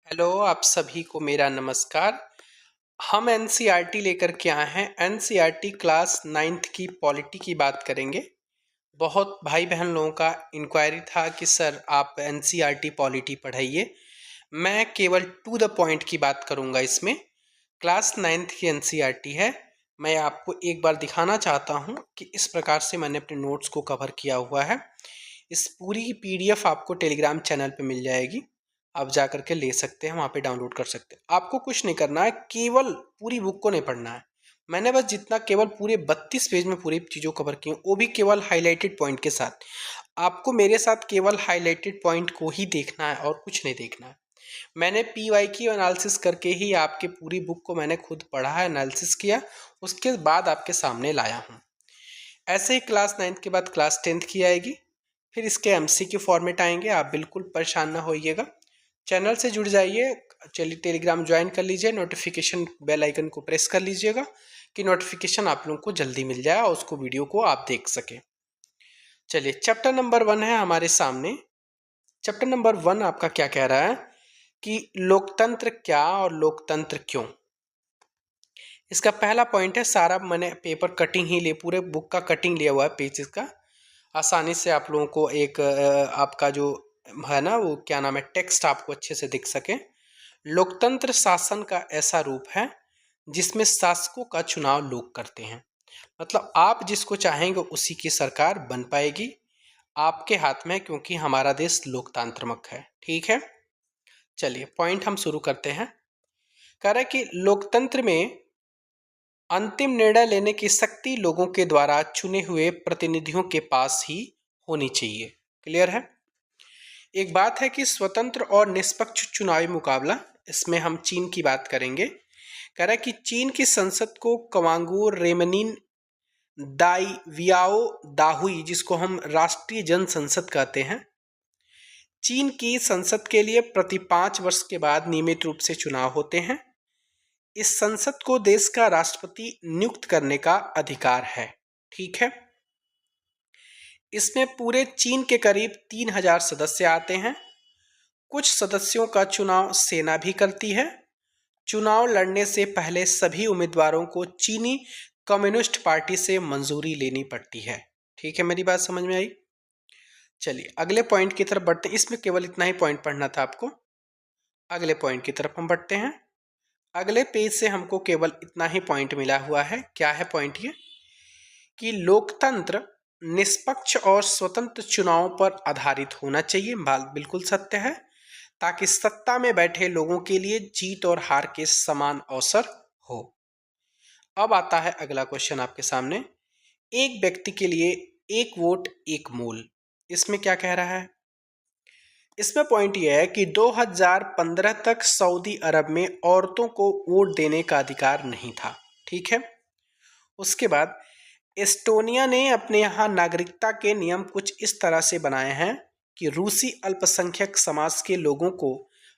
Hello, आप सभी को मेरा नमस्कार। हम एनसीईआरटी लेकर के आए हैं। एनसीईआरटी क्लास 9th की पॉलिटी की बात करेंगे। बहुत भाई बहन लोगों का इंक्वायरी था कि सर आप एनसीईआरटी पॉलिटी पढ़ाइए। मैं केवल टू द पॉइंट की बात करूंगा इसमें। क्लास 9th की एनसीईआरटी है। मैं आपको एक बार दिखाना चाहता हूं कि इस प्रकार से मैंने अपने नोट्स को कवर किया हुआ है। इस पूरी की पीडीएफ आपको टेलीग्राम चैनल पे मिल जाएगी। आप जा करके ले सकते हैं, वहाँ पे डाउनलोड कर सकते हैं। आपको कुछ नहीं करना है, केवल पूरी बुक को नहीं पढ़ना है। मैंने बस जितना केवल पूरे 32 पेज में पूरी चीज़ों कवर की हैं, वो भी केवल हाईलाइटेड पॉइंट के साथ। आपको मेरे साथ केवल हाईलाइटेड पॉइंट को ही देखना है और कुछ नहीं देखना है। मैंने पीवाई की एनालिसिस करके ही आपके पूरी बुक को मैंने खुद पढ़ा है, एनालिसिस किया, उसके बाद आपके सामने लाया हूँ। ऐसे ही क्लास 9th के बाद क्लास 10th की आएगी, फिर इसके एमसीक्यू फॉर्मेट आएंगे। आप बिल्कुल परेशान ना होइएगा, चैनल से जुड़ जाइए। चलिए टेलीग्राम ज्वाइन कर लीजिए, नोटिफिकेशन बेल आइकन को प्रेस कर लीजिएगा कि नोटिफिकेशन आप लोगों को जल्दी मिल जाए और उसको वीडियो को आप देख सकें। चलिए चैप्टर नंबर 1 है हमारे सामने। चैप्टर नंबर 1 आपका क्या कह रहा है कि लोकतंत्र क्या और लोकतंत्र क्यों। इसका पहला पॉइंट है, सारा मैंने पेपर कटिंग ही ले, पूरे बुक का कटिंग लिया हुआ है पेजेस का, आसानी से आप लोगों को एक आपका जो है ना वो क्या नाम है टेक्स्ट आपको अच्छे से दिख सके। लोकतंत्र शासन का ऐसा रूप है जिसमें शासकों का चुनाव लोग करते हैं। मतलब आप जिसको चाहेंगे उसी की सरकार बन पाएगी, आपके हाथ में, क्योंकि हमारा देश लोकतांत्रिक है। ठीक है, चलिए पॉइंट हम शुरू करते हैं। कह रहा है कि लोकतंत्र में अंतिम निर्णय लेने की शक्ति लोगों के द्वारा चुने हुए प्रतिनिधियों के पास ही होनी चाहिए। क्लियर है। एक बात है कि स्वतंत्र और निष्पक्ष चुनावी मुकाबला, इसमें हम चीन की बात करेंगे। कह रहा है कि चीन की संसद को कवांगू रेमनिन दाई वियाओ दाहुई, जिसको हम राष्ट्रीय जन संसद कहते हैं, चीन की संसद के लिए प्रति 5 वर्ष के बाद नियमित रूप से चुनाव होते हैं। इस संसद को देश का राष्ट्रपति नियुक्त करने का अधिकार है। ठीक है। इसमें पूरे चीन के करीब 3000 सदस्य आते हैं। कुछ सदस्यों का चुनाव सेना भी करती है। चुनाव लड़ने से पहले सभी उम्मीदवारों को चीनी कम्युनिस्ट पार्टी से मंजूरी लेनी पड़ती है। ठीक है, मेरी बात समझ में आई। चलिए अगले पॉइंट की तरफ बढ़ते हैं। इसमें केवल इतना ही पॉइंट पढ़ना था आपको। अगले पॉइंट की तरफ हम बढ़ते हैं। अगले पेज से हमको केवल इतना ही पॉइंट मिला हुआ है। क्या है पॉइंट ये कि लोकतंत्र निष्पक्ष और स्वतंत्र चुनावों पर आधारित होना चाहिए। बिल्कुल सत्य है, ताकि सत्ता में बैठे लोगों के लिए जीत और हार के समान अवसर हो। अब आता है अगला क्वेश्चन आपके सामने, एक व्यक्ति के लिए एक वोट एक मूल। इसमें क्या कह रहा है? इसमें पॉइंट यह है कि 2015 तक सऊदी अरब में औरतों को वोट देने का अधिकार नहीं था। ठीक है। उसके बाद एस्टोनिया ने अपने यहाँ नागरिकता के नियम कुछ इस तरह से बनाए हैं कि रूसी अल्पसंख्यक समाज के लोगों को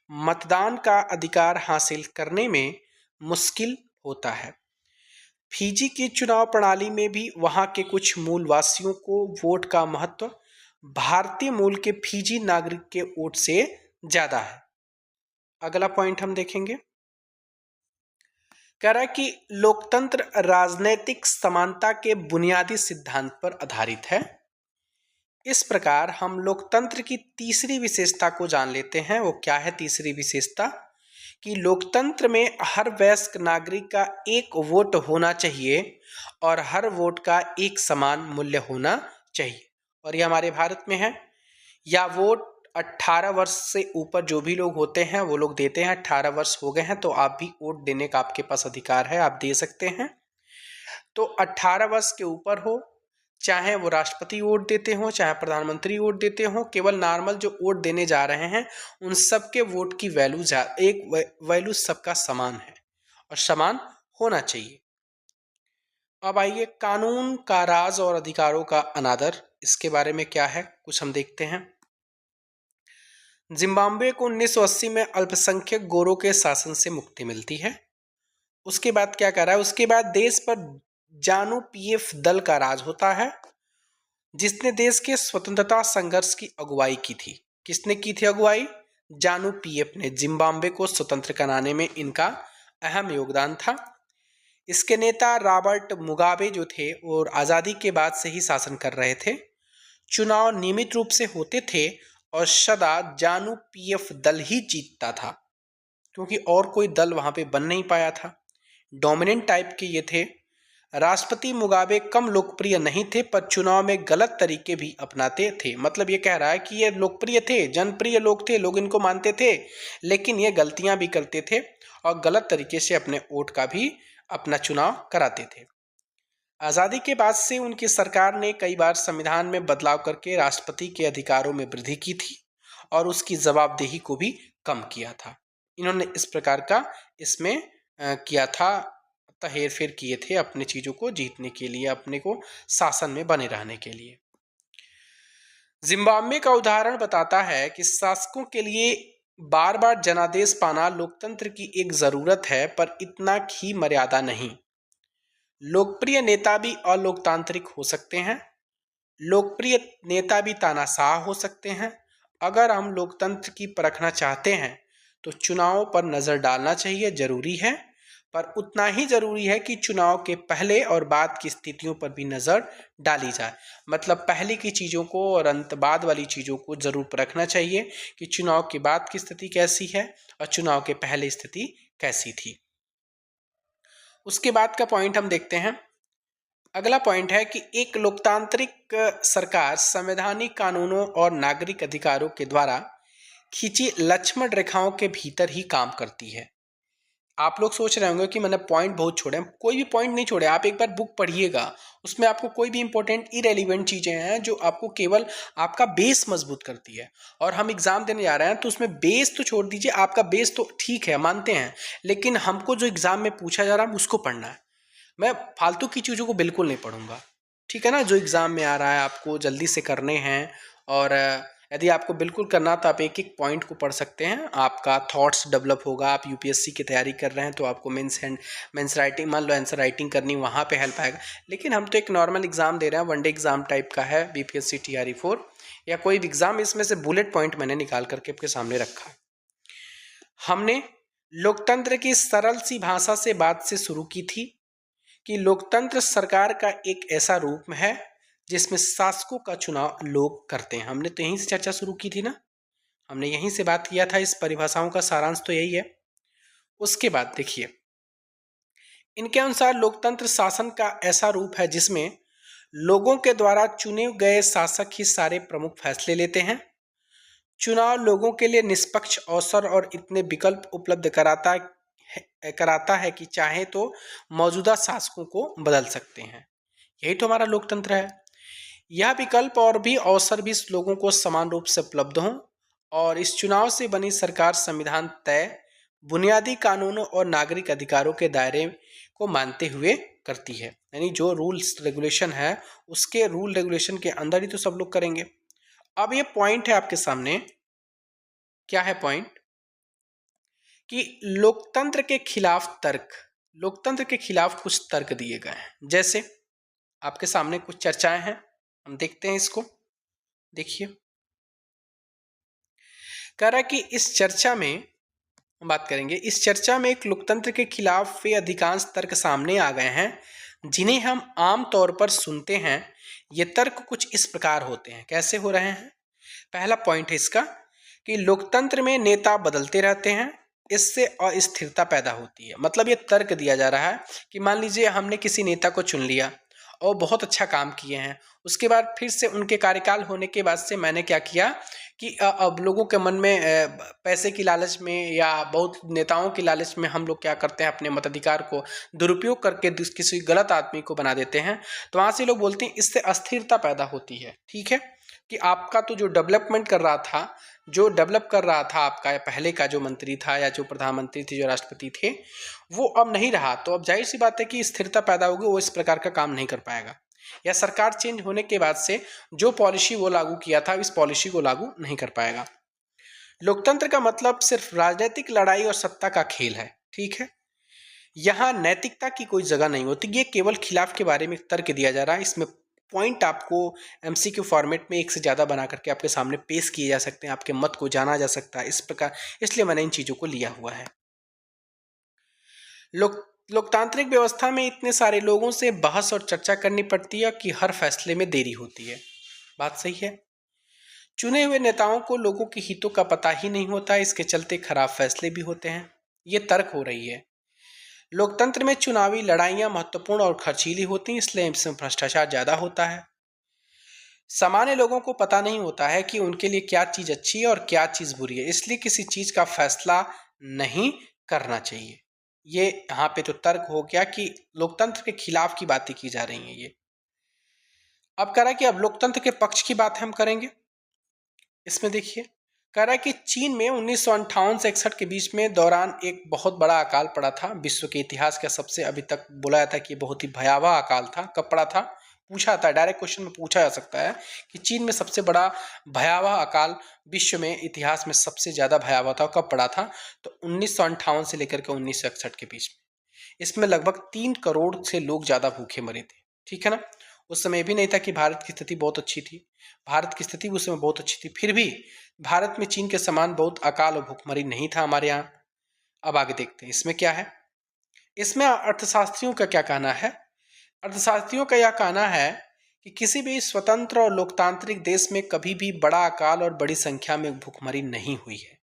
मतदान का अधिकार हासिल करने में मुश्किल होता है। फिजी की चुनाव प्रणाली में भी वहाँ के कुछ मूलवासियों को वोट का महत्व भारतीय मूल के फिजी नागरिक के वोट से ज्यादा है। अगला पॉइंट हम देखेंगे। कह रहा है कि लोकतंत्र राजनैतिक समानता के बुनियादी सिद्धांत पर आधारित है। इस प्रकार हम लोकतंत्र की तीसरी विशेषता को जान लेते हैं। वो क्या है तीसरी विशेषता? कि लोकतंत्र में हर वयस्क नागरिक का एक वोट होना चाहिए और हर वोट का एक समान मूल्य होना चाहिए। और ये हमारे भारत में है। या वोट 18 वर्ष से ऊपर जो भी लोग होते हैं वो लोग देते हैं। 18 वर्ष हो गए हैं तो आप भी वोट देने का आपके पास अधिकार है, आप दे सकते हैं। तो 18 वर्ष के ऊपर हो, चाहे वो राष्ट्रपति वोट देते हो, चाहे प्रधानमंत्री वोट देते हो, केवल नॉर्मल जो वोट देने जा रहे हैं उन सबके वोट की वैल्यू एक वैल्यू सबका समान है और समान होना चाहिए। अब आइए कानून का राज और अधिकारों का अनादर, इसके बारे में क्या है कुछ हम देखते हैं। जिम्बाब्वे को 1980 में अल्पसंख्यक गोरों के शासन से मुक्ति मिलती है। उसके बाद क्या कर रहा है? उसके बाद देश पर जानू पीएफ दल का राज होता है, जिसने देश के स्वतंत्रता संघर्ष की अगुवाई की थी। किसने की थी अगुवाई? जानु पीएफ ने जिम्बाब्वे को स्वतंत्र कराने में इनका अहम योगदान था। इसके नेता रॉबर्ट मुगाबे जो थे और आज़ादी के बाद से ही शासन कर रहे थे। चुनाव नियमित रूप से होते थे और सदा जानु पीएफ दल ही जीतता था, क्योंकि और कोई दल वहां पे बन नहीं पाया था। डोमिनेंट टाइप के ये थे। राष्ट्रपति मुगाबे कम लोकप्रिय नहीं थे, पर चुनाव में गलत तरीके भी अपनाते थे। मतलब ये कह रहा है कि ये लोकप्रिय थे, जनप्रिय लोग थे, लोग इनको मानते थे, लेकिन ये गलतियां भी करते थे और गलत तरीके से अपने वोट का भी अपना चुनाव कराते थे। आज़ादी के बाद से उनकी सरकार ने कई बार संविधान में बदलाव करके राष्ट्रपति के अधिकारों में वृद्धि की थी और उसकी जवाबदेही को भी कम किया था। इन्होंने इस प्रकार का इसमें किया था, हेर फेर किए थे अपने चीज़ों को जीतने के लिए, अपने को शासन में बने रहने के लिए। जिम्बाब्वे का उदाहरण बताता है कि शासकों के लिए बार बार जनादेश पाना लोकतंत्र की एक ज़रूरत है, पर इतना ही मर्यादा नहीं। लोकप्रिय नेता भी अलोकतांत्रिक हो सकते हैं, लोकप्रिय नेता भी तानाशाह हो सकते हैं। अगर हम लोकतंत्र की परखना चाहते हैं तो चुनावों पर नज़र डालना चाहिए, जरूरी है, पर उतना ही जरूरी है कि चुनाव के पहले और बाद की स्थितियों पर भी नज़र डाली जाए। मतलब पहले की चीज़ों को और अंत बाद वाली चीज़ों को ज़रूर परखना चाहिए कि चुनाव के बाद की स्थिति कैसी है और चुनाव के पहले स्थिति कैसी थी। उसके बाद का पॉइंट हम देखते हैं। अगला पॉइंट है कि एक लोकतांत्रिक सरकार संवैधानिक कानूनों और नागरिक अधिकारों के द्वारा खींची लक्ष्मण रेखाओं के भीतर ही काम करती है। आप लोग सोच रहे होंगे कि मैंने पॉइंट बहुत छोड़े, कोई भी पॉइंट नहीं छोड़े। आप एक बार बुक पढ़िएगा, उसमें आपको कोई भी इंपॉर्टेंट इरेलीवेंट चीज़ें हैं जो आपको केवल आपका बेस मजबूत करती है। और हम एग्जाम देने जा रहे हैं तो उसमें बेस तो छोड़ दीजिए, आपका बेस तो ठीक है, मानते हैं, लेकिन हमको जो एग्जाम में पूछा जा रहा है उसको पढ़ना है। मैं फालतू की चीज़ों को बिल्कुल नहीं पढ़ूंगा, ठीक है ना। जो एग्ज़ाम में आ रहा है आपको जल्दी से करने हैं, और यदि आपको बिल्कुल करना तो आप एक एक पॉइंट को पढ़ सकते हैं, आपका थॉट्स डेवलप होगा। आप यूपीएससी की तैयारी कर रहे हैं तो आपको मेंस राइटिंग, मान लो आंसर राइटिंग करनी, वहाँ पे हेल्प आएगा। लेकिन हम तो एक नॉर्मल एग्ज़ाम दे रहे हैं, वनडे एग्ज़ाम टाइप का है, बीपीएससी TRE 4 या कोई भी एग्ज़ाम। इसमें से बुलेट पॉइंट मैंने निकाल करके आपके सामने रखा। हमने लोकतंत्र की सरल सी भाषा से बात से शुरू की थी कि लोकतंत्र सरकार का एक ऐसा रूप है जिसमें शासकों का चुनाव लोग करते हैं। हमने तो यहीं से चर्चा शुरू की थी ना, हमने यहीं से बात किया था। इस परिभाषाओं का सारांश तो यही है। उसके बाद देखिए, इनके अनुसार लोकतंत्र शासन का ऐसा रूप है जिसमें लोगों के द्वारा चुने गए शासक ही सारे प्रमुख फैसले लेते हैं। चुनाव लोगों के लिए निष्पक्ष अवसर और इतने विकल्प उपलब्ध कराता है कि चाहे तो मौजूदा शासकों को बदल सकते हैं। यही तो हमारा लोकतंत्र है। यह विकल्प और भी अवसर भी लोगों को समान रूप से उपलब्ध हों, और इस चुनाव से बनी सरकार संविधान तय बुनियादी कानूनों और नागरिक अधिकारों के दायरे को मानते हुए करती है। यानी जो रूल्स रेगुलेशन है उसके रूल रेगुलेशन के अंदर ही तो सब लोग करेंगे। अब ये पॉइंट है आपके सामने, क्या है पॉइंट, कि लोकतंत्र के खिलाफ तर्क, लोकतंत्र के खिलाफ कुछ तर्क दिए गए हैं। जैसे आपके सामने कुछ चर्चाएं हैं, हम देखते हैं इसको। देखिए, कह रहा है कि इस चर्चा में हम बात करेंगे, इस चर्चा में एक लोकतंत्र के खिलाफ वे अधिकांश तर्क सामने आ गए हैं जिन्हें हम आम तौर पर सुनते हैं। ये तर्क कुछ इस प्रकार होते हैं। कैसे हो रहे हैं? पहला पॉइंट है इसका कि लोकतंत्र में नेता बदलते रहते हैं, इससे अस्थिरता पैदा होती है। मतलब ये तर्क दिया जा रहा है कि मान लीजिए हमने किसी नेता को चुन लिया और बहुत अच्छा काम किए हैं, उसके बाद फिर से उनके कार्यकाल होने के बाद से मैंने क्या किया कि अब लोगों के मन में पैसे की लालच में या बहुत नेताओं की लालच में हम लोग क्या करते हैं, अपने मताधिकार को दुरुपयोग करके किसी गलत आदमी को बना देते हैं। तो वहाँ से लोग बोलते हैं इससे अस्थिरता पैदा होती है। ठीक है, कि आपका तो जो डेवलपमेंट कर रहा था, जो डेवलप कर रहा था आपका पहले का जो मंत्री था या जो प्रधानमंत्री थे, जो राष्ट्रपति थे, वो अब नहीं रहा, तो अब जाहिर सी बात है कि स्थिरता पैदा होगी, वो इस प्रकार का काम नहीं कर पाएगा। या सरकार चेंज होने के बाद से जो पॉलिसी वो लागू किया था, इस पॉलिसी को लागू नहीं कर पाएगा। लोकतंत्र का मतलब सिर्फ राजनीतिक लड़ाई और सत्ता का खेल है। ठीक है, यहाँ नैतिकता की कोई जगह नहीं होती। ये केवल खिलाफ के बारे में तर्क दिया जा रहा है, इसमें पॉइंट आपको एमसीक्यू फॉर्मेट में एक से ज़्यादा बना करके आपके सामने पेश किए जा सकते हैं, आपके मत को जाना जा सकता है इस प्रकार, इसलिए मैंने इन चीज़ों को लिया हुआ है। लोकतांत्रिक व्यवस्था में इतने सारे लोगों से बहस और चर्चा करनी पड़ती है कि हर फैसले में देरी होती है। बात सही है। चुने हुए नेताओं को लोगों के हितों का पता ही नहीं होता, इसके चलते खराब फैसले भी होते हैं। ये तर्क हो रही है। लोकतंत्र में चुनावी लड़ाइयां महत्वपूर्ण और खर्चीली होती हैं, इसलिए इसमें भ्रष्टाचार ज्यादा होता है। सामान्य लोगों को पता नहीं होता है कि उनके लिए क्या चीज अच्छी है और क्या चीज बुरी है, इसलिए किसी चीज का फैसला नहीं करना चाहिए। ये यहाँ पे तो तर्क हो गया कि लोकतंत्र के खिलाफ की बातें की जा रही हैं ये। अब कह रहा है कि अब लोकतंत्र के पक्ष की बात हम करेंगे। इसमें देखिए कह रहा है कि चीन में 1958 से 61 के बीच में दौरान एक बहुत बड़ा अकाल पड़ा था। विश्व के इतिहास का सबसे अभी तक बोला जाता है कि बहुत ही भयावह अकाल था। कब पड़ा था पूछा था, डायरेक्ट क्वेश्चन में पूछा जा सकता है कि चीन में सबसे बड़ा भयावह अकाल विश्व में इतिहास में सबसे ज्यादा भयावह था, कब पड़ा था? तो 1958 से लेकर के 1961 के बीच में। इसमें लगभग 3 करोड़ से लोग ज्यादा भूखे मरे थे। ठीक है ना। उस समय भी नहीं था कि भारत की स्थिति बहुत अच्छी थी, भारत की स्थिति उस समय बहुत अच्छी थी, फिर भी भारत में चीन के समान बहुत अकाल और भूखमरी नहीं था हमारे यहाँ। अब आगे देखते हैं इसमें क्या है। इसमें अर्थशास्त्रियों का क्या कहना है। अर्थशास्त्रियों का यह कहना है कि किसी भी स्वतंत्र और लोकतांत्रिक देश में कभी भी बड़ा अकाल और बड़ी संख्या में भूखमरी नहीं हुई है।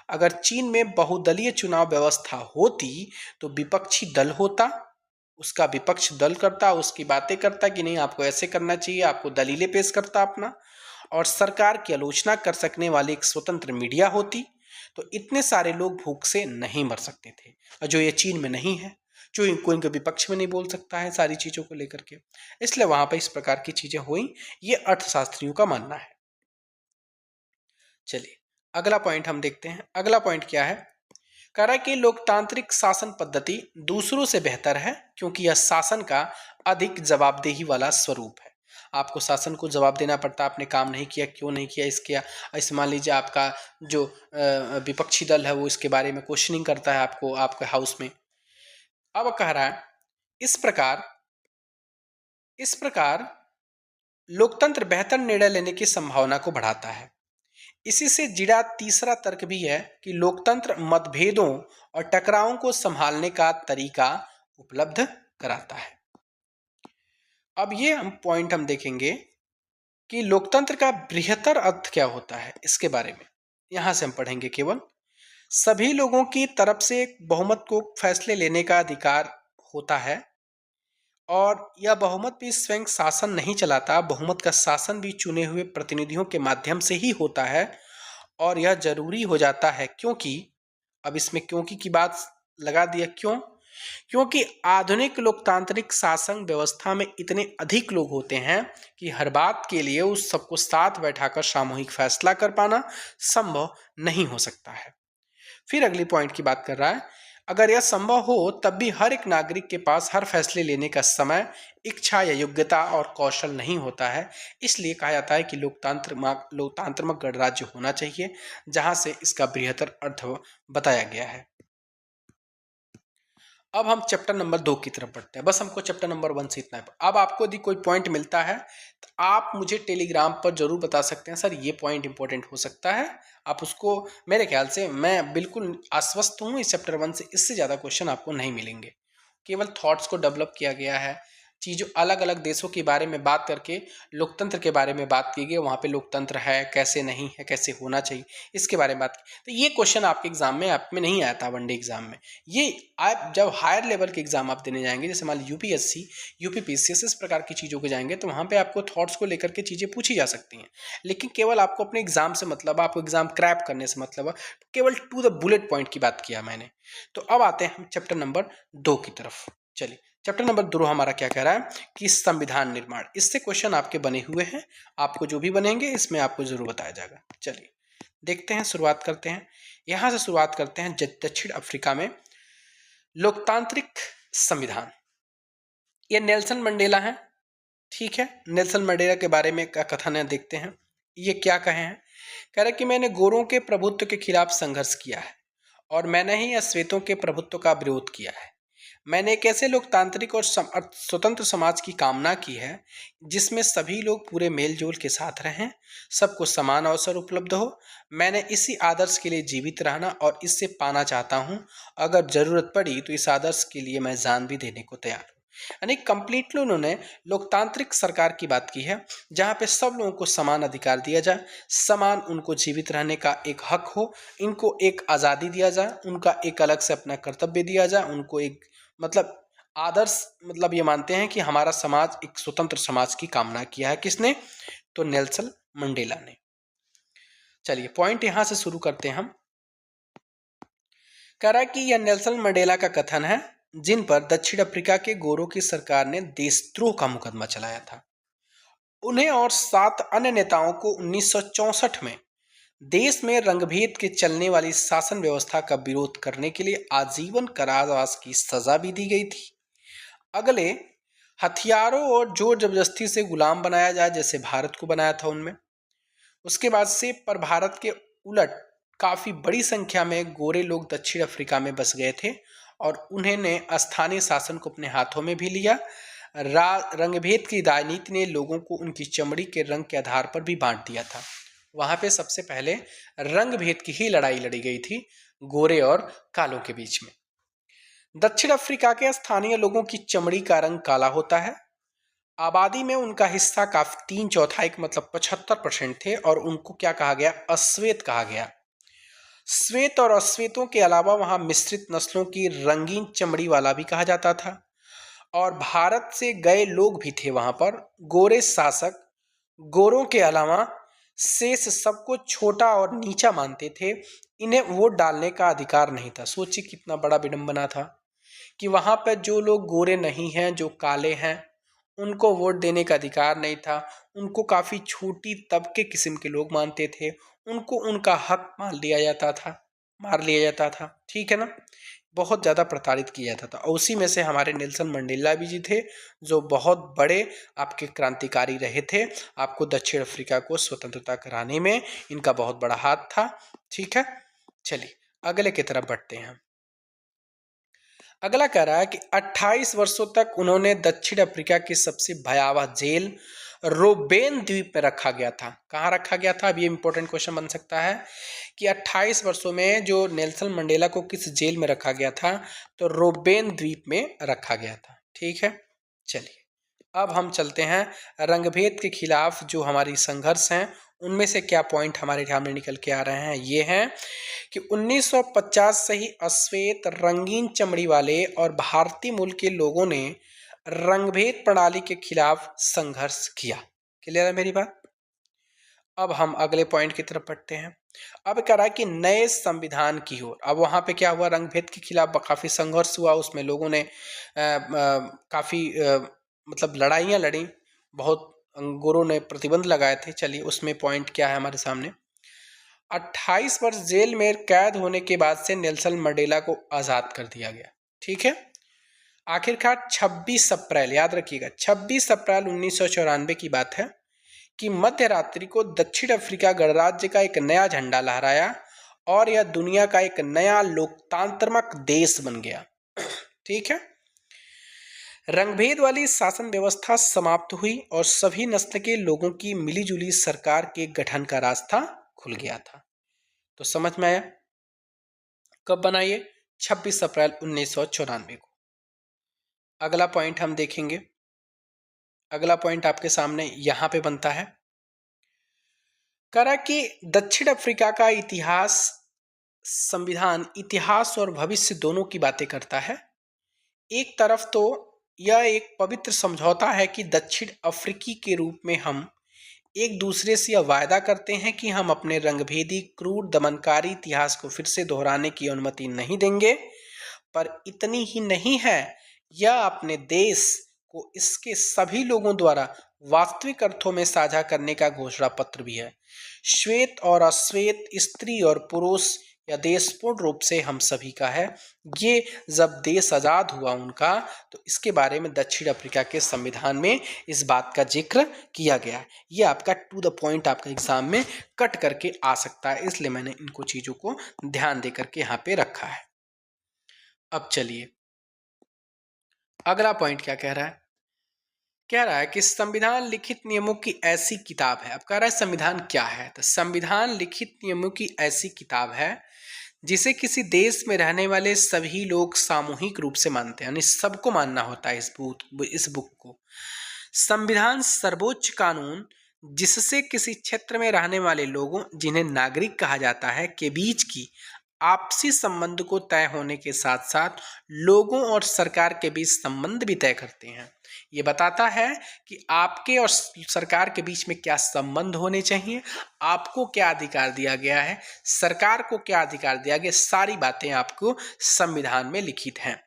अगर चीन में बहुदलीय चुनाव व्यवस्था होती तो विपक्षी दल होता, उसका विपक्ष दल करता, उसकी बातें करता कि नहीं आपको ऐसे करना चाहिए, आपको दलीलें पेश करता अपना, और सरकार की आलोचना कर सकने वाली एक स्वतंत्र मीडिया होती, तो इतने सारे लोग भूख से नहीं मर सकते थे। और जो ये चीन में नहीं है, जो कोई इनके विपक्ष में नहीं बोल सकता है सारी चीज़ों को लेकर के, इसलिए वहां पर इस प्रकार की चीज़ें हुई। ये अर्थशास्त्रियों का मानना है। चलिए अगला पॉइंट हम देखते हैं। अगला पॉइंट क्या है। कह रहा है कि लोकतांत्रिक शासन पद्धति दूसरों से बेहतर है क्योंकि यह शासन का अधिक जवाबदेही वाला स्वरूप है। आपको शासन को जवाब देना पड़ता है, आपने काम नहीं किया, क्यों नहीं किया, इसके ऐसे मान लीजिए आपका जो विपक्षी दल है वो इसके बारे में क्वेश्चनिंग करता है आपको आपके हाउस में। अब कह रहा है इस प्रकार लोकतंत्र बेहतर निर्णय लेने की संभावना को बढ़ाता है। इसी से जुड़ा तीसरा तर्क भी है कि लोकतंत्र मतभेदों और टकरावों को संभालने का तरीका उपलब्ध कराता है। अब ये पॉइंट हम देखेंगे कि लोकतंत्र का बृहत्तर अर्थ क्या होता है, इसके बारे में यहां से हम पढ़ेंगे। केवल सभी लोगों की तरफ से बहुमत को फैसले लेने का अधिकार होता है, और यह बहुमत भी स्वयं शासन नहीं चलाता, बहुमत का शासन भी चुने हुए प्रतिनिधियों के माध्यम से ही होता है। और यह जरूरी हो जाता है क्योंकि, अब इसमें क्योंकि की बात लगा दिया, क्योंकि आधुनिक लोकतांत्रिक शासन व्यवस्था में इतने अधिक लोग होते हैं कि हर बात के लिए उस सबको साथ बैठाकर सामूहिक फैसला कर पाना संभव नहीं हो सकता है। फिर अगली पॉइंट की बात कर रहा है, अगर यह संभव हो तब भी हर एक नागरिक के पास हर फैसले लेने का समय, इच्छा या योग्यता और कौशल नहीं होता है। इसलिए कहा जाता है कि लोकतांत्रिक गणराज्य होना चाहिए, जहां से इसका बृहत्तर अर्थ बताया गया है। अब हम चैप्टर नंबर 2 की तरफ बढ़ते हैं। बस हमको चैप्टर नंबर 1 से इतना है। अब आपको यदि कोई पॉइंट मिलता है तो आप मुझे टेलीग्राम पर जरूर बता सकते हैं, सर ये पॉइंट इंपॉर्टेंट हो सकता है। आप उसको, मेरे ख्याल से मैं बिल्कुल आश्वस्त हूँ इस चैप्टर 1 से, इससे ज़्यादा क्वेश्चन आपको नहीं मिलेंगे। केवल थॉट्स को डेवलप किया गया है, चीज़ों अलग अलग देशों के बारे में बात करके लोकतंत्र के बारे में बात की गई, वहाँ पे लोकतंत्र है कैसे नहीं है, कैसे होना चाहिए, इसके बारे में बात की। तो ये क्वेश्चन आपके एग्जाम में आप में नहीं आया था, वनडे एग्जाम में। ये आप जब हायर लेवल के एग्जाम आप देने जाएंगे, जैसे मान लीजिए यूपीएससी, यूपीपीसीएस, इस प्रकार की चीज़ों को जाएंगे, तो वहाँ पर आपको थॉट्स को लेकर के चीज़ें पूछी जा सकती हैं। लेकिन केवल आपको अपने एग्जाम से मतलब, आपको एग्जाम क्रैप करने से मतलब, केवल टू द बुलेट पॉइंट की बात किया मैंने। तो अब आते हैं हम चैप्टर नंबर 2 की तरफ। चलिए चैप्टर नंबर 2 हमारा क्या कह रहा है कि संविधान निर्माण। इससे क्वेश्चन आपके बने हुए हैं, आपको जो भी बनेंगे इसमें आपको जरूर बताया जाएगा। चलिए देखते हैं, शुरुआत करते हैं। यहां से शुरुआत करते हैं दक्षिण अफ्रीका में लोकतांत्रिक संविधान। ये नेल्सन मंडेला है, ठीक है। नेल्सन मंडेला के बारे में क्या कथन है देखते हैं। ये क्या कहे हैं, कह रहे कि मैंने गोरों के प्रभुत्व के खिलाफ संघर्ष किया है और मैंने ही श्वेतों के प्रभुत्व का विरोध किया है। मैंने एक ऐसे लोकतांत्रिक और स्वतंत्र समाज की कामना की है जिसमें सभी लोग पूरे मेल जोल के साथ रहें, सबको समान अवसर उपलब्ध हो। मैंने इसी आदर्श के लिए जीवित रहना और इससे पाना चाहता हूँ। अगर जरूरत पड़ी तो इस आदर्श के लिए मैं जान भी देने को तैयार हूँ। यानी कंप्लीटली उन्होंने लोकतांत्रिक सरकार की बात की है जहाँ पे सब लोगों को समान अधिकार दिया जाए, समान उनको जीवित रहने का एक हक हो, इनको एक आज़ादी दिया जाए, उनका एक अलग से अपना कर्तव्य दिया जाए, उनको एक मतलब आदर्श मतलब ये मानते हैं कि हमारा समाज एक स्वतंत्र समाज की कामना किया है। किसने? तो नेल्सन मंडेला ने। चलिए पॉइंट यहां से शुरू करते हैं हम। कह रहा है कि यह नेल्सन मंडेला का कथन है जिन पर दक्षिण अफ्रीका के गोरों की सरकार ने देशद्रोह का मुकदमा चलाया था। उन्हें और 7 अन्य नेताओं को 1964 में देश में रंगभेद के चलने वाली शासन व्यवस्था का विरोध करने के लिए आजीवन कारावास की सजा भी दी गई थी। अगले हथियारों और जोर जबरदस्ती से गुलाम बनाया जाए जैसे भारत को बनाया था उनमें। उसके बाद से पर भारत के उलट काफ़ी बड़ी संख्या में गोरे लोग दक्षिण अफ्रीका में बस गए थे और उन्होंने स्थानीय शासन को अपने हाथों में भी लिया। रंगभेद की राजनीति ने लोगों को उनकी चमड़ी के रंग के आधार पर भी बांट दिया था। वहाँ पे सबसे पहले रंग भेद की ही लड़ाई लड़ी गई थी गोरे और कालों के बीच में। दक्षिण अफ्रीका के स्थानीय लोगों की चमड़ी का रंग काला होता है। आबादी में उनका हिस्सा काफी 3/4 मतलब 75% थे और उनको क्या कहा गया? अश्वेत कहा गया। श्वेत और अश्वेतों के अलावा वहां मिश्रित नस्लों की रंगीन चमड़ी वाला भी कहा जाता था और भारत से गए लोग भी थे वहां पर। गोरे शासक गोरों के अलावा शेष सबको छोटा और नीचा मानते थे। इन्हें वोट डालने का अधिकार नहीं था। सोचिए कितना बड़ा विडंबना था कि वहां पर जो लोग गोरे नहीं हैं, जो काले हैं, उनको वोट देने का अधिकार नहीं था। उनको काफी छोटी तबके किस्म के लोग मानते थे। उनको उनका हक मार लिया जाता था। ठीक है ना? बहुत ज़्यादा प्रताड़ित किया जाता था और उसी में से हमारे नेल्सन मंडेला भी जी थे जो बहुत बड़े आपके क्रांतिकारी रहे थे। आपको दक्षिण अफ्रीका को स्वतंत्रता कराने में इनका बहुत बड़ा हाथ था। ठीक है, चलिए अगले की तरफ बढ़ते हैं। अगला कह रहा है कि 28 वर्षों तक उन्होंने दक्षिण अफ्रीका की सबसे भयावह जेल रोबेन द्वीप में रखा गया था। कहाँ रखा गया था? अब ये इंपॉर्टेंट क्वेश्चन बन सकता है कि 28 वर्षों में जो नेल्सन मंडेला को किस जेल में रखा गया था? तो रोबेन द्वीप में रखा गया था। ठीक है, चलिए अब हम चलते हैं रंगभेद के खिलाफ जो हमारी संघर्ष हैं उनमें से क्या पॉइंट हमारे सामने निकल के आ रहे हैं। ये हैं कि 1950 से ही अश्वेत, रंगीन चमड़ी वाले और भारतीय मूल के लोगों ने रंगभेद प्रणाली के खिलाफ संघर्ष किया। क्लियर है मेरी बात? अब हम अगले पॉइंट की तरफ बढ़ते हैं। अब कह रहा है कि नए संविधान की ओर। अब वहाँ पे क्या हुआ? रंगभेद के खिलाफ काफ़ी संघर्ष हुआ। उसमें लोगों ने काफ़ी मतलब लड़ाइयाँ लड़ी, बहुत गोरों ने प्रतिबंध लगाए थे। चलिए उसमें पॉइंट क्या है हमारे सामने। 28 वर्ष जेल में कैद होने के बाद से नेल्सन मंडेला को आज़ाद कर दिया गया। ठीक है, आखिरकार 26 अप्रैल, याद रखिएगा 26 अप्रैल 1994 की बात है कि मध्य रात्रि को दक्षिण अफ्रीका गणराज्य का एक नया झंडा लहराया और यह दुनिया का एक नया लोकतांत्रिक देश बन गया। ठीक है, रंगभेद वाली शासन व्यवस्था समाप्त हुई और सभी नस्ल के लोगों की मिलीजुली सरकार के गठन का रास्ता खुल गया था। तो समझ में आया? कब बना ये? 26 अप्रैल 1994 को। अगला पॉइंट हम देखेंगे। अगला पॉइंट आपके सामने यहां पे बनता है। करा कि दक्षिण अफ्रीका का इतिहास, संविधान इतिहास और भविष्य दोनों की बातें करता है। एक तरफ तो यह एक पवित्र समझौता है कि दक्षिण अफ्रीकी के रूप में हम एक दूसरे से यह वायदा करते हैं कि हम अपने रंगभेदी, क्रूर, दमनकारी इतिहास को फिर से दोहराने की अनुमति नहीं देंगे। पर इतनी ही नहीं है, यह अपने देश को इसके सभी लोगों द्वारा वास्तविक अर्थों में साझा करने का घोषणा पत्र भी है। श्वेत और अश्वेत, स्त्री और पुरुष, यह देश पूर्ण रूप से हम सभी का है। ये जब देश आज़ाद हुआ उनका, तो इसके बारे में दक्षिण अफ्रीका के संविधान में इस बात का जिक्र किया गया। ये आपका टू द पॉइंट आपका एग्जाम में कट करके आ सकता है, इसलिए मैंने इनको चीज़ों को ध्यान दे करके यहाँ पे रखा है। अब चलिए अगला पॉइंट क्या कह रहा है? कह रहा है कि संविधान लिखित नियमों की ऐसी किताब है। अब कह रहा है संविधान क्या है, तो संविधान लिखित नियमों की ऐसी किताब है जिसे किसी देश में रहने वाले सभी लोग सामूहिक रूप से मानते हैं, यानी सबको मानना होता है इस बुक को। संविधान सर्वोच्च कानून जिससे किसी क्षेत्र में रहने वाले लोगों, जिन्हें नागरिक कहा जाता है, के बीच की आपसी संबंध को तय होने के साथ साथ लोगों और सरकार के बीच संबंध भी तय करते हैं। ये बताता है कि आपके और सरकार के बीच में क्या संबंध होने चाहिए, आपको क्या अधिकार दिया गया है, सरकार को क्या अधिकार दिया गया, सारी बातें आपको संविधान में लिखित हैं।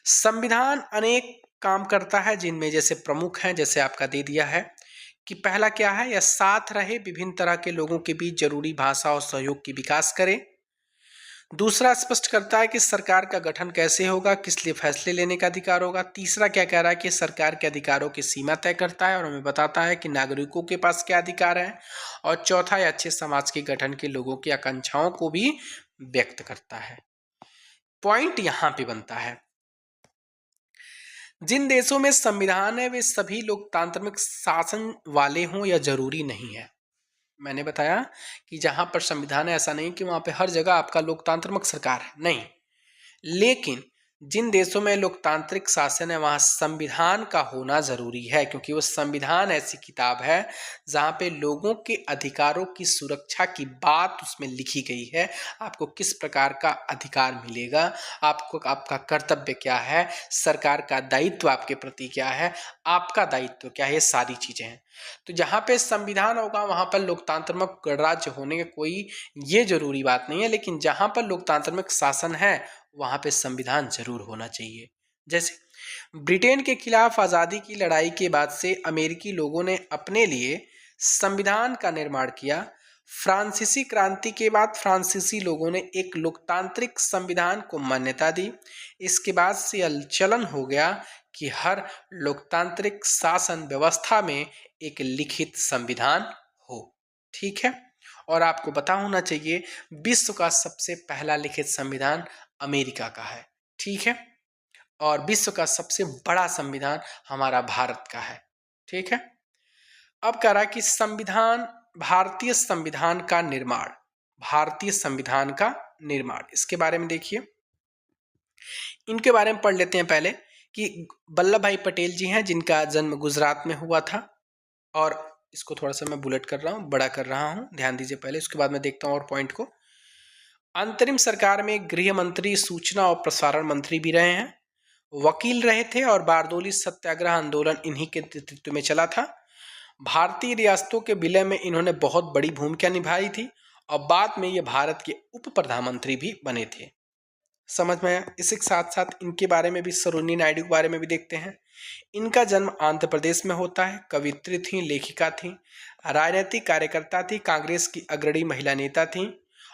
संविधान अनेक काम करता है, जिनमें जैसे प्रमुख हैं, जैसे आपका दे दिया है कि पहला क्या है, यह साथ रहे विभिन्न तरह के लोगों के बीच जरूरी भाषा और सहयोग की विकास करे। दूसरा स्पष्ट करता है कि सरकार का गठन कैसे होगा, किस लिए फैसले लेने का अधिकार होगा। तीसरा क्या कह रहा है कि सरकार के अधिकारों की सीमा तय करता है और हमें बताता है कि नागरिकों के पास क्या अधिकार है। और चौथा, यह अच्छे समाज के गठन के लोगों की आकांक्षाओं को भी व्यक्त करता है। पॉइंट यहां पे बनता है, जिन देशों में संविधान है वे सभी लोकतांत्रिक शासन वाले हों या जरूरी नहीं है। मैंने बताया कि जहां पर संविधान है, ऐसा नहीं कि वहां पे हर जगह आपका लोकतांत्रिक सरकार है, नहीं। लेकिन जिन देशों में लोकतांत्रिक शासन है वहां संविधान का होना जरूरी है, क्योंकि वो संविधान ऐसी किताब है जहां पे लोगों के अधिकारों की सुरक्षा की बात उसमें लिखी गई है। आपको किस प्रकार का अधिकार मिलेगा, आपको आपका कर्तव्य क्या है, सरकार का दायित्व आपके प्रति क्या है, आपका दायित्व क्या है, ये सारी चीजें हैं। तो जहाँ पे संविधान होगा वहां पर लोकतांत्रिक गणराज्य होने का कोई ये जरूरी बात नहीं है, लेकिन जहां पर लोकतांत्रिक शासन है वहां पे संविधान जरूर होना चाहिए। जैसे ब्रिटेन के खिलाफ आजादी की लड़ाई के बाद से अमेरिकी लोगों ने अपने लिए संविधान का निर्माण किया। फ्रांसीसी क्रांति के बाद फ्रांसीसी लोगों ने एक लोकतांत्रिक संविधान को मान्यता दी। इसके बाद से यह चलन हो गया कि हर लोकतांत्रिक शासन व्यवस्था में एक लिखित संविधान हो। ठीक है, और आपको पता होना चाहिए विश्व का सबसे पहला लिखित संविधान अमेरिका का है। ठीक है, और विश्व का सबसे बड़ा संविधान हमारा भारत का है। ठीक है, अब कह रहा है कि संविधान, भारतीय संविधान का निर्माण, भारतीय संविधान का निर्माण, इसके बारे में देखिए, इनके बारे में पढ़ लेते हैं पहले कि वल्लभ भाई पटेल जी हैं जिनका जन्म गुजरात में हुआ था। और इसको थोड़ा सा मैं बुलेट कर रहा हूँ, बड़ा कर रहा हूँ, ध्यान दीजिए पहले, उसके बाद मैं देखता हूँ और पॉइंट को। अंतरिम सरकार में गृह मंत्री, सूचना और प्रसारण मंत्री भी रहे हैं, वकील रहे थे और बारदोली सत्याग्रह आंदोलन इन्हीं के नेतृत्व में चला था। भारतीय रियासतों के विलय में इन्होंने बहुत बड़ी भूमिका निभाई थी और बाद में ये भारत के उप प्रधानमंत्री भी बने थे। समझ में आया? इसी के साथ साथ इनके बारे में भी, सरोजिनी नायडू के बारे में भी देखते हैं। इनका जन्म आंध्र प्रदेश में होता है। कवित्री थी, लेखिका थी, राजनीतिक कार्यकर्ता थी, कांग्रेस की अग्रणी महिला नेता थी।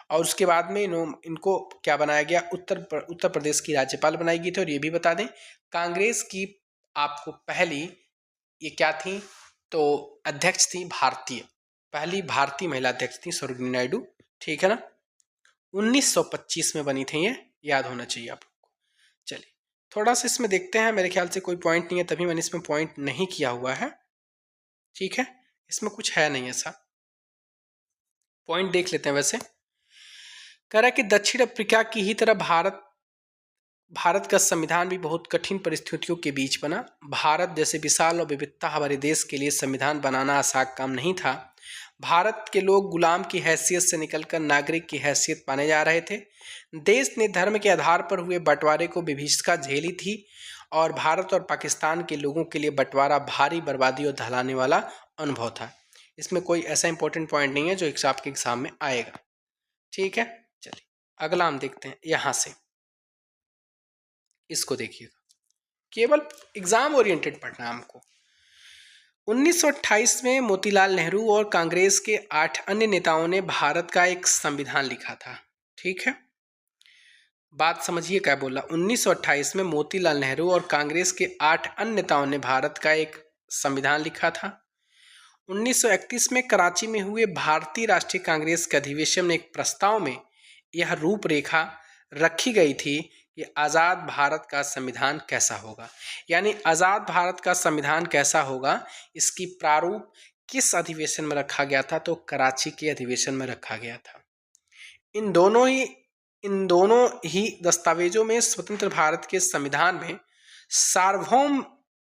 और उसके बाद में इनको क्या बनाया गया, उत्तर प्रदेश की राज्यपाल बनाई गई थी। और ये भी बता दें, कांग्रेस की आपको पहली ये क्या थी, तो अध्यक्ष थी भारतीय, पहली भारतीय महिला अध्यक्ष थी सरोजिनी नायडू। ठीक है ना, 1925 में बनी थी, ये याद होना चाहिए आपको। चलिए थोड़ा सा इसमें देखते हैं, मेरे ख्याल से कोई पॉइंट नहीं है, तभी मैंने इसमें पॉइंट नहीं किया हुआ है। ठीक है, इसमें कुछ है नहीं ऐसा, पॉइंट देख लेते हैं। वैसे कह रहा है कि दक्षिण अफ्रीका की ही तरह भारत का संविधान भी बहुत कठिन परिस्थितियों के बीच बना। भारत जैसे विशाल और विविधता हमारे देश के लिए संविधान बनाना आसान काम नहीं था। भारत के लोग गुलाम की हैसियत से निकलकर नागरिक की हैसियत पाने जा रहे थे। देश ने धर्म के आधार पर हुए बंटवारे को विभीषिका झेली थी और भारत और पाकिस्तान के लोगों के लिए बंटवारा भारी बर्बादी और दहलाने वाला अनुभव था। इसमें कोई ऐसा इंपॉर्टेंट पॉइंट नहीं है जो आपके एग्जाम में आएगा। ठीक है, चलिए अगला हम देखते हैं। यहाँ से इसको देखिएगा, केवल एग्जाम ओरिएंटेड पढ़ना है हमको। 1928 में मोतीलाल नेहरू और कांग्रेस के 8 अन्य नेताओं ने भारत का एक संविधान लिखा था। ठीक है, बात समझिए क्या बोला। 1928 में मोतीलाल नेहरू और कांग्रेस के 8 अन्य नेताओं ने भारत का एक संविधान लिखा था। 1931 में कराची में हुए भारतीय राष्ट्रीय कांग्रेस के अधिवेशन में एक प्रस्ताव में यह रूपरेखा रखी गई थी कि आज़ाद भारत का संविधान कैसा होगा, यानी आज़ाद भारत का संविधान कैसा होगा, इसकी प्रारूप किस अधिवेशन में रखा गया था, तो कराची के अधिवेशन में रखा गया था। इन दोनों ही दस्तावेजों में स्वतंत्र भारत के संविधान में सार्वभौम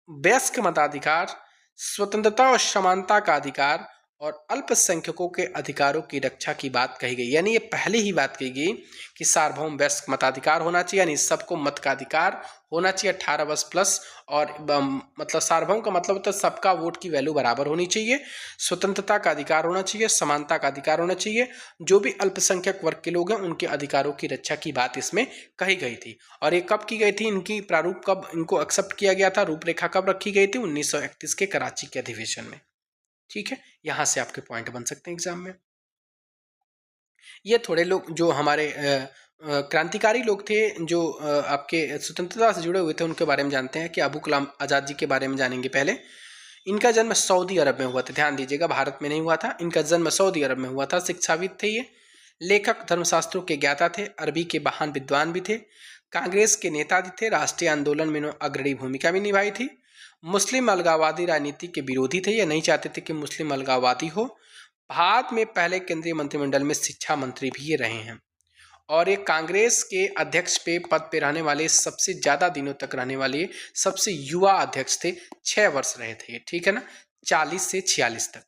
वयस्क मताधिकार, स्वतंत्रता और समानता का अधिकार और अल्पसंख्यकों के अधिकारों की रक्षा की बात कही गई। यानी ये पहले ही बात कही गई कि सार्वभौम वयस्क मताधिकार होना चाहिए, यानी सबको मत का अधिकार होना चाहिए 18 वर्ष प्लस, और मतलब सार्वभौम का मतलब होता है सबका वोट की वैल्यू बराबर होनी चाहिए, स्वतंत्रता का अधिकार होना चाहिए, समानता का अधिकार होना चाहिए, जो भी अल्पसंख्यक वर्ग के लोग हैं उनके अधिकारों की रक्षा की बात इसमें कही गई थी। और ये कब की गई थी, इनकी प्रारूप कब इनको एक्सेप्ट किया गया था, रूपरेखा कब रखी गई थी, 1931 के कराची के अधिवेशन में। ठीक है, यहां से आपके पॉइंट बन सकते हैं एग्जाम में। ये थोड़े लोग जो हमारे क्रांतिकारी लोग थे, जो आपके स्वतंत्रता से जुड़े हुए थे, उनके बारे में जानते हैं कि अबू कलाम आज़ाद जी के बारे में जानेंगे। पहले इनका जन्म सऊदी अरब में हुआ था, ध्यान दीजिएगा, भारत में नहीं हुआ था, इनका जन्म सऊदी अरब में हुआ था। शिक्षाविद थे ये, लेखक, धर्मशास्त्रों के ज्ञाता थे, अरबी के महान विद्वान भी थे, कांग्रेस के नेता भी थे, राष्ट्रीय आंदोलन में अग्रणी भूमिका भी निभाई थी, मुस्लिम अलगाववादी राजनीति के विरोधी थे, ये नहीं चाहते थे कि मुस्लिम अलगाववादी हो। भारत में पहले केंद्रीय मंत्रिमंडल में शिक्षा मंत्री भी ये रहे हैं, और ये कांग्रेस के अध्यक्ष पे पद पे रहने वाले सबसे ज़्यादा दिनों तक रहने वाले सबसे युवा अध्यक्ष थे, 6 वर्ष रहे थे, ठीक है ना, 40 से 46 तक।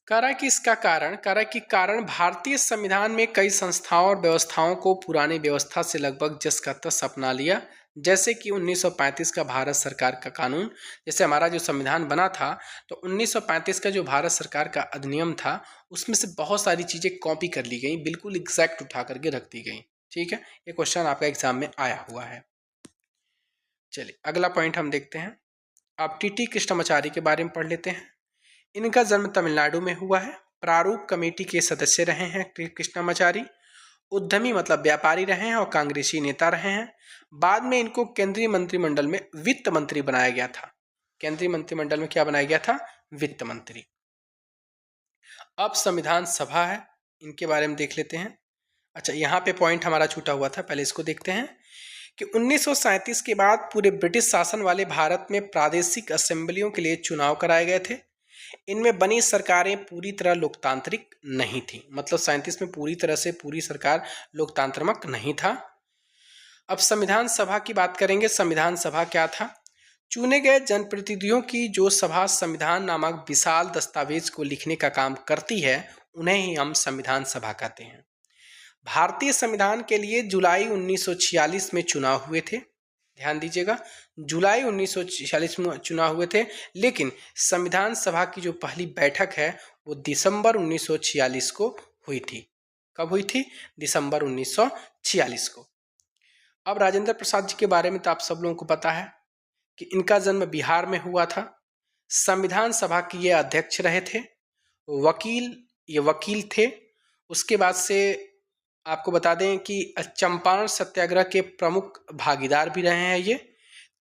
कह रहा है कि इसका कारण भारतीय संविधान में कई संस्थाओं और व्यवस्थाओं को पुरानी व्यवस्था से लगभग जस का तस अपना लिया, जैसे कि 1935 का भारत सरकार का कानून। जैसे हमारा जो संविधान बना था, तो 1935 का जो भारत सरकार का अधिनियम था, उसमें से बहुत सारी चीज़ें कॉपी कर ली गई, बिल्कुल एग्जैक्ट उठा करके रख दी गई। ठीक है, ये क्वेश्चन आपका एग्जाम में आया हुआ है। चलिए अगला पॉइंट हम देखते हैं। अब टीटी कृष्णमाचारी के बारे में पढ़ लेते हैं। इनका जन्म तमिलनाडु में हुआ है। प्रारूप कमेटी के सदस्य रहे हैं कृष्णमाचारी। उद्यमी मतलब व्यापारी रहे हैं और कांग्रेसी नेता रहे हैं। बाद में इनको केंद्रीय मंत्रिमंडल में वित्त मंत्री बनाया गया था। केंद्रीय मंत्रिमंडल में क्या बनाया गया था, वित्त मंत्री। अब संविधान सभा है, इनके बारे में देख लेते हैं। अच्छा, यहाँ पे पॉइंट हमारा छूटा हुआ था, पहले इसको देखते हैं कि 1937 के बाद पूरे ब्रिटिश शासन वाले भारत में प्रादेशिक असेंबलियों के लिए चुनाव कराए गए थे। इनमें बनी सरकारें पूरी तरह लोकतांत्रिक नहीं थी, मतलब 37 में पूरी तरह से पूरी सरकार लोकतांत्रिक नहीं था। अब संविधान सभा की बात करेंगे। संविधान सभा क्या था, चुने गए जनप्रतिनिधियों की जो सभा संविधान नामक विशाल दस्तावेज को लिखने का काम करती है, उन्हें ही हम संविधान सभा कहते हैं। भारतीय संविधान के लिए जुलाई 1946 में चुनाव हुए थे, ध्यान दीजिएगा, जुलाई 1946 में चुनाव हुए थे, लेकिन संविधान सभा की जो पहली बैठक है वो दिसंबर 1946 को हुई थी। कब हुई थी, दिसंबर 1946 को। अब राजेंद्र प्रसाद जी के बारे में तो आप सब लोगों को पता है कि इनका जन्म बिहार में हुआ था। संविधान सभा के ये अध्यक्ष रहे थे, ये वकील थे। उसके बाद से आपको बता दें कि चंपारण सत्याग्रह के प्रमुख भागीदार भी रहे हैं ये।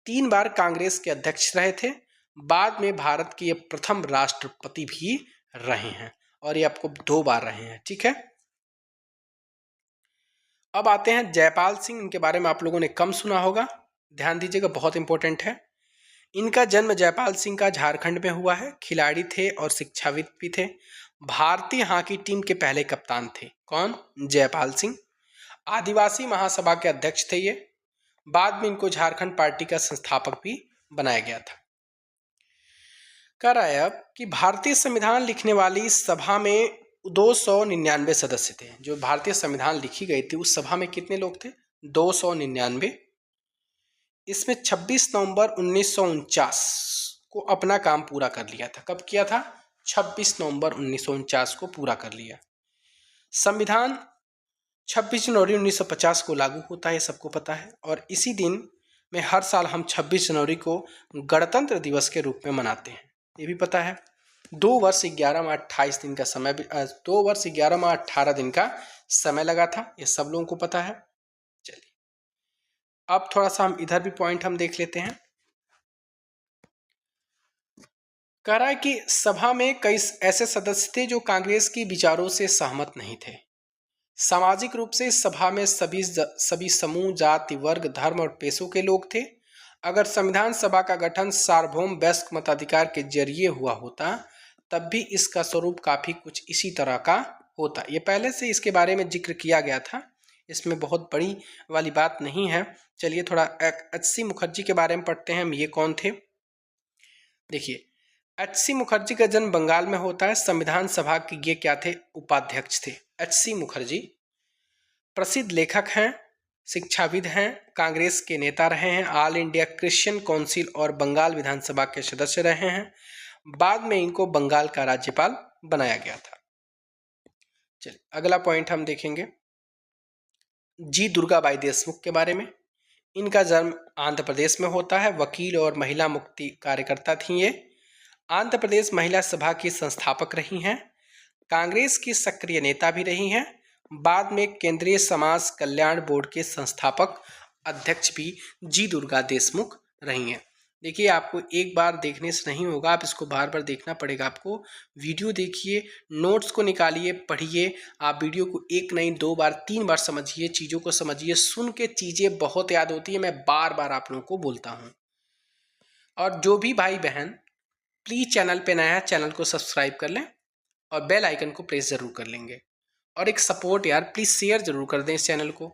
3 बार कांग्रेस के अध्यक्ष रहे थे। बाद में भारत के ये प्रथम राष्ट्रपति भी रहे हैं, और ये आपको 2 बार रहे हैं। ठीक है, अब आते हैं जयपाल सिंह। इनके बारे में आप लोगों ने कम सुना होगा, ध्यान दीजिएगा, बहुत इंपॉर्टेंट है। इनका जन्म जयपाल सिंह का झारखंड में हुआ है। खिलाड़ी थे और शिक्षाविद भी थे। भारतीय हॉकी टीम के पहले कप्तान थे। कौन, जयपाल सिंह। आदिवासी महासभा के अध्यक्ष थे ये। बाद में इनको झारखंड पार्टी का संस्थापक भी बनाया गया था। कह रहा है अब कि भारतीय संविधान लिखने वाली सभा में 299 सदस्य थे। जो भारतीय संविधान लिखी गई थी उस सभा में कितने लोग थे, 299। इसमें 26 नवंबर 1949 को अपना काम पूरा कर लिया था। कब किया था, 26 नवंबर 1949 को पूरा कर लिया। संविधान 26 जनवरी 1950 को लागू होता है, सबको पता है। और इसी दिन में हर साल हम 26 जनवरी को गणतंत्र दिवस के रूप में मनाते हैं, ये भी पता है। 2 वर्ष 11 माह 28 दिन का समय, 2 वर्ष 11 माह 18 दिन का समय लगा था, ये सब लोगों को पता है। चलिए अब थोड़ा सा हम इधर भी पॉइंट हम देख लेते हैं। कह रहा है कि सभा में कई ऐसे सदस्य थे जो कांग्रेस की विचारों से सहमत नहीं थे। सामाजिक रूप से इस सभा में सभी समूह, जाति, वर्ग, धर्म और पेशों के लोग थे। अगर संविधान सभा का गठन सार्वभौम वयस्क मताधिकार के जरिए हुआ होता तब भी इसका स्वरूप काफी कुछ इसी तरह का होता। ये पहले से इसके बारे में जिक्र किया गया था, इसमें बहुत बड़ी वाली बात नहीं है। चलिए थोड़ा एच.सी. मुखर्जी के बारे में पढ़ते हैं। ये कौन थे? देखिए, एच.सी. मुखर्जी का जन्म बंगाल में होता है। संविधान सभा के ये क्या थे? उपाध्यक्ष थे। एच.सी. मुखर्जी प्रसिद्ध लेखक हैं, शिक्षाविद हैं, कांग्रेस के नेता रहे हैं, ऑल इंडिया क्रिश्चियन काउंसिल और बंगाल विधानसभा के सदस्य रहे हैं। बाद में इनको बंगाल का राज्यपाल बनाया गया था। चलिए अगला पॉइंट हम देखेंगे जी दुर्गाबाई देशमुख के बारे में। इनका जन्म आंध्र प्रदेश में होता है। वकील और महिला मुक्ति कार्यकर्ता थी ये। आंध्र प्रदेश महिला सभा की संस्थापक रही हैं। कांग्रेस की सक्रिय नेता भी रही हैं। बाद में केंद्रीय समाज कल्याण बोर्ड के संस्थापक अध्यक्ष भी जी दुर्गा देशमुख रही हैं। देखिए, आपको एक बार देखने से नहीं होगा, आप इसको बार बार देखना पड़ेगा। आपको वीडियो देखिए, नोट्स को निकालिए, पढ़िए। आप वीडियो को एक नहीं 2 बार 3 बार समझिए, चीज़ों को समझिए। सुन के चीज़ें बहुत याद होती है, मैं बार बार आप लोगों को बोलता हूँ। और जो भी भाई बहन प्लीज़ चैनल पे नया है, चैनल को सब्सक्राइब कर लें और बेल आइकन को प्रेस ज़रूर कर लेंगे। और एक सपोर्ट यार, प्लीज़ शेयर ज़रूर कर दें इस चैनल को।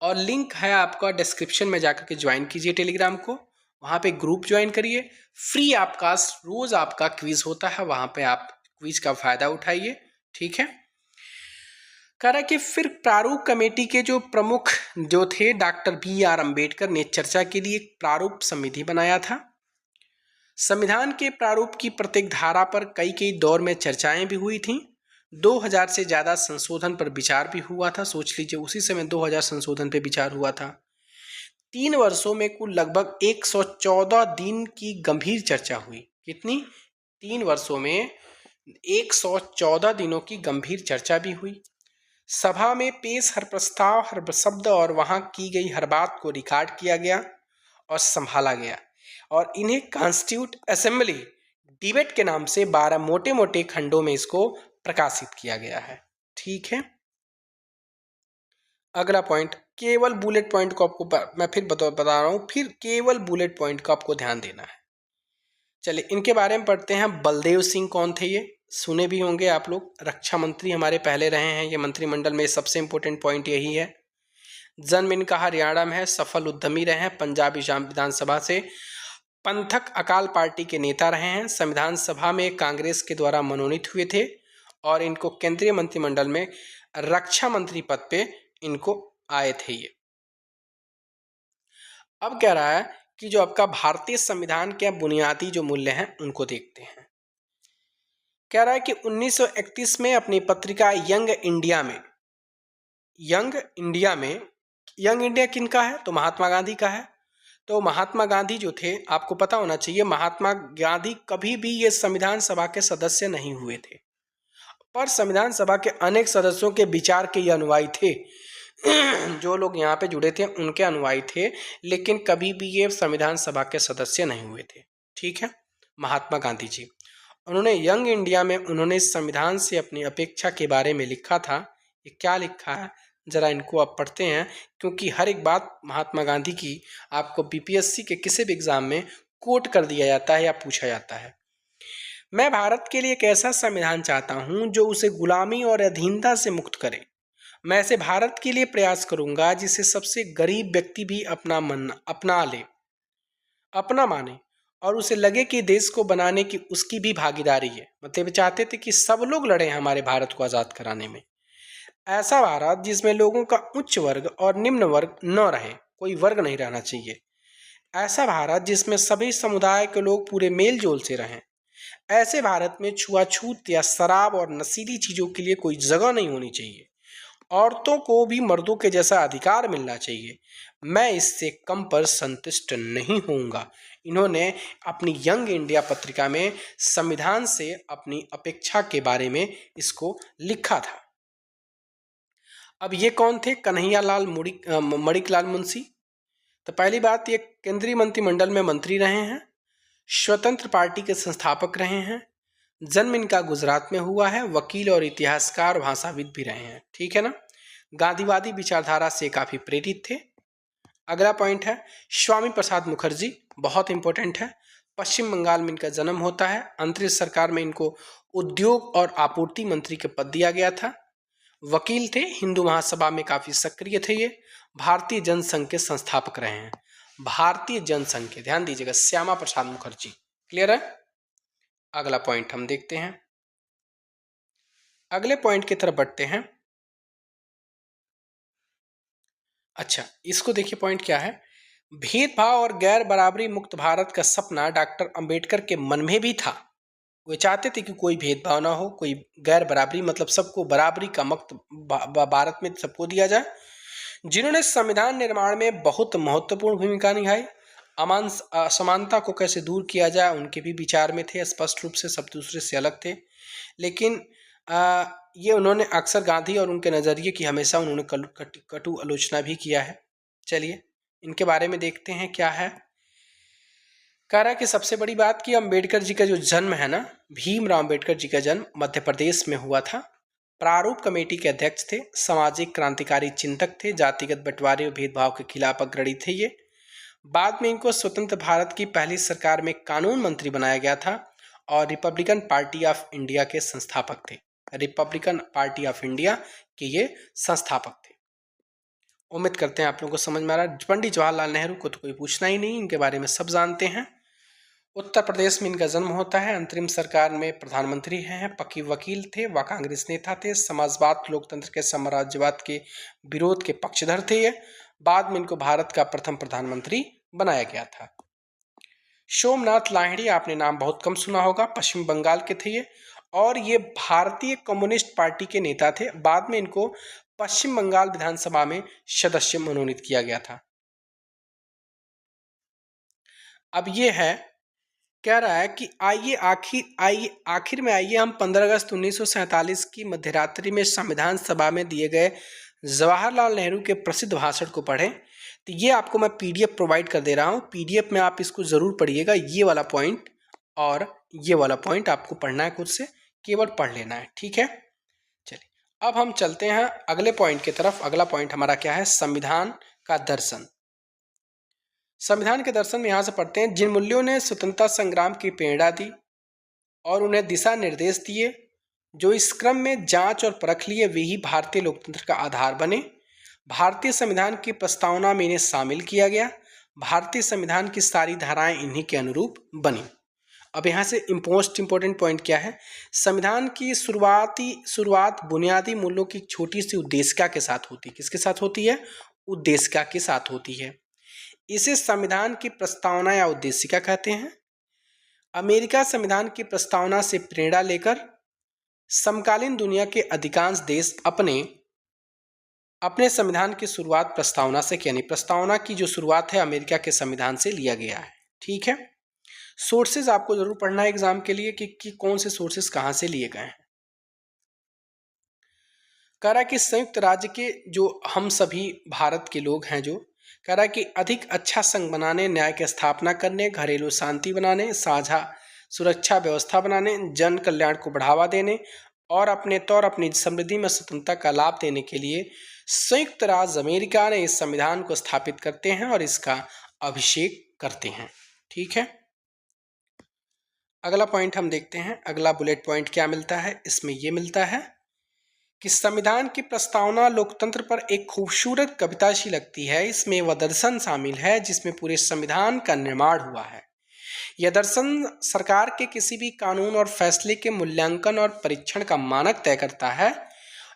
और लिंक है आपका डिस्क्रिप्शन में, जाकर के ज्वाइन कीजिए टेलीग्राम को। वहाँ पे ग्रुप ज्वाइन करिए। फ्री आपका रोज़ आपका क्विज होता है, वहाँ पे आप क्विज का फ़ायदा उठाइए। ठीक है। कह रहा है कि फिर प्रारूप कमेटी के जो प्रमुख जो थे डॉक्टर B.R. अम्बेडकर ने चर्चा के लिए एक प्रारूप समिति बनाया था। संविधान के प्रारूप की प्रत्येक धारा पर कई दौर में चर्चाएं भी हुई थीं। 2000 से ज़्यादा संशोधन पर विचार भी हुआ था। सोच लीजिए, उसी समय 2000 संशोधन पर विचार हुआ था। 3 वर्षों में कुल लगभग 114 दिन की गंभीर चर्चा हुई। कितनी? 3 वर्षों में 114 दिनों की गंभीर चर्चा भी हुई। सभा में पेश हर प्रस्ताव, हर शब्द और वहां की गई हर बात को रिकॉर्ड किया गया और संभाला गया, और इन्हें कॉन्स्टिट्यूट असेंबली डिबेट के नाम से 12 मोटे मोटे खंडों में इसको प्रकाशित किया गया है। ठीक है। अगला पॉइंट, केवल बुलेट पॉइंट को आपको मैं फिर बता रहा हूं, फिर केवल बुलेट पॉइंट को आपको ध्यान देना है। चलिए इनके बारे में पढ़ते हैं। बलदेव सिंह कौन थे? ये सुने भी होंगे आप लोग, रक्षा मंत्री हमारे पहले रहे हैं ये मंत्रिमंडल में। सबसे इंपॉर्टेंट पॉइंट यही है। जन्म इनका हरियाणा में है, सफल उद्यमी रहे हैं, पंजाब विधानसभा से पंथक अकाल पार्टी के नेता रहे हैं। संविधान सभा में कांग्रेस के द्वारा मनोनीत हुए थे और इनको केंद्रीय मंत्रिमंडल में रक्षा मंत्री पद पे इनको आए थे ये। अब कह रहा है कि जो आपका भारतीय संविधान के बुनियादी जो मूल्य हैं उनको देखते हैं। कह रहा है कि 1931 में अपनी पत्रिका यंग इंडिया में यंग इंडिया किनका है? तो महात्मा गांधी का है। तो महात्मा गांधी जो थे, आपको पता होना चाहिए, महात्मा गांधी कभी भी ये संविधान सभा के सदस्य नहीं हुए थे, पर संविधान सभा के अनेक सदस्यों के विचार के ये अनुयायी थे। जो लोग यहाँ पे जुड़े थे उनके अनुयायी थे, लेकिन कभी भी ये संविधान सभा के सदस्य नहीं हुए थे। ठीक है। महात्मा गांधी जी, उन्होंने यंग इंडिया में उन्होंने संविधान से अपनी अपेक्षा के बारे में लिखा था। ये क्या लिखा है जरा इनको आप पढ़ते हैं, क्योंकि हर एक बात महात्मा गांधी की आपको बीपीएससी के किसी भी एग्जाम में कोट कर दिया जाता है या पूछा जाता है। मैं भारत के लिए एक ऐसा संविधान चाहता हूं जो उसे गुलामी और अधीनता से मुक्त करे। मैं ऐसे भारत के लिए प्रयास करूंगा जिसे सबसे गरीब व्यक्ति भी अपना माने और उसे लगे कि देश को बनाने की उसकी भी भागीदारी है। मतलब चाहते थे कि सब लोग लड़े हमारे भारत को आज़ाद कराने में। ऐसा भारत जिसमें लोगों का उच्च वर्ग और निम्न वर्ग न रहे, कोई वर्ग नहीं रहना चाहिए। ऐसा भारत जिसमें सभी समुदाय के लोग पूरे मेल जोल से रहें। ऐसे भारत में छुआछूत या शराब और नशीली चीज़ों के लिए कोई जगह नहीं होनी चाहिए। औरतों को भी मर्दों के जैसा अधिकार मिलना चाहिए। मैं इससे कम पर संतुष्ट नहीं होऊंगा। इन्होंने अपनी यंग इंडिया पत्रिका में संविधान से अपनी अपेक्षा के बारे में इसको लिखा था। अब ये कौन थे? कन्हैयालाल मणिकलाल मुंशी। तो पहली बात, ये केंद्रीय मंत्रिमंडल में मंत्री रहे हैं, स्वतंत्र पार्टी के संस्थापक रहे हैं, जन्म इनका गुजरात में हुआ है, वकील और इतिहासकार भाषाविद भी रहे हैं। ठीक है ना। गांधीवादी विचारधारा से काफी प्रेरित थे। अगला पॉइंट है स्वामी प्रसाद मुखर्जी, बहुत इंपॉर्टेंट है। पश्चिम बंगाल में इनका जन्म होता है। अंतरिक्ष सरकार में इनको उद्योग और आपूर्ति मंत्री के पद दिया गया था। वकील थे, हिंदू महासभा में काफी सक्रिय थे ये। भारतीय जनसंघ के संस्थापक रहे हैं। भारतीय जनसंघ के, ध्यान दीजिएगा, श्यामा प्रसाद मुखर्जी। क्लियर है? अगला पॉइंट हम देखते हैं। अगले पॉइंट की तरफ बढ़ते हैं। अच्छा, इसको देखिए, पॉइंट क्या है। भेदभाव और गैर बराबरी मुक्त भारत का सपना डॉक्टर अंबेडकर के मन में भी था। वे चाहते थे कि कोई भेदभाव ना हो, कोई गैर बराबरी, मतलब सबको बराबरी का मुक्त भारत में सबको दिया जाए। जिन्होंने संविधान निर्माण में बहुत महत्वपूर्ण भूमिका निभाई। असमानता को कैसे दूर किया जाए उनके भी विचार में थे, स्पष्ट रूप से सब दूसरे से अलग थे। लेकिन ये उन्होंने अक्सर गांधी और उनके नज़रिए की हमेशा उन्होंने कटु आलोचना भी किया है। चलिए इनके बारे में देखते हैं क्या है। कह रहा है कि सबसे बड़ी बात कि अम्बेडकर जी का जो जन्म है ना, भीमराव अम्बेडकर जी का जन्म मध्य प्रदेश में हुआ था। प्रारूप कमेटी के अध्यक्ष थे, सामाजिक क्रांतिकारी चिंतक थे, जातिगत बंटवारे और भेदभाव के खिलाफ अग्रणी थे ये। बाद में इनको स्वतंत्र भारत की पहली सरकार में कानून मंत्री बनाया गया था और रिपब्लिकन पार्टी ऑफ इंडिया के संस्थापक थे। रिपब्लिकन पार्टी ऑफ इंडिया के ये संस्थापक थे। उम्मीद करते हैं आप लोगों को समझ में आ रहा है। पंडित जवाहरलाल नेहरू को तो कोई पूछना ही नहीं, इनके बारे में सब जानते हैं। उत्तर प्रदेश में इनका जन्म होता है। अंतरिम सरकार में प्रधानमंत्री हैं। पक्के वकील थे, व कांग्रेस नेता थे। समाजवाद, लोकतंत्र के साम्राज्यवाद के विरोध के पक्षधर थे ये। बाद में इनको भारत का प्रथम प्रधानमंत्री बनाया गया था। सोमनाथ लाहिड़ी, आपने नाम बहुत कम सुना होगा, पश्चिम बंगाल के थे ये, और ये भारतीय कम्युनिस्ट पार्टी के नेता थे। बाद में इनको पश्चिम बंगाल विधानसभा में सदस्य मनोनीत किया गया था। अब ये है, कह रहा है कि आइए आखिर में आइए हम 15 अगस्त 1947 की मध्यरात्रि में संविधान सभा में दिए गए जवाहरलाल नेहरू के प्रसिद्ध भाषण को पढ़ें। तो ये आपको मैं पीडीएफ प्रोवाइड कर दे रहा हूँ। पीडीएफ में आप इसको ज़रूर पढ़िएगा। ये वाला पॉइंट और ये वाला पॉइंट आपको पढ़ना है, खुद से केवल पढ़ लेना है, ठीक है। चलिए अब हम चलते हैं अगले पॉइंट की तरफ। अगला पॉइंट हमारा क्या है, संविधान का दर्शन। संविधान के दर्शन में यहाँ से पढ़ते हैं, जिन मूल्यों ने स्वतंत्रता संग्राम की प्रेरणा दी और उन्हें दिशा निर्देश दिए, जो इस क्रम में जांच और परख लिए, वे ही भारतीय लोकतंत्र का आधार बने। भारतीय संविधान की प्रस्तावना में इन्हें शामिल किया गया। भारतीय संविधान की सारी धाराएं इन्हीं के अनुरूप बनी। अब यहाँ से मोस्ट इंपॉर्टेंट पॉइंट क्या है, संविधान की शुरुआत बुनियादी मूल्यों की छोटी सी उद्देशिका के साथ होती है। किसके साथ होती है? उद्देशिका के साथ होती है। इसे संविधान की प्रस्तावना या उद्देशिका कहते हैं। अमेरिका संविधान की प्रस्तावना से प्रेरणा लेकर समकालीन दुनिया के अधिकांश देश अपने संविधान की शुरुआत प्रस्तावना से की, यानी प्रस्तावना की जो शुरुआत है अमेरिका के संविधान से लिया गया है, ठीक है। सोर्सेज आपको जरूर पढ़ना है एग्जाम के लिए कि कौन से सोर्सेज कहां से लिए गए हैं। कह रहा है कि संयुक्त राज्य के जो हम सभी भारत के लोग हैं, जो कह रहा है कि अधिक अच्छा संघ बनाने, न्याय की स्थापना करने, घरेलू शांति बनाने, साझा सुरक्षा व्यवस्था बनाने, जन कल्याण को बढ़ावा देने और अपनी समृद्धि में स्वतंत्रता का लाभ देने के लिए संयुक्त राज्य अमेरिका ने इस संविधान को स्थापित करते हैं और इसका अभिषेक करते हैं, ठीक है। अगला पॉइंट हम देखते हैं। अगला बुलेट पॉइंट क्या मिलता है, इसमें यह मिलता है कि संविधान की प्रस्तावना लोकतंत्र पर एक खूबसूरत कविता सी लगती है। इसमें वह दर्शन शामिल है जिसमें पूरे संविधान का निर्माण हुआ है। यह दर्शन सरकार के किसी भी कानून और फैसले के मूल्यांकन और परीक्षण का मानक तय करता है।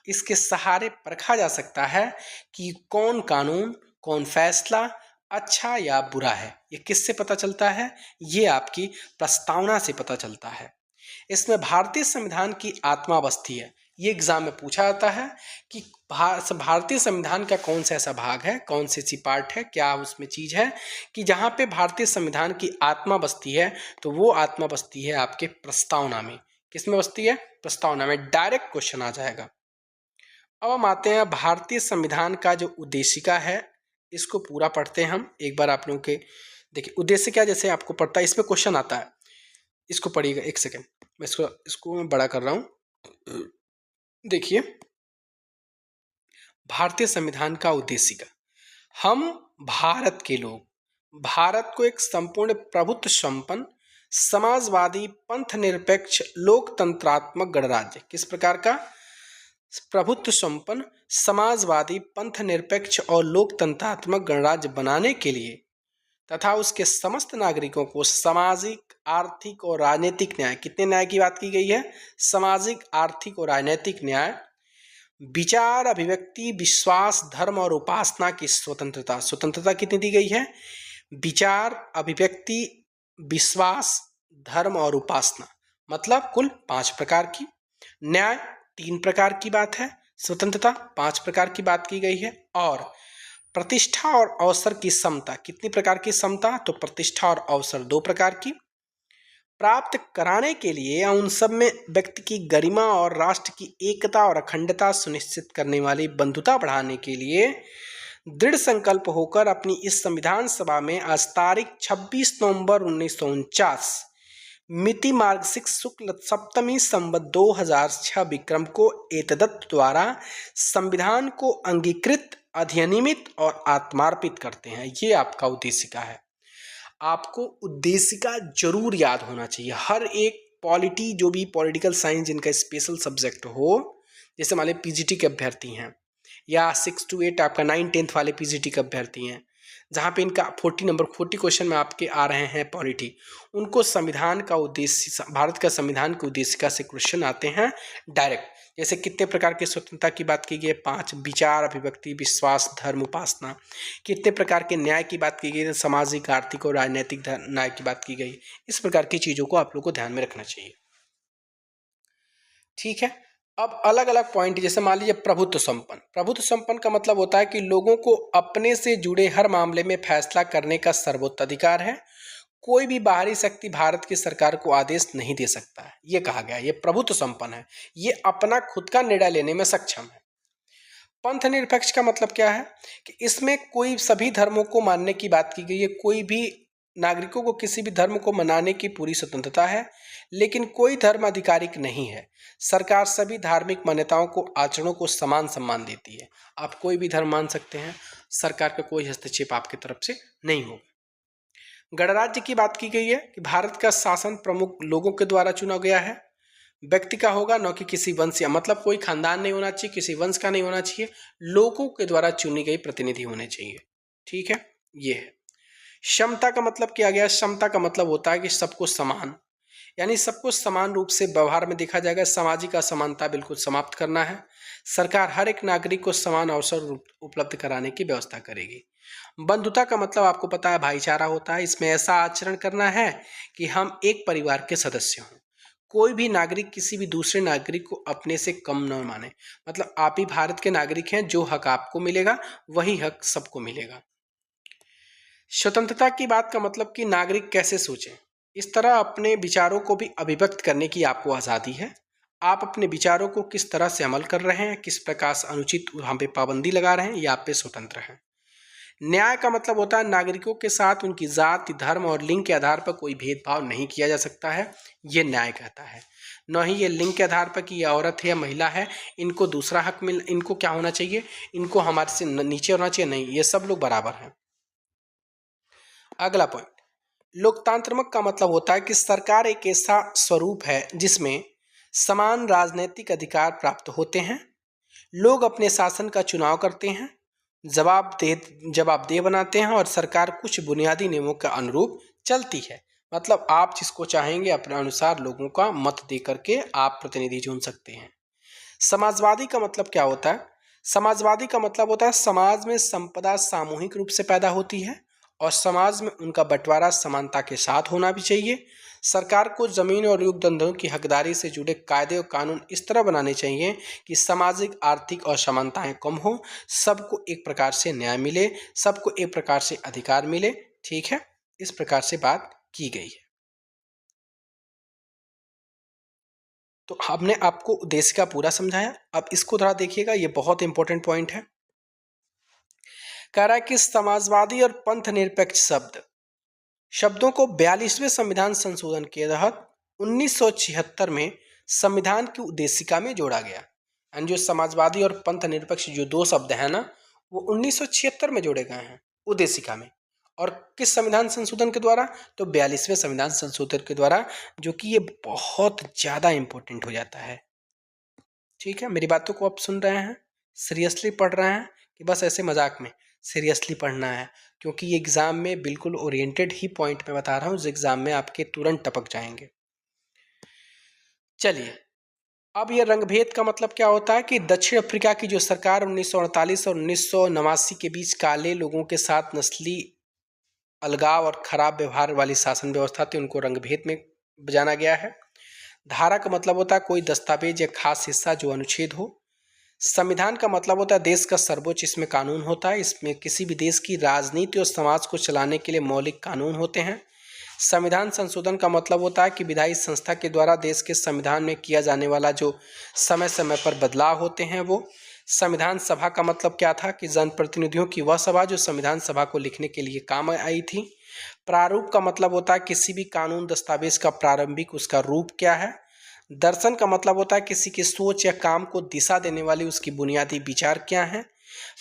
इसके सहारे परखा जा सकता है कि कौन कानून, कौन फैसला अच्छा या बुरा है। ये किससे पता चलता है? ये आपकी प्रस्तावना से पता चलता है। इसमें भारतीय संविधान की आत्मा बसती है। ये एग्जाम में पूछा जाता है कि भारतीय संविधान का कौन सा ऐसा भाग है, कौन सी ऐसी पार्ट है, क्या उसमें चीज है कि जहाँ पे भारतीय संविधान की आत्मा बसती है। तो वो आत्मा बसती है आपके प्रस्तावना में। किसमें बसती है? प्रस्तावना में। डायरेक्ट क्वेश्चन आ जाएगा। अब हम आते हैं भारतीय संविधान का जो उद्देशिका है, इसको पूरा पढ़ते हैं हम एक बार। आप लोगों के देखिए उद्देश्य क्या, जैसे आपको पढ़ता है, इसमें क्वेश्चन आता है, इसको पढ़िएगा। एक सेकेंड, मैं इसको मैं बड़ा कर रहा हूँ। देखिए, भारतीय संविधान का उद्देशिका। हम भारत के लोग भारत को एक संपूर्ण प्रभुत्व संपन्न समाजवादी पंथ निरपेक्ष लोकतंत्रात्मक गणराज्य, किस प्रकार का? प्रभुत्व संपन्न समाजवादी पंथ निरपेक्ष और लोकतंत्रात्मक गणराज्य बनाने के लिए तथा उसके समस्त नागरिकों को सामाजिक, आर्थिक और राजनीतिक न्याय, कितने न्याय की बात की गई है? सामाजिक, आर्थिक और राजनीतिक न्याय, विचार, अभिव्यक्ति, विश्वास, धर्म और उपासना की स्वतंत्रता। स्वतंत्रता कितनी दी गई है? विचार, अभिव्यक्ति, विश्वास, धर्म और उपासना, मतलब कुल 5 प्रकार की। न्याय 3 प्रकार की बात है, स्वतंत्रता 5 प्रकार की बात की गई है। और प्रतिष्ठा और अवसर की समता, कितनी प्रकार की समता? तो प्रतिष्ठा और अवसर 2 प्रकार की प्राप्त कराने के लिए उन सब में व्यक्ति की गरिमा और राष्ट्र की एकता और अखंडता सुनिश्चित करने वाली बंधुता बढ़ाने के लिए दृढ़ संकल्प होकर अपनी इस संविधान सभा में आज तारीख 26 नवंबर 1949 मिति मार्गशीर्ष शुक्ल सप्तमी संवत 2006 विक्रम को एतदत्त द्वारा संविधान को अंगीकृत, अधिनियमित और आत्मार्पित करते हैं। ये आपका उद्देशिका है। आपको उद्देशिका जरूर याद होना चाहिए। हर एक पॉलिटी, जो भी पॉलिटिकल साइंस जिनका स्पेशल सब्जेक्ट हो, जैसे मान लीजिए पीजीटी के अभ्यर्थी हैं या 6 to 8 आपका 9-10 वाले पीजीटी के अभ्यर्थी हैं, जहाँ पे इनका 40 क्वेश्चन में आपके आ रहे हैं पॉलिटी, उनको संविधान का उद्देश्य, भारत का संविधान के उद्देशिका से क्वेश्चन आते हैं डायरेक्ट। जैसे कितने प्रकार की स्वतंत्रता की बात की गई है? 5। विचार, अभिव्यक्ति, विश्वास, धर्म, उपासना। कितने प्रकार के न्याय की बात की गई है? सामाजिक, आर्थिक और राजनीतिक न्याय की बात की गई। इस प्रकार की चीजों को आप लोग को ध्यान में रखना चाहिए। ठीक है, अब अलग अलग पॉइंट, जैसे मान लीजिए प्रभुत्व संपन्न। प्रभुत्व संपन्न का मतलब होता है कि लोगों को अपने से जुड़े हर मामले में फैसला करने का सर्वोच्चाधिकार है। कोई भी बाहरी शक्ति भारत की सरकार को आदेश नहीं दे सकता है, ये कहा गया। ये प्रभुत्व संपन्न है, ये अपना खुद का निर्णय लेने में सक्षम है। पंथ निरपेक्ष का मतलब क्या है? कि इसमें कोई सभी धर्मों को मानने की बात की गई है। कोई भी नागरिकों को किसी भी धर्म को मनाने की पूरी स्वतंत्रता है, लेकिन कोई धर्म आधिकारिक नहीं है। सरकार सभी धार्मिक मान्यताओं को, आचरणों को समान सम्मान देती है। आप कोई भी धर्म मान सकते हैं, सरकार का कोई हस्तक्षेप आपकी तरफ से नहीं होगा। गणराज्य की बात की गई है कि भारत का शासन प्रमुख लोगों के द्वारा चुना गया है, व्यक्ति का होगा, न कि किसी वंश या, मतलब कोई खानदान नहीं होना चाहिए, किसी वंश का नहीं होना चाहिए, लोगों के द्वारा चुनी गई प्रतिनिधि होने चाहिए। ठीक है, ये है। क्षमता का मतलब किया गया, क्षमता का मतलब होता है कि सबको समान, यानी सबको समान रूप से व्यवहार में देखा जाएगा। सामाजिक असमानता बिल्कुल समाप्त करना है। सरकार हर एक नागरिक को समान अवसर उपलब्ध कराने की व्यवस्था करेगी। बंधुता का मतलब आपको पता है, भाईचारा होता है। इसमें ऐसा आचरण करना है कि हम एक परिवार के सदस्य हों। कोई भी नागरिक किसी भी दूसरे नागरिक को अपने से कम न माने, मतलब आप ही भारत के नागरिक हैं, जो हक आपको मिलेगा वही हक सबको मिलेगा। स्वतंत्रता की बात का मतलब कि नागरिक कैसे सोचें, इस तरह अपने विचारों को भी अभिव्यक्त करने की आपको आज़ादी है। आप अपने विचारों को किस तरह से अमल कर रहे हैं, किस प्रकार से अनुचित वहाँ पे पाबंदी लगा रहे हैं, ये आप पे स्वतंत्र है। न्याय का मतलब होता है नागरिकों के साथ उनकी जाति, धर्म और लिंग के आधार पर कोई भेदभाव नहीं किया जा सकता है, ये न्याय कहता है। न ही ये लिंग के आधार पर कि ये औरत है या महिला है, इनको दूसरा हक मिल, इनको क्या होना चाहिए, इनको हमारे से नीचे होना चाहिए, नहीं, ये सब लोग बराबर हैं। अगला पॉइंट, लोकतांत्रिक का मतलब होता है कि सरकार एक ऐसा स्वरूप है जिसमें समान राजनीतिक अधिकार प्राप्त होते हैं। लोग अपने शासन का चुनाव करते हैं, जवाबदेह बनाते हैं और सरकार कुछ बुनियादी नियमों के अनुरूप चलती है। मतलब आप जिसको चाहेंगे अपने अनुसार लोगों का मत दे करके आप प्रतिनिधि चुन सकते हैं। समाजवादी का मतलब क्या होता है? समाजवादी का मतलब होता है समाज में संपदा सामूहिक रूप से पैदा होती है और समाज में उनका बंटवारा समानता के साथ होना भी चाहिए। सरकार को जमीन और युग धंधों की हकदारी से जुड़े कायदे और कानून इस तरह बनाने चाहिए कि सामाजिक आर्थिक असमानताएं कम हो, सबको एक प्रकार से न्याय मिले, सबको एक प्रकार से अधिकार मिले। ठीक है, इस प्रकार से बात की गई है। तो हमने आपको उद्देशिका पूरा समझाया। अब इसको थोड़ा देखिएगा, ये बहुत इंपॉर्टेंट पॉइंट है। कह रहा है कि समाजवादी और पंथ निरपेक्ष शब्दों को 42वें संविधान संशोधन के तहत 1976 में संविधान की उद्देशिका में जोड़ा गया। एंड जो समाजवादी और पंथ निरपेक्ष जो दो शब्द हैं ना, वो 1976 में जोड़े गए हैं उद्देशिका में। और किस संविधान संशोधन के द्वारा? तो 42वें संविधान संशोधन के द्वारा, जो कि ये बहुत ज़्यादा इम्पोर्टेंट हो जाता है। ठीक है, मेरी बातों को आप सुन रहे हैं, सीरियसली पढ़ रहे हैं कि बस ऐसे मजाक में? सीरियसली पढ़ना है, क्योंकि ये एग्ज़ाम में बिल्कुल ओरिएंटेड ही पॉइंट मैं बता रहा हूँ, जो एग्ज़ाम में आपके तुरंत टपक जाएंगे। चलिए, अब ये रंगभेद का मतलब क्या होता है कि दक्षिण अफ्रीका की जो सरकार 1948 और 1989 के बीच काले लोगों के साथ नस्ली अलगाव और खराब व्यवहार वाली शासन व्यवस्था थी, उनको रंगभेद में जाना गया है। धारा का मतलब होता है कोई दस्तावेज या खास हिस्सा जो अनुच्छेद हो। संविधान का मतलब होता है देश का सर्वोच्च इसमें कानून होता है, इसमें किसी भी देश की राजनीति और समाज को चलाने के लिए मौलिक कानून होते हैं। संविधान संशोधन का मतलब होता है कि विधायी संस्था के द्वारा देश के संविधान में किया जाने वाला जो समय समय पर बदलाव होते हैं वो। संविधान सभा का मतलब क्या था कि जनप्रतिनिधियों की वह सभा जो संविधान सभा को लिखने के लिए काम आई थी। प्रारूप का मतलब होता है किसी भी कानून दस्तावेज का प्रारंभिक उसका रूप क्या है। दर्शन का मतलब होता है किसी की सोच या काम को दिशा देने वाली उसकी बुनियादी विचार क्या है।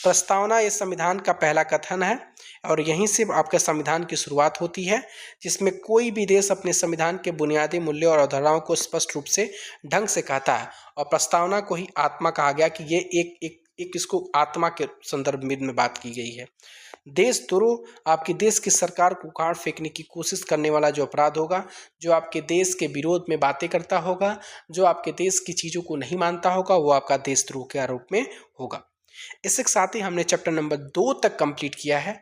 प्रस्तावना ये संविधान का पहला कथन है और यहीं से आपके संविधान की शुरुआत होती है, जिसमें कोई भी देश अपने संविधान के बुनियादी मूल्यों और अवधारणाओं को स्पष्ट रूप से ढंग से कहता है। और प्रस्तावना को ही आत्मा कहा गया कि ये एक इसको आत्मा के संदर्भ में बात की गई है। देशद्रोह आपके देश की सरकार को उखाड़ फेंकने की कोशिश करने वाला जो अपराध होगा, जो आपके देश के विरोध में बातें करता होगा, जो आपके देश की चीज़ों को नहीं मानता होगा, वो आपका देशद्रोह के आरोप में होगा। इसके साथ ही हमने चैप्टर नंबर 2 तक कंप्लीट किया है।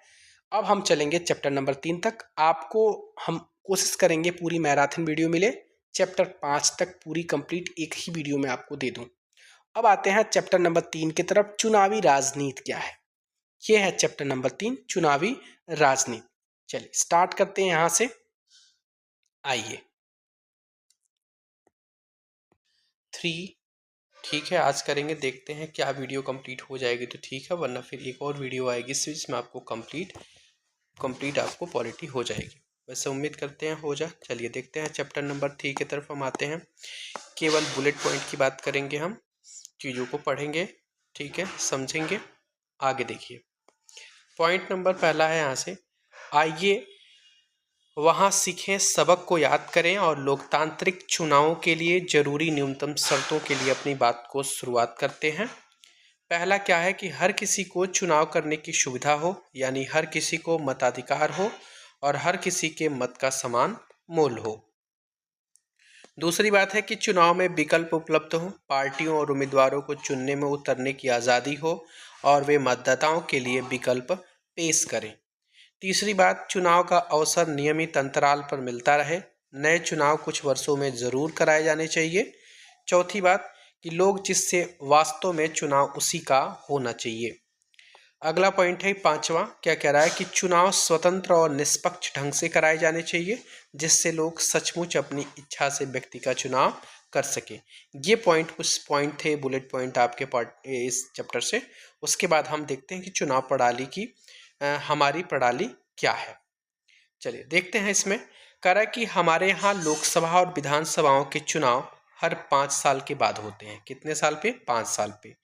अब हम चलेंगे चैप्टर नंबर 3 तक। आपको हम कोशिश करेंगे पूरी मैराथन वीडियो मिले, चैप्टर 5 तक पूरी कंप्लीट एक ही वीडियो में आपको दे दूं। अब आते हैं चैप्टर नंबर 3 की तरफ, चुनावी राजनीति क्या है। ये है चैप्टर नंबर 3, चुनावी राजनीति। चलिए स्टार्ट करते हैं यहां से। आइए 3, ठीक है आज करेंगे, देखते हैं क्या वीडियो कंप्लीट हो जाएगी तो ठीक है, वरना फिर एक और वीडियो आएगी इस बीच में आपको कंप्लीट आपको पॉलिटी हो जाएगी। वैसे उम्मीद करते हैं हो जा। चलिए देखते हैं चैप्टर नंबर 3 की तरफ हम आते हैं। केवल बुलेट पॉइंट की बात करेंगे, हम चीज़ों को पढ़ेंगे, ठीक है, समझेंगे। आगे देखिए, पॉइंट नंबर पहला है यहाँ से, आइए वहाँ सीखें, सबक को याद करें और लोकतांत्रिक चुनावों के लिए जरूरी न्यूनतम शर्तों के लिए अपनी बात को शुरुआत करते हैं। पहला क्या है कि हर किसी को चुनाव करने की सुविधा हो, यानी हर किसी को मताधिकार हो और हर किसी के मत का समान मोल हो। दूसरी बात है कि चुनाव में विकल्प उपलब्ध हो, पार्टियों और उम्मीदवारों को चुनने में उतरने की आज़ादी हो और वे मतदाताओं के लिए विकल्प पेश करें। तीसरी बात, चुनाव का अवसर नियमित अंतराल पर मिलता रहे, नए चुनाव कुछ वर्षों में ज़रूर कराए जाने चाहिए। चौथी बात कि लोग जिससे वास्तव में चुनाव उसी का होना चाहिए। अगला पॉइंट है 5वां, क्या कह रहा है कि चुनाव स्वतंत्र और निष्पक्ष ढंग से कराए जाने चाहिए, जिससे लोग सचमुच अपनी इच्छा से व्यक्ति का चुनाव कर सके। ये कुछ पॉइंट थे, बुलेट पॉइंट आपके पार्ट इस चैप्टर से। उसके बाद हम देखते हैं कि चुनाव प्रणाली की हमारी प्रणाली क्या है। चलिए देखते हैं। इसमें कह रहा है कि हमारे यहाँ लोकसभा और विधानसभाओं के चुनाव हर 5 साल के बाद होते हैं। कितने साल पे? 5 साल पे।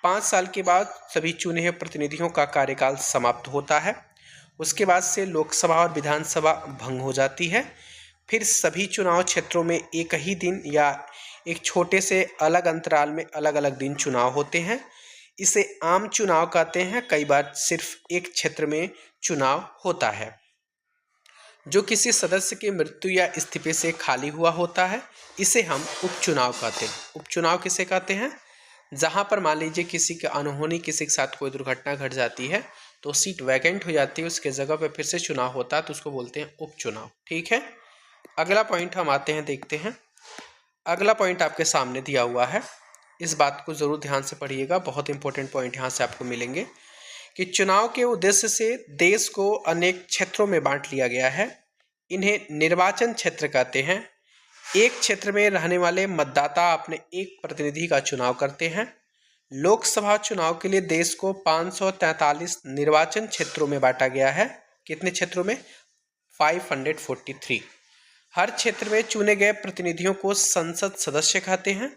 5 साल के बाद सभी चुने हुए प्रतिनिधियों का कार्यकाल समाप्त होता है। उसके बाद से लोकसभा और विधानसभा भंग हो जाती है। फिर सभी चुनाव क्षेत्रों में एक ही दिन या एक छोटे से अलग अंतराल में अलग अलग दिन चुनाव होते हैं। इसे आम चुनाव कहते हैं। कई बार सिर्फ एक क्षेत्र में चुनाव होता है जो किसी सदस्य की मृत्यु या इस्तीफे से खाली हुआ होता है। इसे हम उपचुनाव कहते हैं। उपचुनाव किसे कहते हैं? जहां पर मान लीजिए किसी के अनहोनी, किसी के साथ कोई दुर्घटना घट जाती है तो सीट वैकेंट हो जाती है, उसके जगह पे फिर से चुनाव होता है तो उसको बोलते हैं उपचुनाव। ठीक है, अगला पॉइंट हम आते हैं, देखते हैं। अगला पॉइंट आपके सामने दिया हुआ है, इस बात को जरूर ध्यान से पढ़िएगा, बहुत इंपॉर्टेंट पॉइंट यहाँ से आपको मिलेंगे कि चुनाव के उद्देश्य से देश को अनेक क्षेत्रों में बांट लिया गया है। इन्हें निर्वाचन क्षेत्र कहते हैं। एक क्षेत्र में रहने वाले मतदाता अपने एक प्रतिनिधि का चुनाव करते हैं। लोकसभा चुनाव के लिए देश को 543 निर्वाचन क्षेत्रों में बांटा गया है। कितने क्षेत्रों में? 543। हर क्षेत्र में चुने गए प्रतिनिधियों को संसद सदस्य कहते हैं।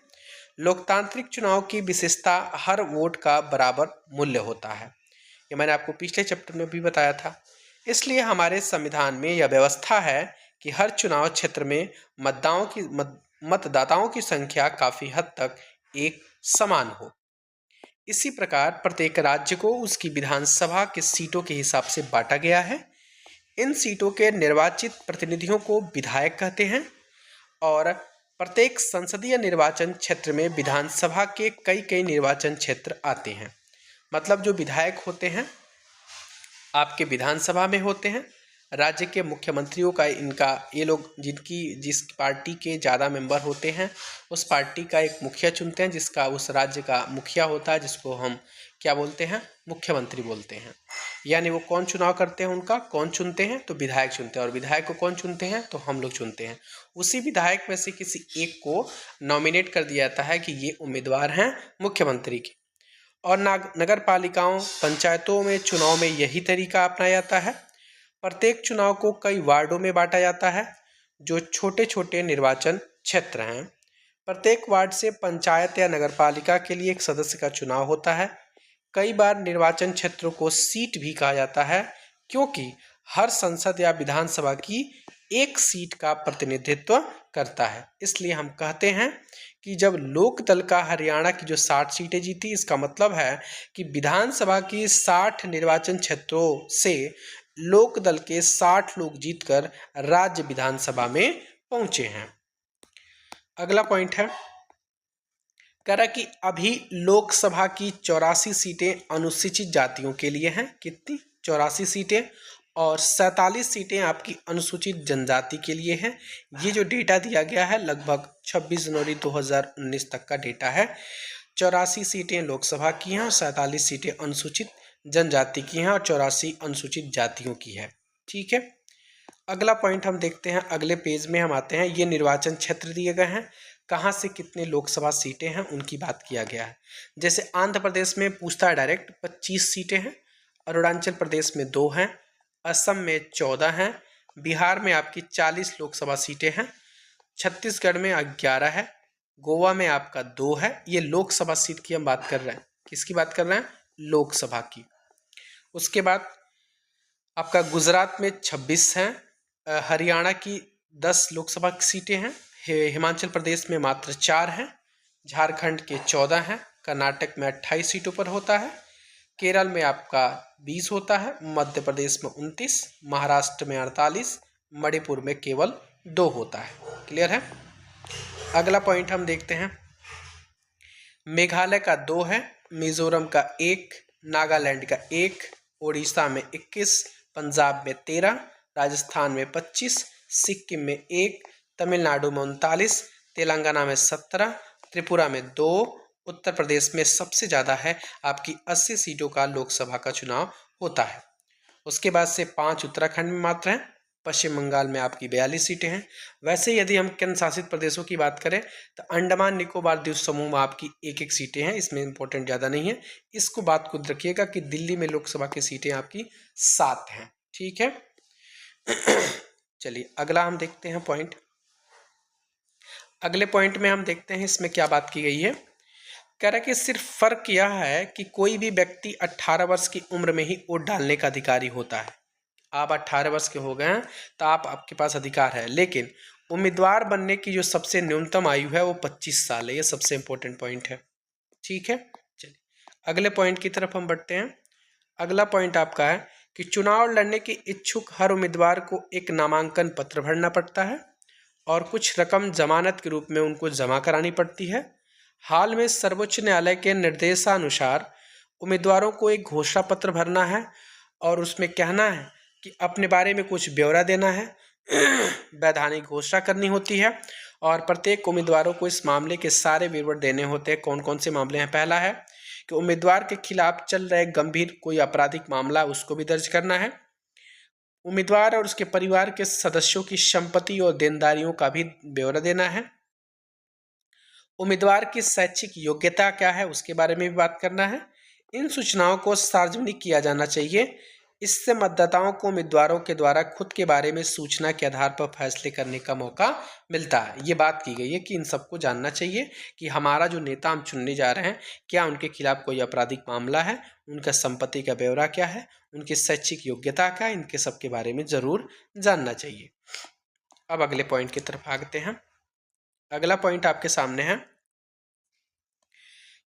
लोकतांत्रिक चुनाव की विशेषता हर वोट का बराबर मूल्य होता है। ये मैंने आपको पिछले चैप्टर में भी बताया था। इसलिए हमारे संविधान में यह व्यवस्था है कि हर चुनाव क्षेत्र में मतदाताओं की संख्या काफी हद तक एक समान हो। इसी प्रकार प्रत्येक राज्य को उसकी विधानसभा के सीटों के हिसाब से बांटा गया है। इन सीटों के निर्वाचित प्रतिनिधियों को विधायक कहते हैं और प्रत्येक संसदीय निर्वाचन क्षेत्र में विधानसभा के कई कई निर्वाचन क्षेत्र आते हैं। मतलब जो विधायक होते हैं आपके विधानसभा में होते हैं, राज्य के मुख्यमंत्रियों का इनका ये लोग जिस पार्टी के ज़्यादा मेंबर होते हैं उस पार्टी का एक मुखिया चुनते हैं, जिसका उस राज्य का मुखिया होता है, जिसको हम क्या बोलते हैं, मुख्यमंत्री बोलते हैं। यानी वो कौन चुनाव करते हैं, उनका कौन चुनते हैं, तो विधायक चुनते हैं। और विधायक को कौन चुनते हैं, तो हम लोग चुनते हैं। उसी विधायक में से किसी एक को नॉमिनेट कर दिया जाता है कि ये उम्मीदवार हैं मुख्यमंत्री के। और नगर पालिकाओं पंचायतों में चुनाव में यही तरीका अपनाया जाता है। प्रत्येक चुनाव को कई वार्डों में बांटा जाता है जो छोटे छोटे निर्वाचन क्षेत्र हैं। प्रत्येक वार्ड से पंचायत या नगर पालिका के लिए एक सदस्य का चुनाव होता है। कई बार निर्वाचन क्षेत्रों को सीट भी कहा जाता है क्योंकि हर संसद या विधानसभा की एक सीट का प्रतिनिधित्व करता है। इसलिए हम कहते हैं कि जब लोक दल का हरियाणा की जो 60 सीटें जीती, इसका मतलब है कि विधानसभा की 60 निर्वाचन क्षेत्रों से लोक दल के 60 लोग जीतकर राज्य विधानसभा में पहुंचे हैं। अगला पॉइंट है, कह रहा कि अभी लोकसभा की 84 सीटें अनुसूचित जातियों के लिए हैं। कितनी? 84 सीटें। और 47 सीटें आपकी अनुसूचित जनजाति के लिए हैं। ये जो डेटा दिया गया है लगभग 26 जनवरी 2019 तक का डेटा है। 84 सीटें लोकसभा की हैं और 47 सीटें अनुसूचित जनजाति की हैं और 84 अनुसूचित जातियों की है। ठीक है, अगला पॉइंट हम देखते हैं। अगले पेज में हम आते हैं। ये निर्वाचन क्षेत्र दिए गए हैं, कहाँ से कितने लोकसभा सीटें हैं उनकी बात किया गया है। जैसे आंध्र प्रदेश में पूछता है डायरेक्ट 25 सीटें हैं, अरुणाचल प्रदेश में 2 हैं, असम में 14 हैं, बिहार में आपकी 40 लोकसभा सीटें हैं, छत्तीसगढ़ में 11 है, गोवा में आपका 2 है। ये लोकसभा सीट की हम बात कर रहे हैं। किसकी बात कर रहे हैं? लोकसभा की। उसके बाद आपका गुजरात में 26 हैं, हरियाणा की 10 लोकसभा की सीटें हैं, हिमाचल प्रदेश में मात्र 4 हैं, झारखंड के 14 हैं, कर्नाटक में 28 सीटों पर होता है, केरल में आपका 20 होता है, मध्य प्रदेश में 29, महाराष्ट्र में 48, मणिपुर में केवल 2 होता है। क्लियर है? अगला पॉइंट हम देखते हैं। मेघालय का 2 है, मिजोरम का 1, नागालैंड का 1, उड़ीसा में 21, पंजाब में 13, राजस्थान में 25, सिक्किम में 1, तमिलनाडु में 39, तेलंगाना में 17, त्रिपुरा में 2, उत्तर प्रदेश में सबसे ज़्यादा है, आपकी 80 सीटों का लोकसभा का चुनाव होता है। उसके बाद से 5 उत्तराखंड में मात्र हैं, पश्चिम बंगाल में आपकी 42 सीटें हैं। वैसे यदि हम केंद्र शासित प्रदेशों की बात करें तो अंडमान निकोबार द्वीप समूह में आपकी 1-1 सीटें हैं, इसमें इंपॉर्टेंट ज़्यादा नहीं है। इसको बात को रखिएगा कि दिल्ली में लोकसभा की सीटें आपकी 7 हैं। ठीक है, चलिए अगला हम देखते हैं पॉइंट। अगले पॉइंट में हम देखते हैं इसमें क्या बात की गई है। कह रहा है कि सिर्फ फर्क यह है कि कोई भी व्यक्ति 18 वर्ष की उम्र में ही वोट डालने का अधिकारी होता है। आप 18 वर्ष के हो गए हैं तो आपके पास अधिकार है, लेकिन उम्मीदवार बनने की जो सबसे न्यूनतम आयु है वो 25 साल है। ये सबसे इंपॉर्टेंट पॉइंट है। ठीक है, चलिए अगले पॉइंट की तरफ हम बढ़ते हैं। अगला पॉइंट आपका है कि चुनाव लड़ने के इच्छुक हर उम्मीदवार को एक नामांकन पत्र भरना पड़ता है और कुछ रकम जमानत के रूप में उनको जमा करानी पड़ती है। हाल में सर्वोच्च न्यायालय के निर्देशानुसार उम्मीदवारों को एक घोषणा पत्र भरना है और उसमें कहना है कि अपने बारे में कुछ ब्यौरा देना है, वैधानिक घोषणा करनी होती है और प्रत्येक उम्मीदवारों को इस मामले के सारे विवरण देने होते हैं। कौन कौन से मामले हैं? पहला है कि उम्मीदवार के खिलाफ चल रहे गंभीर कोई आपराधिक मामला, उसको भी दर्ज करना है। उम्मीदवार और उसके परिवार के सदस्यों की संपत्ति और देनदारियों का भी ब्यौरा देना है। उम्मीदवार की शैक्षिक योग्यता क्या है उसके बारे में भी बात करना है। इन सूचनाओं को सार्वजनिक किया जाना चाहिए। इससे मतदाताओं को उम्मीदवारों के द्वारा खुद के बारे में सूचना के आधार पर फैसले करने का मौका मिलता है। ये बात की गई है कि इन सबको जानना चाहिए कि हमारा जो नेता हम चुनने जा रहे हैं, क्या उनके खिलाफ कोई आपराधिक मामला है, उनका संपत्ति का ब्यौरा क्या है, उनकी शैक्षिक योग्यता क्या है, इनके सब के बारे में ज़रूर जानना चाहिए। अब अगले पॉइंट की तरफ आगते हैं। अगला पॉइंट आपके सामने है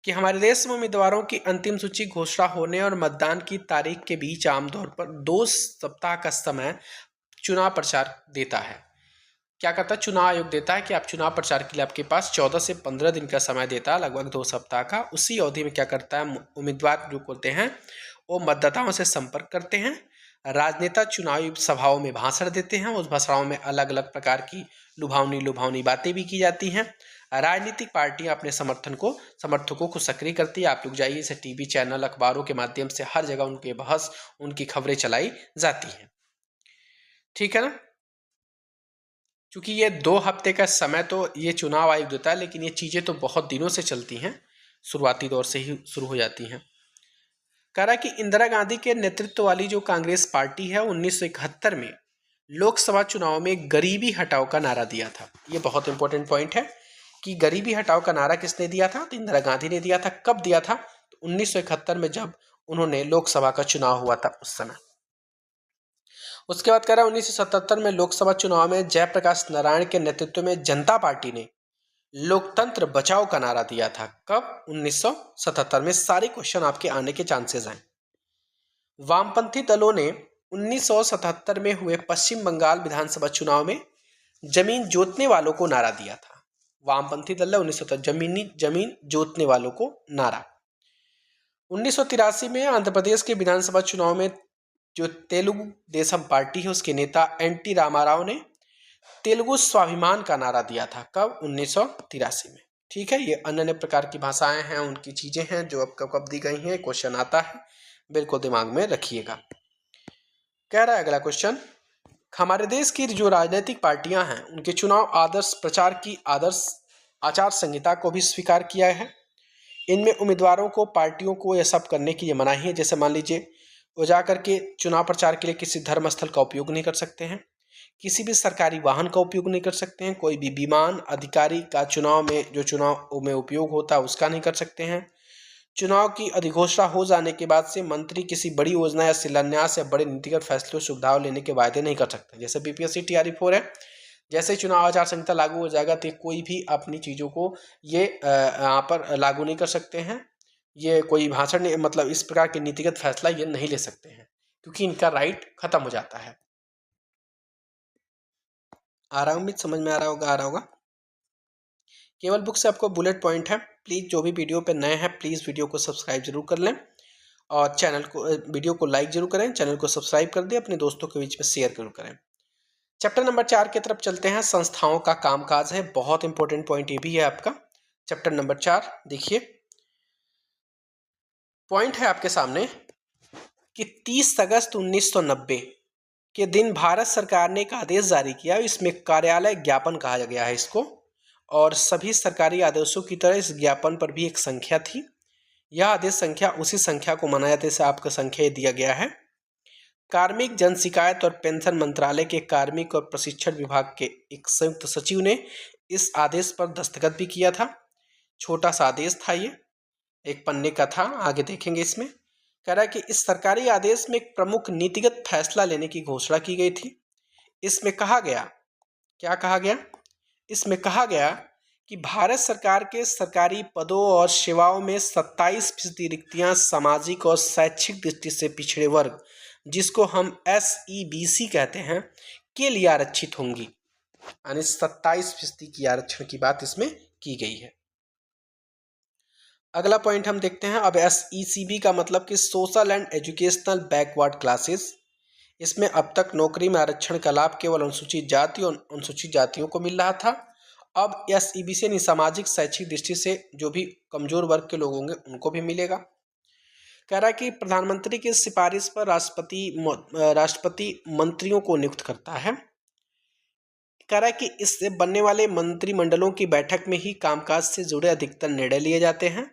कि हमारे देश में उम्मीदवारों की अंतिम सूची घोषणा होने और मतदान की तारीख के बीच आमतौर पर 2 सप्ताह का समय चुनाव प्रचार देता है। क्या करता है चुनाव आयोग देता है कि आप चुनाव प्रचार के लिए आपके पास 14 से 15 दिन का समय देता है, लगभग 2 सप्ताह का। उसी अवधि में क्या करता है उम्मीदवार जो होते हैं वो मतदाताओं से संपर्क करते हैं, राजनेता चुनावी सभाओं में भाषण देते हैं, उस भाषणों में अलग अलग प्रकार की लुभावनी बातें भी की जाती हैं। राजनीतिक पार्टियां अपने समर्थकों को सक्रिय करती है। आप लोग जाइए, इसे टीवी चैनल अखबारों के माध्यम से हर जगह उनके बहस उनकी खबरें चलाई जाती हैं। ठीक है ना। क्योंकि ये 2 हफ्ते का समय तो ये चुनाव आयोग देता है, लेकिन ये चीज़ें तो बहुत दिनों से चलती हैं, शुरुआती दौर से ही शुरू हो जाती हैं। कह रहा है कि इंदिरा गांधी के नेतृत्व वाली जो कांग्रेस पार्टी है 1971 में लोकसभा चुनाव में गरीबी हटाओ का नारा दिया था। ये बहुत इंपॉर्टेंट पॉइंट है कि गरीबी हटाओ का नारा किसने दिया था, तो इंदिरा गांधी ने दिया था। कब दिया था, तो 1971 में जब उन्होंने लोकसभा का चुनाव हुआ था उस समय। उसके बाद कह रहा है 1977 में लोकसभा चुनाव में जयप्रकाश नारायण के नेतृत्व में जनता पार्टी ने लोकतंत्र बचाओ का नारा दिया था। कब, 1977 में। सारे क्वेश्चन आपके आने के चांसेस हैं। वामपंथी दलों ने 1977 में हुए पश्चिम बंगाल विधानसभा चुनाव में जमीन जोतने वालों को नारा दिया था। वामपंथी दल 1977 जमीन जोतने वालों को नारा। 1983 में आंध्र प्रदेश के विधानसभा चुनाव में जो तेलुगु देशम पार्टी है उसके नेता एनटी रामाराव ने तेलुगु स्वाभिमान का नारा दिया था। कब, 1983 में। ठीक है, ये अन्य प्रकार की भाषाएं हैं, उनकी चीजें हैं जो अब कब दी गई हैं, क्वेश्चन आता है, बिल्कुल दिमाग में रखिएगा। कह रहा है अगला क्वेश्चन, हमारे देश की जो राजनीतिक पार्टियां हैं उनके चुनाव आदर्श प्रचार की आदर्श आचार संहिता को भी स्वीकार किया है। इनमें उम्मीदवारों को पार्टियों को यह सब करने की मनाही है। जैसे मान लीजिए वो जा करके चुनाव प्रचार के लिए किसी धर्म स्थल का उपयोग नहीं कर सकते हैं, किसी भी सरकारी वाहन का उपयोग नहीं कर सकते हैं, कोई भी विमान अधिकारी का चुनाव में उपयोग होता है उसका नहीं कर सकते हैं। चुनाव की अधिघोषणा हो जाने के बाद से मंत्री किसी बड़ी योजना या शिलान्यास या बड़े नीतिगत फैसलों सुविधाओं लेने के वायदे नहीं कर सकते। जैसे बीपीएससी टीआरई 4 है, जैसे चुनाव आचार संहिता लागू हो जाएगा तो कोई भी अपनी चीज़ों को ये यहाँ पर लागू नहीं कर सकते हैं, ये कोई भाषण नहीं, मतलब इस प्रकार के नीतिगत फैसला ये नहीं ले सकते हैं क्योंकि इनका राइट खत्म हो जाता है। आ रहा हूँ, समझ में आ रहा होगा। केवल बुक से आपको बुलेट पॉइंट है। प्लीज़ जो भी वीडियो पे नए हैं प्लीज़ वीडियो को सब्सक्राइब जरूर कर लें और वीडियो को लाइक जरूर करें, चैनल को सब्सक्राइब कर दें, अपने दोस्तों के बीच में शेयर जरूर करें। चैप्टर नंबर 4 की तरफ चलते हैं। संस्थाओं का कामकाज है, बहुत इंपॉर्टेंट पॉइंट ये भी है आपका। चैप्टर नंबर 4 देखिए, पॉइंट है आपके सामने कि 30 अगस्त 1990 के दिन भारत सरकार ने एक आदेश जारी किया, इसमें कार्यालय ज्ञापन कहा गया है इसको, और सभी सरकारी आदेशों की तरह इस ज्ञापन पर भी एक संख्या थी। यह आदेश संख्या उसी संख्या को माना जाता है, जैसे आपका संख्या दिया गया है। कार्मिक जन शिकायत और पेंशन मंत्रालय के कार्मिक और प्रशिक्षण विभाग के एक संयुक्त सचिव ने इस आदेश पर दस्तखत भी किया था। छोटा सा आदेश था, ये एक पन्ने का था, आगे देखेंगे इसमें। कह रहा है कि इस सरकारी आदेश में एक प्रमुख नीतिगत फैसला लेने की घोषणा की गई थी। इसमें कहा गया, क्या कहा गया, इसमें कहा गया कि भारत सरकार के सरकारी पदों और सेवाओं में 27% रिक्तियां सामाजिक और शैक्षिक दृष्टि से पिछड़े वर्ग, जिसको हम SEBC कहते हैं, के लिए आरक्षित होंगी। यानी 27% की आरक्षण की बात इसमें की गई है। अगला पॉइंट हम देखते हैं। अब SECB का मतलब कि social and educational backward classes. इसमें अब तक नौकरी में आरक्षण का लाभ केवल अनुसूचित जाति और अनुसूचित जातियों को मिल रहा था। अब SEBC यानी सामाजिक शैक्षिक दृष्टि से जो भी कमजोर वर्ग के लोग होंगे उनको भी मिलेगा। कह रहा है कि प्रधानमंत्री की सिफारिश पर राष्ट्रपति मंत्रियों को नियुक्त करता है। कह रहा है कि इससे बनने वाले मंत्रिमंडलों की बैठक में ही कामकाज से जुड़े अधिकतर निर्णय लिए जाते हैं।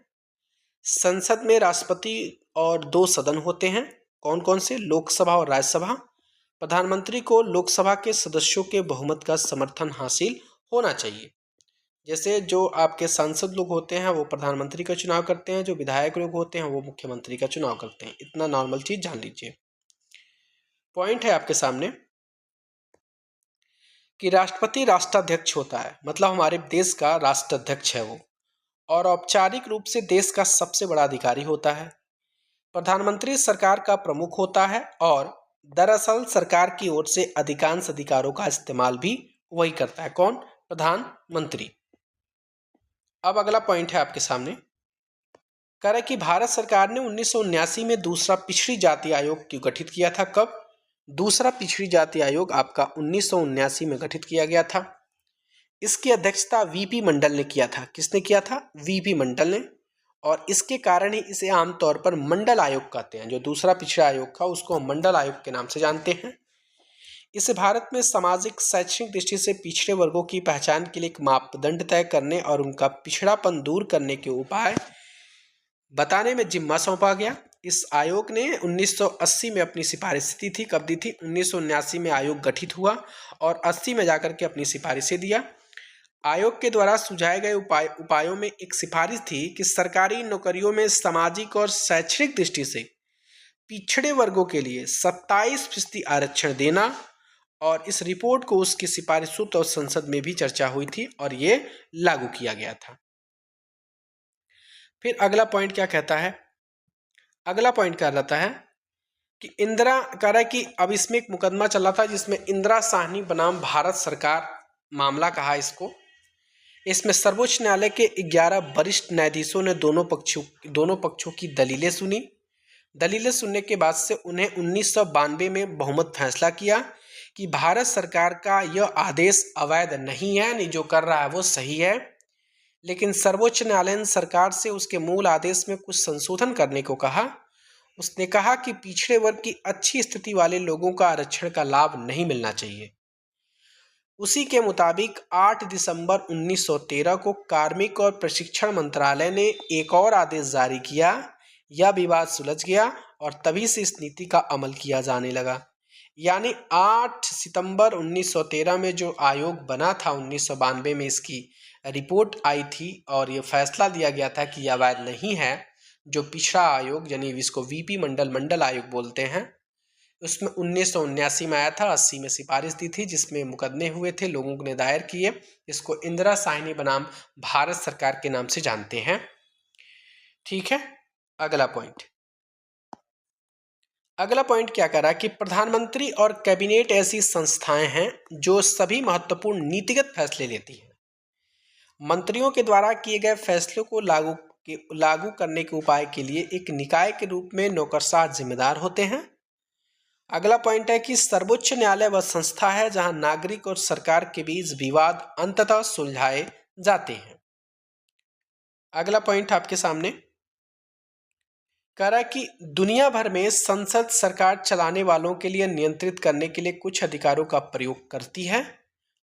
संसद में राष्ट्रपति और 2 सदन होते हैं। कौन कौन से? लोकसभा और राज्यसभा। प्रधानमंत्री को लोकसभा के सदस्यों के बहुमत का समर्थन हासिल होना चाहिए। जैसे जो आपके सांसद लोग होते हैं वो प्रधानमंत्री का चुनाव करते हैं, जो विधायक लोग होते हैं वो मुख्यमंत्री का चुनाव करते हैं। इतना नॉर्मल चीज जान लीजिए। पॉइंट है आपके सामने कि राष्ट्रपति राष्ट्राध्यक्ष होता है, मतलब हमारे देश का राष्ट्राध्यक्ष है वो, और औपचारिक रूप से देश का सबसे बड़ा अधिकारी होता है। प्रधानमंत्री सरकार का प्रमुख होता है और दरअसल सरकार की ओर से अधिकांश अधिकारों का इस्तेमाल भी वही करता है। कौन? प्रधानमंत्री। अब अगला पॉइंट है आपके सामने, कह रहा है कि भारत सरकार ने 1979 में दूसरा पिछड़ी जाति आयोग क्यों गठित किया था? कब? दूसरा पिछड़ी जाति आयोग आपका 1979 में गठित किया गया था। इसकी अध्यक्षता वीपी मंडल ने किया था। किसने किया था? वीपी मंडल ने। और इसके कारण ही इसे आमतौर पर मंडल आयोग कहते हैं। जो दूसरा पिछड़ा आयोग था उसको हम मंडल आयोग के नाम से जानते हैं। इसे भारत में सामाजिक शैक्षणिक दृष्टि से पिछड़े वर्गों की पहचान के लिए एक मापदंड तय करने और उनका पिछड़ापन दूर करने के उपाय बताने में जिम्मा सौंपा गया। इस आयोग ने 1980 में अपनी सिफारिश दी थी। कब दी थी? 1979 में आयोग गठित हुआ और 80 में जाकर के अपनी सिफारिशें दिया। आयोग के द्वारा सुझाए गए उपायों में एक सिफारिश थी कि सरकारी नौकरियों में सामाजिक और शैक्षणिक दृष्टि से पिछड़े वर्गों के लिए 27% आरक्षण देना, और इस रिपोर्ट को उसकी सिफारिशों तो संसद में भी चर्चा हुई थी और ये लागू किया गया था। फिर अगला पॉइंट क्या कहता है? अगला पॉइंट क्या रहता है कि इंदिरा, कह रहा है कि अब इसमें एक मुकदमा चल रहा था जिसमें इंदिरा साहनी बनाम भारत सरकार मामला कहा इसको। इसमें सर्वोच्च न्यायालय के 11 वरिष्ठ न्यायाधीशों ने दोनों पक्षों की दलीलें सुनी। दलीलें सुनने के बाद से उन्हें 1992 में बहुमत फैसला किया कि भारत सरकार का यह आदेश अवैध नहीं है, नहीं जो कर रहा है वो सही है। लेकिन सर्वोच्च न्यायालय ने सरकार से उसके मूल आदेश में कुछ संशोधन करने को कहा। उसने कहा कि पिछड़े वर्ग की अच्छी स्थिति वाले लोगों का आरक्षण का लाभ नहीं मिलना चाहिए। उसी के मुताबिक 8 दिसंबर 1913 को कार्मिक और प्रशिक्षण मंत्रालय ने एक और आदेश जारी किया। यह विवाद सुलझ गया और तभी से इस नीति का अमल किया जाने लगा। यानी 8 सितंबर 1913 में जो आयोग बना था, 1992 में इसकी रिपोर्ट आई थी और ये फैसला दिया गया था कि यह अवैध नहीं है। जो पिछड़ा आयोग यानी इसको वीपी मंडल आयोग बोलते हैं, उसमें 1979 में आया था, 80 में सिफारिश दी थी, जिसमें मुकदमे हुए थे, लोगों ने दायर किए। इसको इंदिरा साहनी बनाम भारत सरकार के नाम से जानते हैं। ठीक है, अगला पॉइंट क्या कर रहा है कि प्रधानमंत्री और कैबिनेट ऐसी संस्थाएं हैं जो सभी महत्वपूर्ण नीतिगत फैसले लेती हैं। मंत्रियों के द्वारा किए गए फैसलों को लागू करने के उपाय के लिए एक निकाय के रूप में नौकरशाह जिम्मेदार होते हैं। अगला पॉइंट है कि सर्वोच्च न्यायालय वह संस्था है जहां नागरिक और सरकार के बीच विवाद अंततः सुलझाए जाते हैं। अगला पॉइंट आपके सामने कह रहा है कि दुनिया भर में संसद सरकार चलाने वालों के लिए नियंत्रित करने के लिए कुछ अधिकारों का प्रयोग करती है।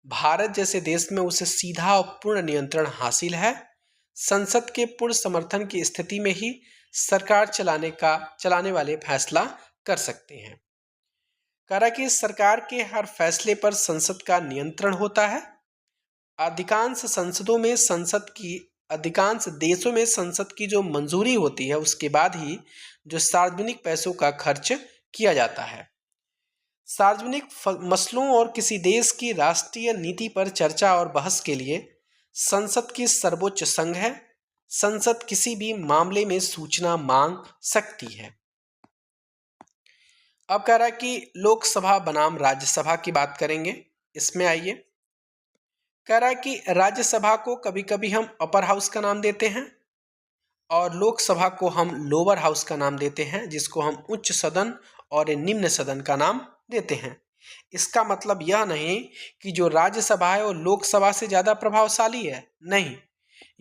भारत जैसे देश में उसे सीधा और पूर्ण नियंत्रण हासिल है। संसद के पूर्ण समर्थन की स्थिति में ही सरकार चलाने वाले फैसला कर सकते हैं। कह रहा है कि सरकार के हर फैसले पर संसद का नियंत्रण होता है। अधिकांश देशों में संसद की जो मंजूरी होती है उसके बाद ही जो सार्वजनिक पैसों का खर्च किया जाता है। सार्वजनिक मसलों और किसी देश की राष्ट्रीय नीति पर चर्चा और बहस के लिए संसद की सर्वोच्च संघ है। संसद किसी भी मामले में सूचना मांग सकती है। अब कह रहा है कि लोकसभा बनाम राज्यसभा की बात करेंगे। इसमें आइए, कह रहा है कि राज्यसभा को कभी कभी हम अपर हाउस का नाम देते हैं और लोकसभा को हम लोअर हाउस का नाम देते हैं, जिसको हम उच्च सदन और निम्न सदन का नाम देते हैं। इसका मतलब यह नहीं कि जो राज्यसभा है वो लोकसभा से ज़्यादा प्रभावशाली है, नहीं।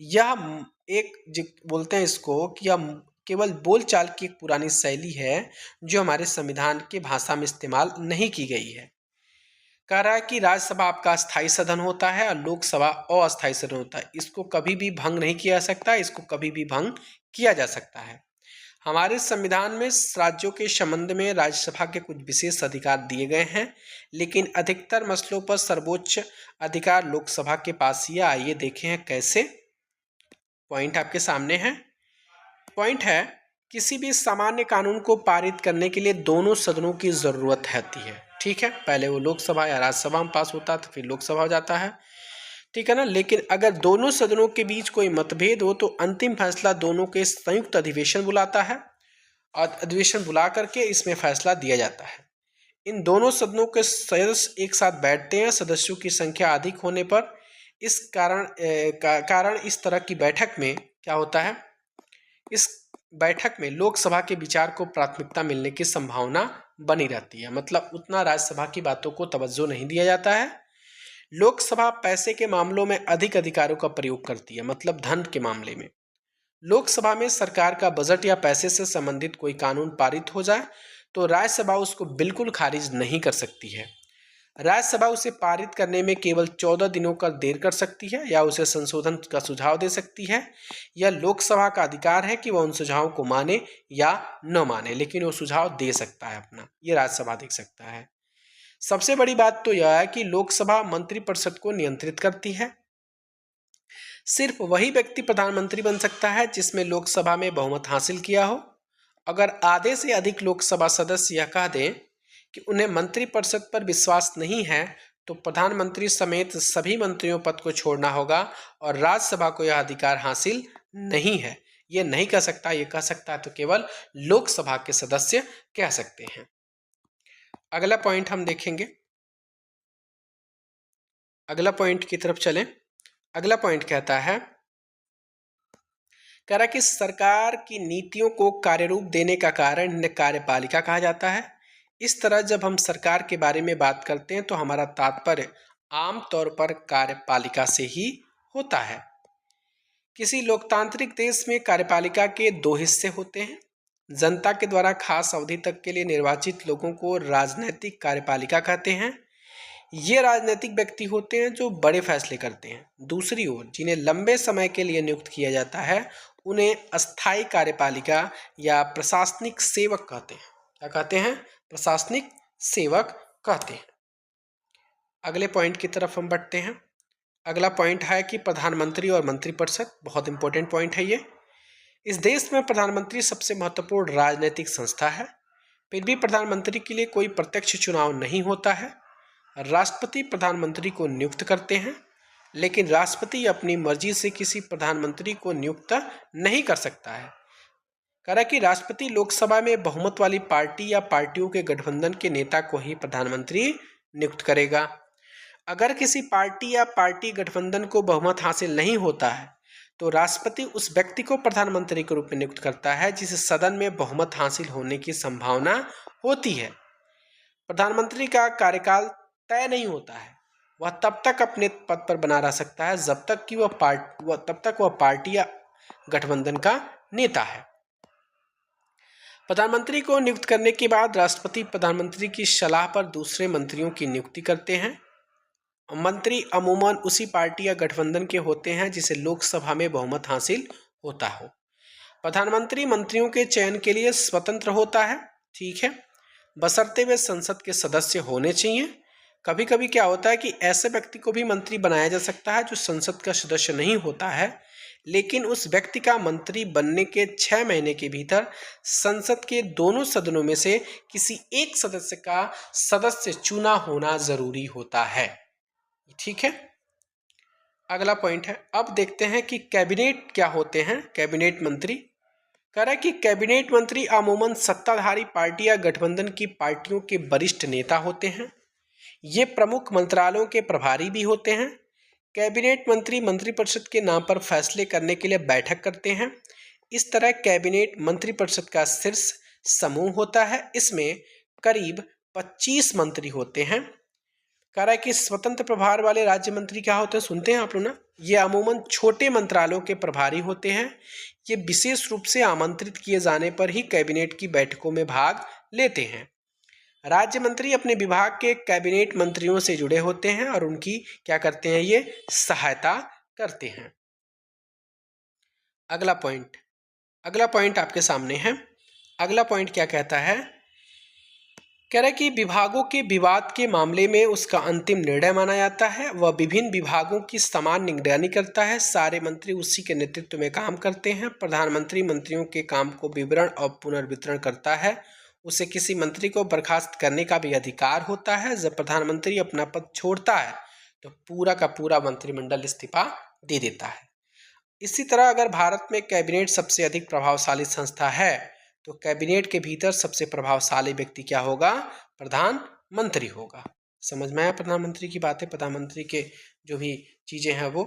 यह बोलते हैं इसको कि यह केवल बोलचाल की एक पुरानी शैली है जो हमारे संविधान की भाषा में इस्तेमाल नहीं की गई है। कह रहा है कि राज्यसभा आपका स्थायी सदन होता है और लोकसभा अस्थायी सदन होता है। इसको कभी भी भंग नहीं किया जा सकता, इसको कभी भी भंग किया जा सकता है। हमारे संविधान में राज्यों के संबंध में राज्यसभा के कुछ विशेष अधिकार दिए गए हैं, लेकिन अधिकतर मसलों पर सर्वोच्च अधिकार लोकसभा के पास ही है। आइए देखें हैं कैसे। पॉइंट आपके सामने है। पॉइंट है, किसी भी सामान्य कानून को पारित करने के लिए दोनों सदनों की जरूरत होती है। ठीक है, पहले वो लोकसभा या राज्यसभा में पास होता तो फिर लोकसभा हो जाता है। ठीक है ना। लेकिन अगर दोनों सदनों के बीच कोई मतभेद हो तो अंतिम फैसला दोनों के संयुक्त अधिवेशन बुलाता है और अधिवेशन बुला करके इसमें फैसला दिया जाता है। इन दोनों सदनों के सदस्य एक साथ बैठते हैं। सदस्यों की संख्या अधिक होने पर इस कारण इस तरह की बैठक में क्या होता है, इस बैठक में लोकसभा के विचार को प्राथमिकता मिलने की संभावना बनी रहती है। मतलब उतना राज्यसभा की बातों को तवज्जो नहीं दिया जाता है। लोकसभा पैसे के मामलों में अधिक अधिकारों का प्रयोग करती है। मतलब धन के मामले में लोकसभा में सरकार का बजट या पैसे से संबंधित कोई कानून पारित हो जाए तो राज्यसभा उसको बिल्कुल खारिज नहीं कर सकती है। राज्यसभा उसे पारित करने में केवल 14 दिनों का देर कर सकती है या उसे संशोधन का सुझाव दे सकती है। यह लोकसभा का अधिकार है कि वह उन सुझावों को माने या न माने, लेकिन वो सुझाव दे सकता है अपना, ये राज्यसभा देख सकता है। सबसे बड़ी बात तो यह है कि लोकसभा मंत्रिपरिषद को नियंत्रित करती है। सिर्फ वही व्यक्ति प्रधानमंत्री बन सकता है जिसमें लोकसभा में बहुमत हासिल किया हो। अगर आधे से अधिक लोकसभा सदस्य यह कह दें कि उन्हें मंत्रिपरिषद पर विश्वास नहीं है तो प्रधानमंत्री समेत सभी मंत्रियों पद को छोड़ना होगा और राज्यसभा को यह अधिकार हासिल नहीं है। ये नहीं कह सकता, ये कह सकता है तो केवल लोकसभा के सदस्य कह सकते हैं। अगला पॉइंट हम देखेंगे। अगला पॉइंट की तरफ चलें। अगला पॉइंट कहता है, कह रहा कि सरकार की नीतियों को कार्यरूप देने का कारण इन्हें कार्यपालिका कहा जाता है। इस तरह जब हम सरकार के बारे में बात करते हैं तो हमारा तात्पर्य आमतौर पर कार्यपालिका से ही होता है। किसी लोकतांत्रिक देश में कार्यपालिका के दो हिस्से होते हैं। जनता के द्वारा खास अवधि तक के लिए निर्वाचित लोगों को राजनैतिक कार्यपालिका कहते हैं। ये राजनीतिक व्यक्ति होते हैं जो बड़े फैसले करते हैं। दूसरी ओर जिन्हें लंबे समय के लिए नियुक्त किया जाता है उन्हें अस्थायी कार्यपालिका या प्रशासनिक सेवक कहते हैं। क्या कहते हैं? प्रशासनिक सेवक कहते हैं। अगले पॉइंट की तरफ हम बढ़ते हैं। अगला पॉइंट है कि प्रधानमंत्री और मंत्रिपरिषद, बहुत इंपॉर्टेंट पॉइंट है ये। इस देश में प्रधानमंत्री सबसे महत्वपूर्ण राजनीतिक संस्था है। फिर भी प्रधानमंत्री के लिए कोई प्रत्यक्ष चुनाव नहीं होता है। राष्ट्रपति प्रधानमंत्री को नियुक्त करते हैं, लेकिन राष्ट्रपति अपनी मर्जी से किसी प्रधानमंत्री को नियुक्त नहीं कर सकता है। कह रहा कि राष्ट्रपति लोकसभा में बहुमत वाली पार्टी या पार्टियों के गठबंधन के नेता को ही प्रधानमंत्री नियुक्त करेगा। अगर किसी पार्टी या पार्टी गठबंधन को बहुमत हासिल नहीं होता है तो राष्ट्रपति उस व्यक्ति को प्रधानमंत्री के रूप में नियुक्त करता है जिसे सदन में बहुमत हासिल होने की संभावना होती है। प्रधानमंत्री का कार्यकाल तय नहीं होता है। वह तब तक अपने पद पर बना रह सकता है जब तक कि वह पार्टी या गठबंधन का नेता है। प्रधानमंत्री को नियुक्त करने के बाद राष्ट्रपति प्रधानमंत्री की सलाह पर दूसरे मंत्रियों की नियुक्ति करते हैं। मंत्री अमूमन उसी पार्टी या गठबंधन के होते हैं जिसे लोकसभा में बहुमत हासिल होता हो। प्रधानमंत्री मंत्रियों के चयन के लिए स्वतंत्र होता है, ठीक है, बशर्ते वे संसद के सदस्य होने चाहिए। कभी कभी क्या होता है कि ऐसे व्यक्ति को भी मंत्री बनाया जा सकता है जो संसद का सदस्य नहीं होता है, लेकिन उस व्यक्ति का मंत्री बनने के 6 महीने के भीतर संसद के दोनों सदनों में से किसी एक सदस्य का सदस्य चुना होना जरूरी होता है। ठीक है। अगला पॉइंट है, अब देखते हैं कि कैबिनेट क्या होते हैं। कैबिनेट मंत्री कह रहा है कि कैबिनेट मंत्री अमूमन सत्ताधारी पार्टी या गठबंधन की पार्टियों के वरिष्ठ नेता होते हैं। ये प्रमुख मंत्रालयों के प्रभारी भी होते हैं। कैबिनेट मंत्री मंत्रिपरिषद के नाम पर फैसले करने के लिए बैठक करते हैं। इस तरह कैबिनेट मंत्रिपरिषद का शीर्ष समूह होता है। इसमें करीब 25 मंत्री होते हैं। कह रहा है कि स्वतंत्र प्रभार वाले राज्य मंत्री क्या होते हैं, सुनते हैं आप लोग ना। ये अमूमन छोटे मंत्रालयों के प्रभारी होते हैं। ये विशेष रूप से आमंत्रित किए जाने पर ही कैबिनेट की बैठकों में भाग लेते हैं। राज्य मंत्री अपने विभाग के कैबिनेट मंत्रियों से जुड़े होते हैं और उनकी क्या करते हैं, ये सहायता करते हैं। अगला पॉइंट आपके सामने है। अगला पॉइंट क्या कहता है, कह रहा है कि विभागों के विवाद के मामले में उसका अंतिम निर्णय माना जाता है। वह विभिन्न विभागों की समान निगरानी करता है। सारे मंत्री उसी के नेतृत्व में काम करते हैं। प्रधानमंत्री मंत्रियों के काम को विवरण और पुनर्वितरण करता है। उसे किसी मंत्री को बर्खास्त करने का भी अधिकार होता है। जब प्रधानमंत्री अपना पद छोड़ता है तो पूरा का पूरा मंत्रिमंडल इस्तीफा दे देता है। इसी तरह अगर भारत में कैबिनेट सबसे अधिक प्रभावशाली संस्था है तो कैबिनेट के भीतर सबसे प्रभावशाली व्यक्ति क्या होगा, प्रधानमंत्री होगा। समझ में आया प्रधानमंत्री की बातें, प्रधानमंत्री के जो भी चीजें हैं वो।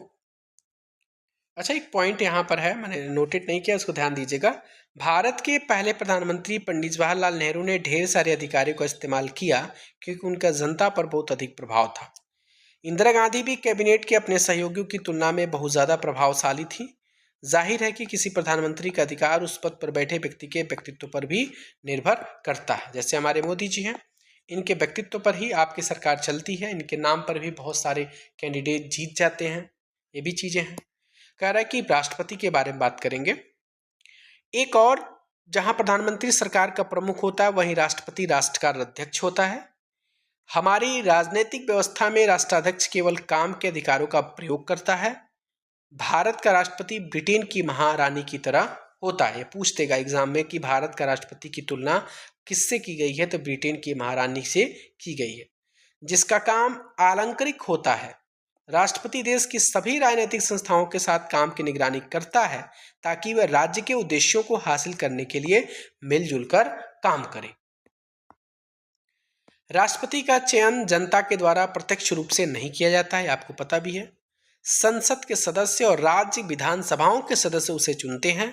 अच्छा, एक पॉइंट यहाँ पर है, मैंने नोटेट नहीं किया, उसको ध्यान दीजिएगा। भारत के पहले प्रधानमंत्री पंडित जवाहरलाल नेहरू ने ढेर सारे अधिकारियों का इस्तेमाल किया क्योंकि उनका जनता पर बहुत अधिक प्रभाव था। इंदिरा गांधी भी कैबिनेट के अपने सहयोगियों की तुलना में बहुत ज़्यादा प्रभावशाली थी। जाहिर है कि किसी प्रधानमंत्री का अधिकार उस पद पर बैठे व्यक्ति के व्यक्तित्व पर भी निर्भर करता है। जैसे हमारे मोदी जी हैं, इनके व्यक्तित्व पर ही आपकी सरकार चलती है। इनके नाम पर भी बहुत सारे कैंडिडेट जीत जाते हैं, ये भी चीज़ें हैं। कह रहा है कि राष्ट्रपति के बारे में बात करेंगे। एक और, जहां प्रधानमंत्री सरकार का प्रमुख होता है वहीं राष्ट्रपति राष्ट्र का अध्यक्ष होता है। हमारी राजनीतिक व्यवस्था में राष्ट्राध्यक्ष केवल काम के अधिकारों का प्रयोग करता है। भारत का राष्ट्रपति ब्रिटेन की महारानी की तरह होता है। पूछ देगा एग्जाम में कि भारत का राष्ट्रपति की तुलना किससे की गई है, तो ब्रिटेन की महारानी से की गई है, जिसका काम आलंकारिक होता है। राष्ट्रपति देश की सभी राजनीतिक संस्थाओं के साथ काम की निगरानी करता है ताकि वह राज्य के उद्देश्यों को हासिल करने के लिए मिलजुल कर काम करे। राष्ट्रपति का चयन जनता के द्वारा प्रत्यक्ष रूप से नहीं किया जाता है, आपको पता भी है। संसद के सदस्य और राज्य विधानसभाओं के सदस्य उसे चुनते हैं।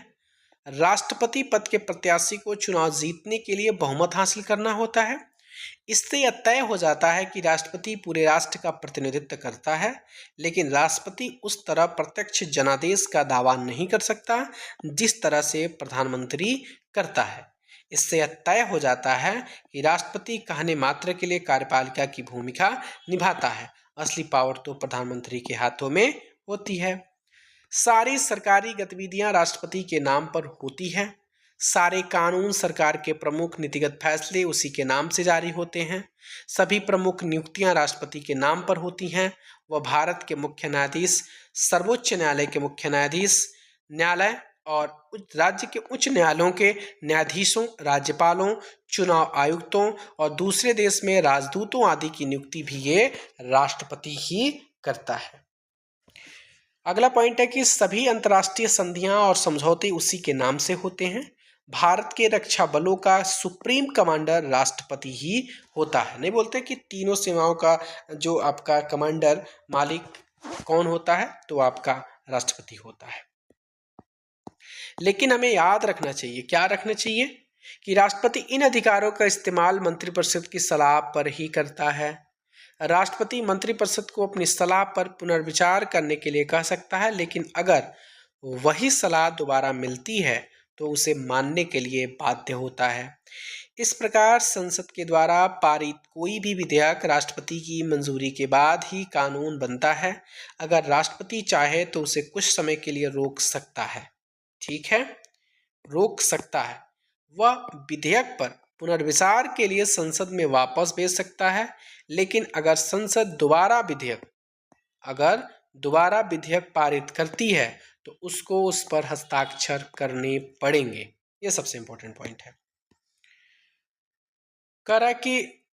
राष्ट्रपति पद के प्रत्याशी को चुनाव जीतने के लिए बहुमत हासिल करना होता है। इससे यह तय हो जाता है कि राष्ट्रपति पूरे राष्ट्र का प्रतिनिधित्व करता है, लेकिन राष्ट्रपति उस तरह प्रत्यक्ष जनादेश का दावा नहीं कर सकता जिस तरह से प्रधानमंत्री करता है। इससे यह तय हो जाता है कि राष्ट्रपति कहने मात्र के लिए कार्यपालिका की भूमिका निभाता है। असली पावर तो प्रधानमंत्री के हाथों में होती है। सारी सरकारी गतिविधियां राष्ट्रपति के नाम पर होती हैं। सारे कानून, सरकार के प्रमुख नीतिगत फैसले उसी के नाम से जारी होते हैं। सभी प्रमुख नियुक्तियां राष्ट्रपति के नाम पर होती हैं। वह भारत के मुख्य न्यायाधीश, सर्वोच्च न्यायालय के मुख्य न्यायाधीश, न्यायालय और राज्य के उच्च न्यायालयों के न्यायाधीशों, राज्यपालों, चुनाव आयुक्तों और दूसरे देश में राजदूतों आदि की नियुक्ति भी ये राष्ट्रपति ही करता है। अगला पॉइंट है कि सभी अंतर्राष्ट्रीय संधियां और समझौते उसी के नाम से होते हैं। भारत के रक्षा बलों का सुप्रीम कमांडर राष्ट्रपति ही होता है। नहीं बोलते कि तीनों सेनाओं का जो आपका कमांडर, मालिक कौन होता है, तो आपका राष्ट्रपति होता है। लेकिन हमें याद रखना चाहिए, क्या रखना चाहिए, कि राष्ट्रपति इन अधिकारों का इस्तेमाल मंत्रिपरिषद की सलाह पर ही करता है। राष्ट्रपति मंत्रिपरिषद को अपनी सलाह पर पुनर्विचार करने के लिए कह सकता है, लेकिन अगर वही सलाह दोबारा मिलती है तो उसे मानने के लिए बाध्य होता है। इस प्रकार संसद के द्वारा पारित कोई भी विधेयक राष्ट्रपति की मंजूरी के बाद ही कानून बनता है। अगर राष्ट्रपति चाहे तो उसे कुछ समय के लिए रोक सकता है, ठीक है, रोक सकता है। वह विधेयक पर पुनर्विचार के लिए संसद में वापस भेज सकता है, लेकिन अगर संसद दोबारा विधेयक पारित करती है तो उसको उस पर हस्ताक्षर करने पड़ेंगे। ये सबसे इंपॉर्टेंट पॉइंट है। कह रहा है कि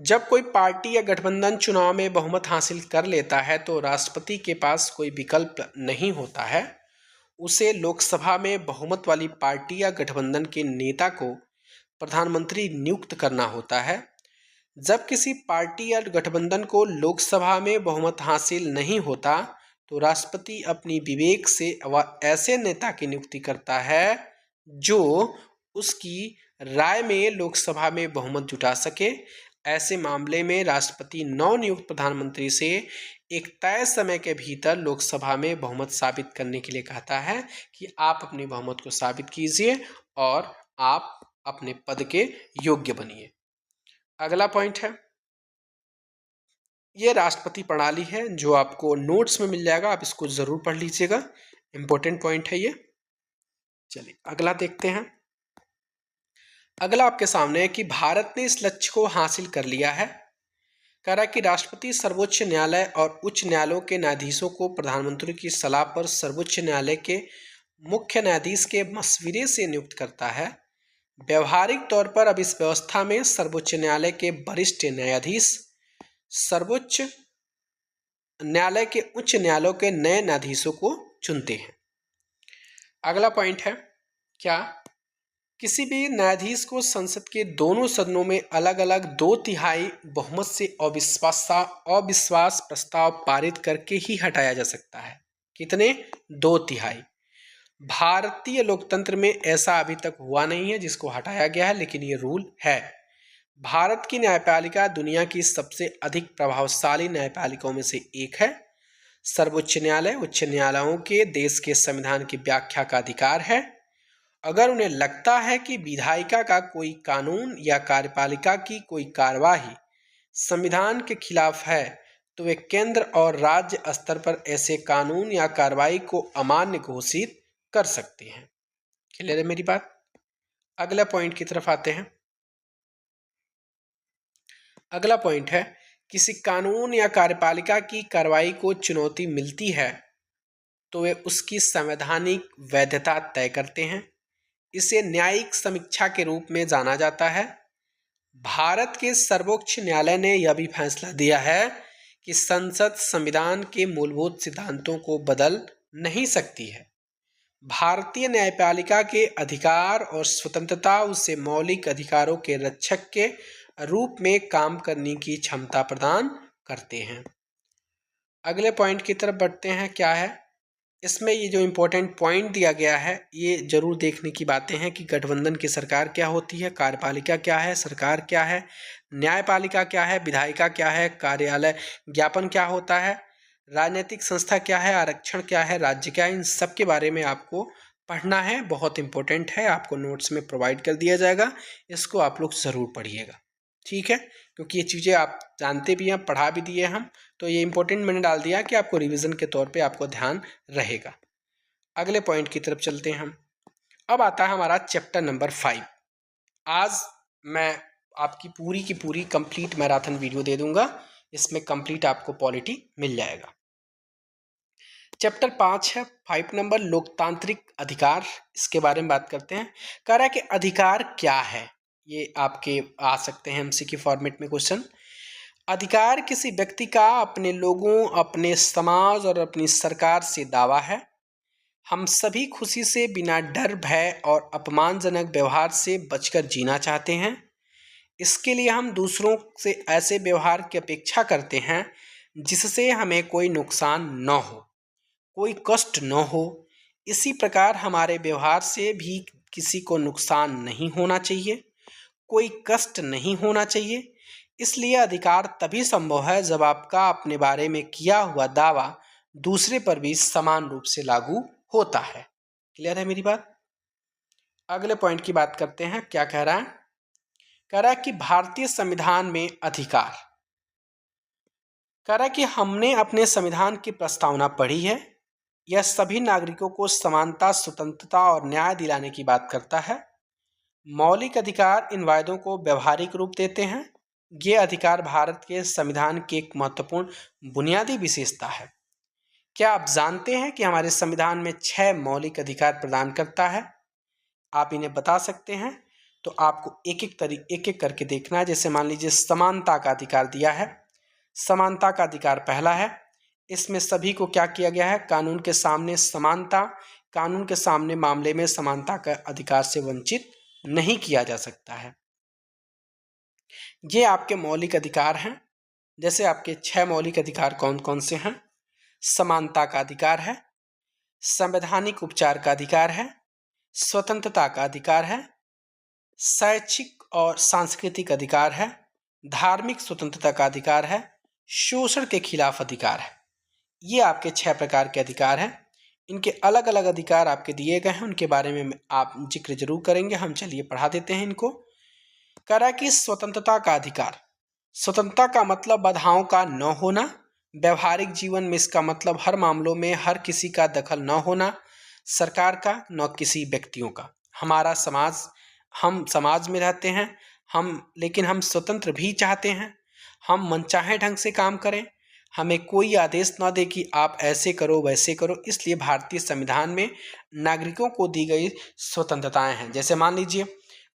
जब कोई पार्टी या गठबंधन चुनाव में बहुमत हासिल कर लेता है तो राष्ट्रपति के पास कोई विकल्प नहीं होता है। उसे लोकसभा में बहुमत वाली पार्टी या गठबंधन के नेता को प्रधानमंत्री नियुक्त करना होता है। जब किसी पार्टी या गठबंधन को लोकसभा में बहुमत हासिल नहीं होता तो राष्ट्रपति अपनी विवेक से वह ऐसे नेता की नियुक्ति करता है जो उसकी राय में लोकसभा में बहुमत जुटा सके। ऐसे मामले में राष्ट्रपति नवनियुक्त प्रधानमंत्री से एक तय समय के भीतर लोकसभा में बहुमत साबित करने के लिए कहता है कि आप अपनी बहुमत को साबित कीजिए और आप अपने पद के योग्य बनिए। अगला पॉइंट है, ये राष्ट्रपति प्रणाली है जो आपको नोट्स में मिल जाएगा, आप इसको जरूर पढ़ लीजिएगा, इंपॉर्टेंट पॉइंट है ये। चलिए अगला देखते हैं। अगला आपके सामने है कि भारत ने इस लक्ष्य को हासिल कर लिया है। कह रहा है कि राष्ट्रपति सर्वोच्च न्यायालय और उच्च न्यायालयों के न्यायाधीशों को प्रधानमंत्री की सलाह पर सर्वोच्च न्यायालय के मुख्य न्यायाधीश के मशविरे से नियुक्त करता है। व्यवहारिक तौर पर अब इस व्यवस्था में सर्वोच्च न्यायालय के वरिष्ठ न्यायाधीश सर्वोच्च न्यायालय के उच्च न्यायालयों के नए न्यायाधीशों को चुनते हैं। अगला पॉइंट है क्या किसी भी न्यायाधीश को संसद के दोनों सदनों में अलग अलग 2/3 बहुमत से अविश्वास प्रस्ताव पारित करके ही हटाया जा सकता है। कितने? 2/3। भारतीय लोकतंत्र में ऐसा अभी तक हुआ नहीं है जिसको हटाया गया है, लेकिन ये रूल है। भारत की न्यायपालिका दुनिया की सबसे अधिक प्रभावशाली न्यायपालिकाओं में से एक है। सर्वोच्च न्यायालय उच्च न्यायालयों के देश के संविधान की व्याख्या का अधिकार है। अगर उन्हें लगता है कि विधायिका का कोई कानून या कार्यपालिका की कोई कार्यवाही संविधान के खिलाफ है तो वे केंद्र और राज्य स्तर पर ऐसे कानून या कार्रवाई को अमान्य घोषित कर सकते हैं। क्लियर है मेरी बात? अगला पॉइंट की तरफ आते हैं। अगला पॉइंट है किसी कानून या कार्यपालिका की कार्रवाई को चुनौती मिलती है तो वे उसकी संवैधानिक वैधता तय करते हैं। इसे न्यायिक समीक्षा के रूप में जाना जाता है। भारत के सर्वोच्च न्यायालय ने यह भी फैसला दिया है कि संसद संविधान के मूलभूत सिद्धांतों को बदल नहीं सकती है। भारतीय न्यायपालिका के अधिकार और स्वतंत्रता उसे मौलिक अधिकारों के रक्षक के रूप में काम करने की क्षमता प्रदान करते हैं। अगले पॉइंट की तरफ बढ़ते हैं। क्या है इसमें? ये जो इम्पोर्टेंट पॉइंट दिया गया है ये जरूर देखने की बातें हैं कि गठबंधन की सरकार क्या होती है, कार्यपालिका क्या है, सरकार क्या है, न्यायपालिका क्या है, विधायिका क्या है, कार्यालय ज्ञापन क्या होता है, राजनीतिक संस्था क्या है, आरक्षण क्या है, राज्य क्या है, इन सब के बारे में आपको पढ़ना है। बहुत इंपॉर्टेंट है, आपको नोट्स में प्रोवाइड कर दिया जाएगा, इसको आप लोग ज़रूर पढ़िएगा। ठीक है, क्योंकि ये चीज़ें आप जानते भी हैं, पढ़ा भी दिए हम, तो ये इंपॉर्टेंट मैंने डाल दिया कि आपको रिवीजन के तौर पे आपको ध्यान रहेगा। अगले पॉइंट की तरफ चलते हैं हम। अब आता है हमारा चैप्टर नंबर 5। आज मैं आपकी पूरी की पूरी कंप्लीट मैराथन वीडियो दे दूंगा, इसमें कंप्लीट आपको पॉलिटी मिल जाएगा। चैप्टर 5 है 5 नंबर लोकतांत्रिक अधिकार, इसके बारे में बात करते हैं। कह रहा है कि अधिकार क्या है, ये आपके आ सकते हैं एमसीक्यू फॉर्मेट में क्वेश्चन। अधिकार किसी व्यक्ति का अपने लोगों, अपने समाज और अपनी सरकार से दावा है। हम सभी खुशी से बिना डर, भय और अपमानजनक व्यवहार से बचकर जीना चाहते हैं। इसके लिए हम दूसरों से ऐसे व्यवहार की अपेक्षा करते हैं जिससे हमें कोई नुकसान न हो, कोई कष्ट न हो। इसी प्रकार हमारे व्यवहार से भी किसी को नुकसान नहीं होना चाहिए, कोई कष्ट नहीं होना चाहिए। इसलिए अधिकार तभी संभव है जब आपका अपने बारे में किया हुआ दावा दूसरे पर भी समान रूप से लागू होता है। क्लियर है मेरी बात? अगले पॉइंट की बात करते हैं। क्या कह रहा है? कह रहा है कि भारतीय संविधान में अधिकार, कह रहा है कि हमने अपने संविधान की प्रस्तावना पढ़ी है। यह सभी नागरिकों को समानता, स्वतंत्रता और न्याय दिलाने की बात करता है। मौलिक अधिकार इन वायदों को व्यवहारिक रूप देते हैं। ये अधिकार भारत के संविधान की एक महत्वपूर्ण बुनियादी विशेषता है। क्या आप जानते हैं कि हमारे संविधान में 6 मौलिक अधिकार प्रदान करता है? आप इन्हें बता सकते हैं? तो आपको एक एक करके देखना है। जैसे मान लीजिए समानता का अधिकार दिया है। समानता का अधिकार पहला है, इसमें सभी को क्या किया गया है? कानून के सामने समानता, कानून के सामने मामले में समानता का अधिकार से वंचित नहीं किया जा सकता है। ये आपके मौलिक अधिकार हैं। जैसे आपके 6 मौलिक अधिकार कौन कौन से हैं? समानता का अधिकार है, संवैधानिक उपचार का अधिकार है, स्वतंत्रता का अधिकार है, शैक्षिक और सांस्कृतिक अधिकार है, धार्मिक स्वतंत्रता का अधिकार है, शोषण के खिलाफ अधिकार है। ये आपके 6 प्रकार के अधिकार हैं। इनके अलग अलग अधिकार आपके दिए गए हैं, उनके बारे में आप जिक्र जरूर करेंगे। हम चलिए पढ़ा देते हैं इनको। कह रहा है कि स्वतंत्रता का अधिकार, स्वतंत्रता का मतलब बाधाओं का न होना। व्यवहारिक जीवन में इसका मतलब हर मामलों में हर किसी का दखल न होना, सरकार का न किसी व्यक्तियों का। हमारा समाज हम समाज में रहते हैं, लेकिन हम स्वतंत्र भी चाहते हैं। हम मनचाहे ढंग से काम करें, हमें कोई आदेश ना दे कि आप ऐसे करो वैसे करो। इसलिए भारतीय संविधान में नागरिकों को दी गई स्वतंत्रताएं हैं। जैसे मान लीजिए,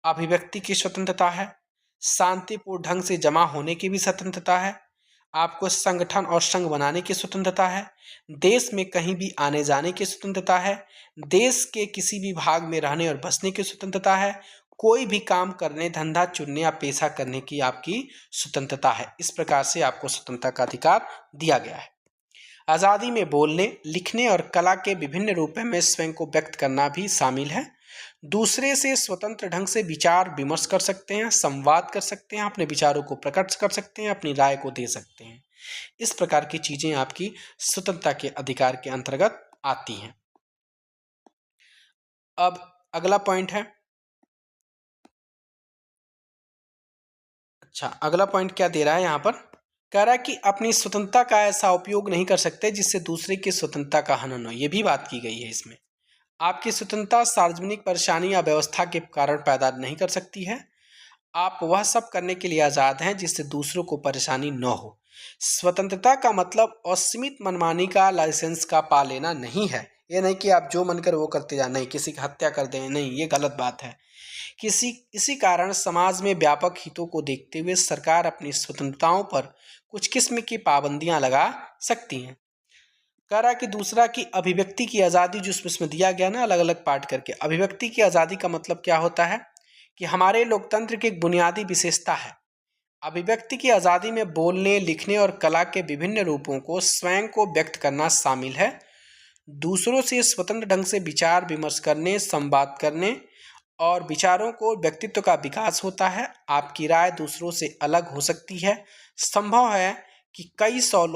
अभिव्यक्ति की स्वतंत्रता है, शांतिपूर्ण ढंग से जमा होने की भी स्वतंत्रता है, आपको संगठन और संघ बनाने की स्वतंत्रता है, देश में कहीं भी आने जाने की स्वतंत्रता है, देश के किसी भी भाग में रहने और बसने की स्वतंत्रता है, कोई भी काम करने, धंधा चुनने या पेशा करने की आपकी स्वतंत्रता है। इस प्रकार से आपको स्वतंत्रता का अधिकार दिया गया है। आज़ादी में बोलने, लिखने और कला के विभिन्न रूपों में स्वयं को व्यक्त करना भी शामिल है। दूसरे से स्वतंत्र ढंग से विचार विमर्श कर सकते हैं, संवाद कर सकते हैं, अपने विचारों को प्रकट कर सकते हैं, अपनी राय को दे सकते हैं। इस प्रकार की चीजें आपकी स्वतंत्रता के अधिकार के अंतर्गत आती हैं। अब अगला पॉइंट है, अगला पॉइंट क्या दे रहा है यहाँ पर, कह रहा है कि अपनी स्वतंत्रता का ऐसा उपयोग नहीं कर सकते जिससे दूसरे की स्वतंत्रता का हनन हो। यह भी बात की गई है इसमें। आपकी स्वतंत्रता सार्वजनिक परेशानी या व्यवस्था के कारण पैदा नहीं कर सकती है। आप वह सब करने के लिए आज़ाद हैं जिससे दूसरों को परेशानी न हो। स्वतंत्रता का मतलब असीमित मनमानी का, लाइसेंस का पा लेना नहीं है। ये नहीं कि आप जो मन कर वो करते जाए, नहीं, किसी की हत्या कर दें, नहीं, ये गलत बात है। इसी कारण समाज में व्यापक हितों को देखते हुए सरकार अपनी स्वतंत्रताओं पर कुछ किस्म की पाबंदियां लगा सकती हैं। कह रहा है कि दूसरा की अभिव्यक्ति की आज़ादी, जो इसमें दिया गया ना अलग अलग पार्ट करके, अभिव्यक्ति की आज़ादी का मतलब क्या होता है कि हमारे लोकतंत्र की एक बुनियादी विशेषता है। अभिव्यक्ति की आज़ादी में बोलने, लिखने और कला के विभिन्न रूपों को स्वयं को व्यक्त करना शामिल है। दूसरों से स्वतंत्र ढंग से विचार विमर्श करने, संवाद करने और विचारों को व्यक्तित्व का विकास होता है। आपकी राय दूसरों से अलग हो सकती है। संभव है कि कई सौ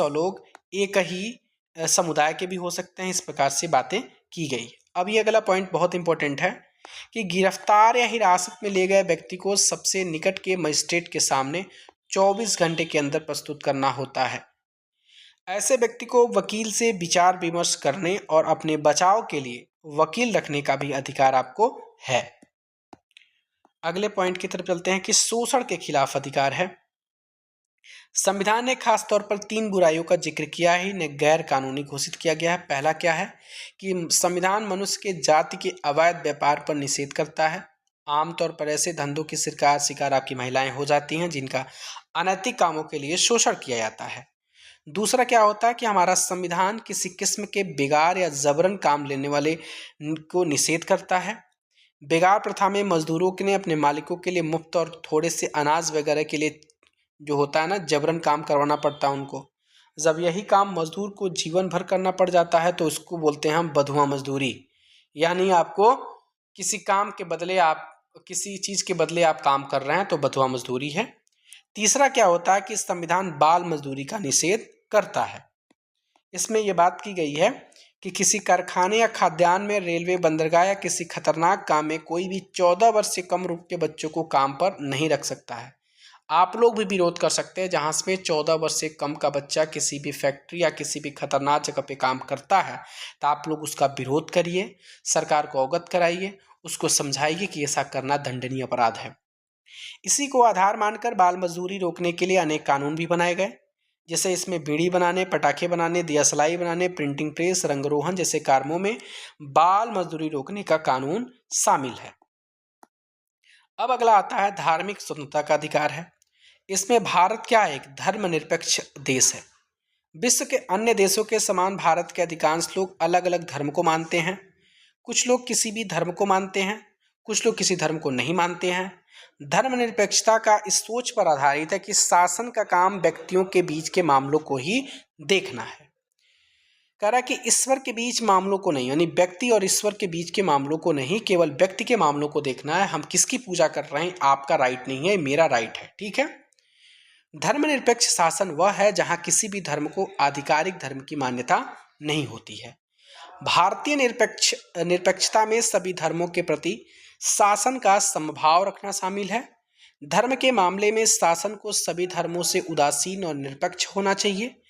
लोग एक ही समुदाय के भी हो सकते हैं। इस प्रकार से बातें की गई। अब ये अगला पॉइंट बहुत इंपॉर्टेंट है कि गिरफ्तार या हिरासत में ले गए व्यक्ति को सबसे निकट के मजिस्ट्रेट के सामने 24 घंटे के अंदर प्रस्तुत करना होता है। ऐसे व्यक्ति को वकील से विचार विमर्श करने और अपने बचाव के लिए वकील रखने का भी अधिकार आपको है। अगले पॉइंट की तरफ चलते हैं कि शोषण के खिलाफ अधिकार है। संविधान ने खास तौर पर 3 बुराइयों का जिक्र किया है, इन्हें गैर कानूनी घोषित किया गया है। पहला क्या है कि संविधान मनुष्य के जाति के अवैध व्यापार पर निषेध करता है। आमतौर पर ऐसे धंधों की शिकार आपकी महिलाएं हो जाती हैं जिनका अनैतिक कामों के लिए शोषण किया जाता है। दूसरा क्या होता है कि हमारा संविधान किसी किस्म के बेगार या जबरन काम लेने वाले को निषेध करता है। बेगार प्रथा में मजदूरों ने अपने मालिकों के लिए मुफ्त और थोड़े से अनाज वगैरह के लिए जो होता है ना, जबरन काम करवाना पड़ता है उनको। जब यही काम मजदूर को जीवन भर करना पड़ जाता है तो उसको बोलते हैं हम बधुआ मजदूरी। यानी आपको किसी काम के बदले, आप किसी चीज़ के बदले आप काम कर रहे हैं तो बधुआ मजदूरी है। तीसरा क्या होता है कि संविधान बाल मजदूरी का निषेध करता है। इसमें यह बात की गई है कि किसी कारखाने या खाद्यान्न में, रेलवे, बंदरगाह या किसी खतरनाक काम में कोई भी 14 वर्ष से कम उम्र के बच्चों को काम पर नहीं रख सकता है। आप लोग भी विरोध कर सकते हैं जहाँ इसमें 14 वर्ष से कम का बच्चा किसी भी फैक्ट्री या किसी भी खतरनाक जगह पे काम करता है तो आप लोग उसका विरोध करिए, सरकार को अवगत कराइए, उसको समझाइए कि ऐसा करना दंडनीय अपराध है। इसी को आधार मानकर बाल मजदूरी रोकने के लिए अनेक कानून भी बनाए गए, जैसे इसमें बीड़ी बनाने, पटाखे बनाने, दिया सलाई बनाने, प्रिंटिंग प्रेस, रंगरोहन जैसे कामों में बाल मजदूरी रोकने का कानून शामिल है। अब अगला आता है धार्मिक स्वतंत्रता का अधिकार है। इसमें भारत क्या है, एक धर्मनिरपेक्ष देश है। विश्व के अन्य देशों के समान भारत के अधिकांश लोग अलग अलग धर्म को मानते हैं। कुछ लोग किसी भी धर्म को मानते हैं, कुछ लोग किसी धर्म को नहीं मानते हैं। धर्मनिरपेक्षता का इस सोच पर आधारित है कि शासन का काम व्यक्तियों के बीच के मामलों को ही देखना है। कह रहा है कि ईश्वर के बीच मामलों को नहीं, यानी व्यक्ति और ईश्वर के बीच के मामलों को नहीं, केवल व्यक्ति के मामलों को देखना है। हम किसकी पूजा कर रहे हैं आपका राइट नहीं है, मेरा राइट है, ठीक है। धर्मनिरपेक्ष शासन वह है जहां किसी भी धर्म को आधिकारिक धर्म की मान्यता नहीं होती है। भारतीय निरपेक्षता में सभी धर्मों के प्रति शासन का समभाव रखना शामिल है। धर्म के मामले में शासन को सभी धर्मों से उदासीन और निरपेक्ष होना चाहिए।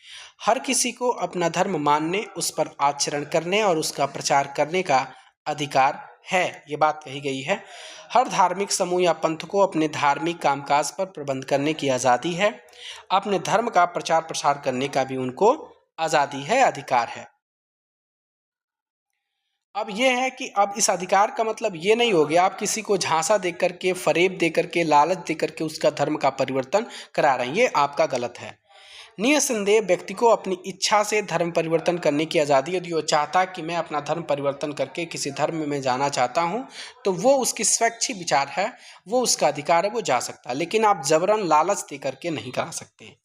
हर किसी को अपना धर्म मानने, उस पर आचरण करने और उसका प्रचार करने का अधिकार है, ये बात कही गई है। हर धार्मिक समूह या पंथ को अपने धार्मिक कामकाज पर प्रबंध करने की आज़ादी है। अपने धर्म का प्रचार प्रसार करने का भी उनको आज़ादी है, अधिकार है। अब ये है कि अब इस अधिकार का मतलब ये नहीं हो गया आप किसी को झांसा दे करके, फरेब दे करके, लालच दे करके उसका धर्म का परिवर्तन करा रहे हैं, ये आपका गलत है। निसंदेह व्यक्ति को अपनी इच्छा से धर्म परिवर्तन करने की आज़ादी, यदि वो चाहता है कि मैं अपना धर्म परिवर्तन करके किसी धर्म में जाना चाहता हूँ, तो वो उसकी स्वैच्छिक विचार है, वो उसका अधिकार है, वो जा सकता है। लेकिन आप जबरन लालच दे करके नहीं करा सकते।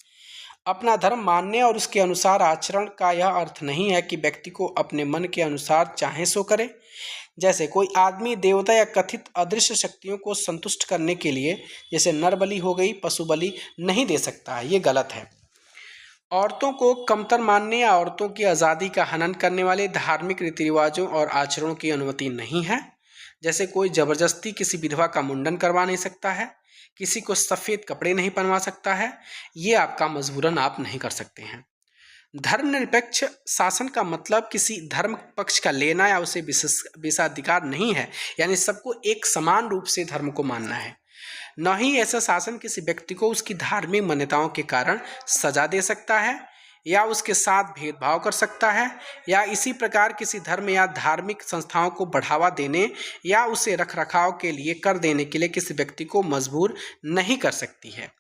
अपना धर्म मानने और उसके अनुसार आचरण का यह अर्थ नहीं है कि व्यक्ति को अपने मन के अनुसार चाहे सो करे। जैसे कोई आदमी देवता या कथित अदृश्य शक्तियों को संतुष्ट करने के लिए, जैसे नर बलि हो गई, पशु बलि नहीं दे सकता है, ये गलत है। औरतों को कमतर मानने या औरतों की आज़ादी का हनन करने वाले धार्मिक रीति रिवाजों और आचरणों की अनुमति नहीं है। जैसे कोई जबरदस्ती किसी विधवा का मुंडन करवा नहीं सकता है, किसी को सफ़ेद कपड़े नहीं पहनवा सकता है, ये आपका मजबूरन आप नहीं कर सकते हैं। धर्मनिरपेक्ष शासन का मतलब किसी धर्म पक्ष का लेना या उसे विशेषाधिकार नहीं है, यानी सबको एक समान रूप से धर्म को मानना है। न ही ऐसा शासन किसी व्यक्ति को उसकी धार्मिक मान्यताओं के कारण सजा दे सकता है या उसके साथ भेदभाव कर सकता है, या इसी प्रकार किसी धर्म या धार्मिक संस्थाओं को बढ़ावा देने या उसे रखरखाव के लिए कर देने के लिए किसी व्यक्ति को मजबूर नहीं कर सकती है।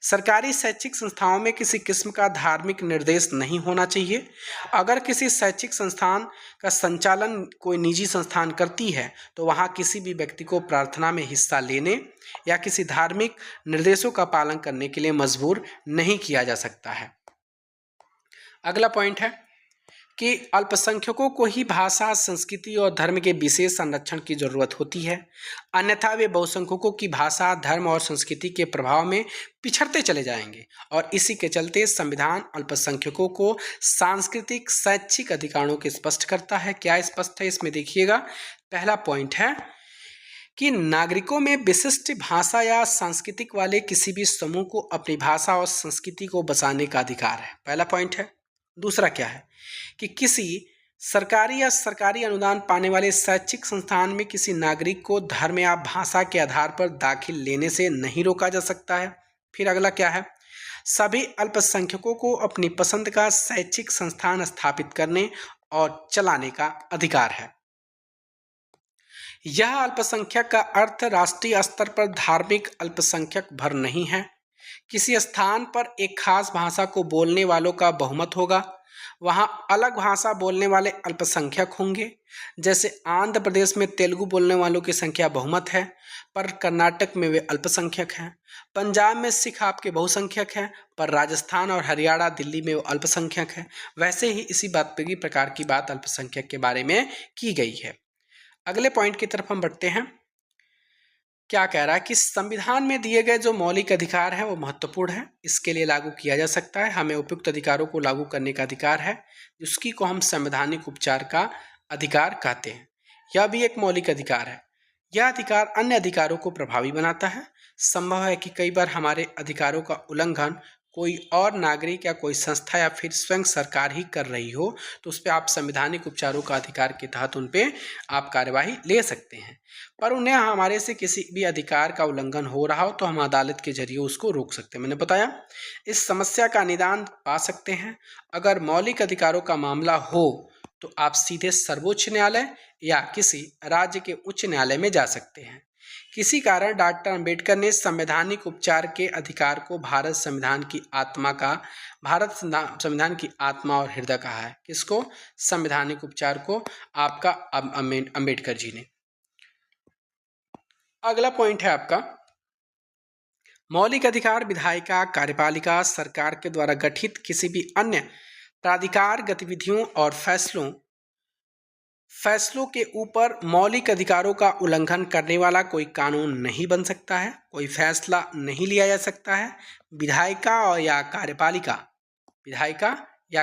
सरकारी शैक्षिक संस्थाओं में किसी किस्म का धार्मिक निर्देश नहीं होना चाहिए। अगर किसी शैक्षिक संस्थान का संचालन कोई निजी संस्थान करती है, तो वहाँ किसी भी व्यक्ति को प्रार्थना में हिस्सा लेने या किसी धार्मिक निर्देशों का पालन करने के लिए मजबूर नहीं किया जा सकता है। अगला पॉइंट है कि अल्पसंख्यकों को ही भाषा, संस्कृति और धर्म के विशेष संरक्षण की जरूरत होती है, अन्यथा वे बहुसंख्यकों की भाषा, धर्म और संस्कृति के प्रभाव में पिछड़ते चले जाएंगे और इसी के चलते संविधान अल्पसंख्यकों को सांस्कृतिक शैक्षिक अधिकारों के स्पष्ट करता है। क्या स्पष्ट है इसमें देखिएगा। पहला पॉइंट है कि नागरिकों में विशिष्ट भाषा या सांस्कृतिक वाले किसी भी समूह को अपनी भाषा और संस्कृति को बचाने का अधिकार है, पहला पॉइंट है। दूसरा क्या है कि किसी सरकारी या सरकारी अनुदान पाने वाले शैक्षिक संस्थान में किसी नागरिक को धर्म या भाषा के आधार पर दाखिल लेने से नहीं रोका जा सकता है। फिर अगला क्या है, सभी अल्पसंख्यकों को अपनी पसंद का शैक्षिक संस्थान स्थापित करने और चलाने का अधिकार है। यह अल्पसंख्यक का अर्थ राष्ट्रीय स्तर पर धार्मिक अल्पसंख्यक भर नहीं है। किसी स्थान पर एक खास भाषा को बोलने वालों का बहुमत होगा, वहाँ अलग भाषा बोलने वाले अल्पसंख्यक होंगे। जैसे आंध्र प्रदेश में तेलुगु बोलने वालों की संख्या बहुमत है, पर कर्नाटक में वे अल्पसंख्यक हैं। पंजाब में सिख आपके बहुसंख्यक हैं, पर राजस्थान और हरियाणा, दिल्ली में वो अल्पसंख्यक हैं। वैसे ही इसी प्रकार की बात अल्पसंख्यक के बारे में की गई है। अगले पॉइंट की तरफ हम बढ़ते हैं। क्या कह रहा है कि संविधान में दिए गए जो मौलिक अधिकार है वो महत्वपूर्ण है, इसके लिए लागू किया जा सकता है। हमें उपयुक्त अधिकारों को लागू करने का अधिकार है, जिसकी को हम संवैधानिक उपचार का अधिकार कहते हैं। यह भी एक मौलिक अधिकार है। यह अधिकार अन्य अधिकारों को प्रभावी बनाता है। संभव है कि कई बार हमारे अधिकारों का उल्लंघन कोई और नागरिक या कोई संस्था या फिर स्वयं सरकार ही कर रही हो, तो उस पर आप संवैधानिक उपचारों का अधिकार के तहत उन पर आप कार्यवाही ले सकते हैं। पर उन्हें हमारे से किसी भी अधिकार का उल्लंघन हो रहा हो तो हम अदालत के जरिए उसको रोक सकते हैं। मैंने बताया इस समस्या का निदान पा सकते हैं। अगर मौलिक अधिकारों का मामला हो तो आप सीधे सर्वोच्च न्यायालय या किसी राज्य के उच्च न्यायालय में जा सकते हैं। किसी कारण डॉक्टर अंबेडकर ने संवैधानिक उपचार के अधिकार को भारत संविधान की आत्मा और हृदय कहा है। किसको? संवैधानिक उपचार को आपका अंबेडकर जी ने। अगला पॉइंट है आपका मौलिक अधिकार विधायिका, कार्यपालिका, सरकार के द्वारा गठित किसी भी अन्य प्राधिकार गतिविधियों और फैसलों के ऊपर मौलिक अधिकारों का उल्लंघन करने वाला कोई कानून नहीं बन सकता है, कोई फैसला नहीं लिया जा सकता है। विधायिका या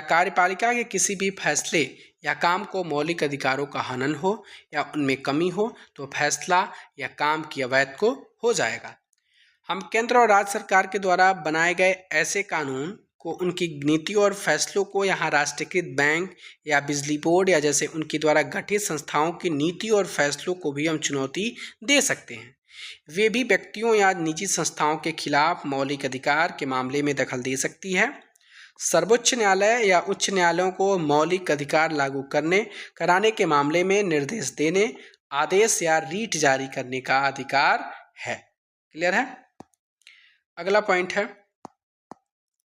कार्यपालिका के किसी भी फैसले या काम को मौलिक अधिकारों का हनन हो या उनमें कमी हो तो फैसला या काम की अवैध को हो जाएगा। हम केंद्र और राज्य सरकार के द्वारा बनाए गए ऐसे कानून को, उनकी नीति और फैसलों को यहाँ राष्ट्रीयकृत बैंक या बिजली बोर्ड या जैसे उनके द्वारा गठित संस्थाओं की नीति और फैसलों को भी हम चुनौती दे सकते हैं। वे भी व्यक्तियों या निजी संस्थाओं के खिलाफ मौलिक अधिकार के मामले में दखल दे सकती है। सर्वोच्च न्यायालय या उच्च न्यायालयों को मौलिक अधिकार लागू कराने के मामले में निर्देश देने, आदेश या रीट जारी करने का अधिकार है। क्लियर है। अगला पॉइंट है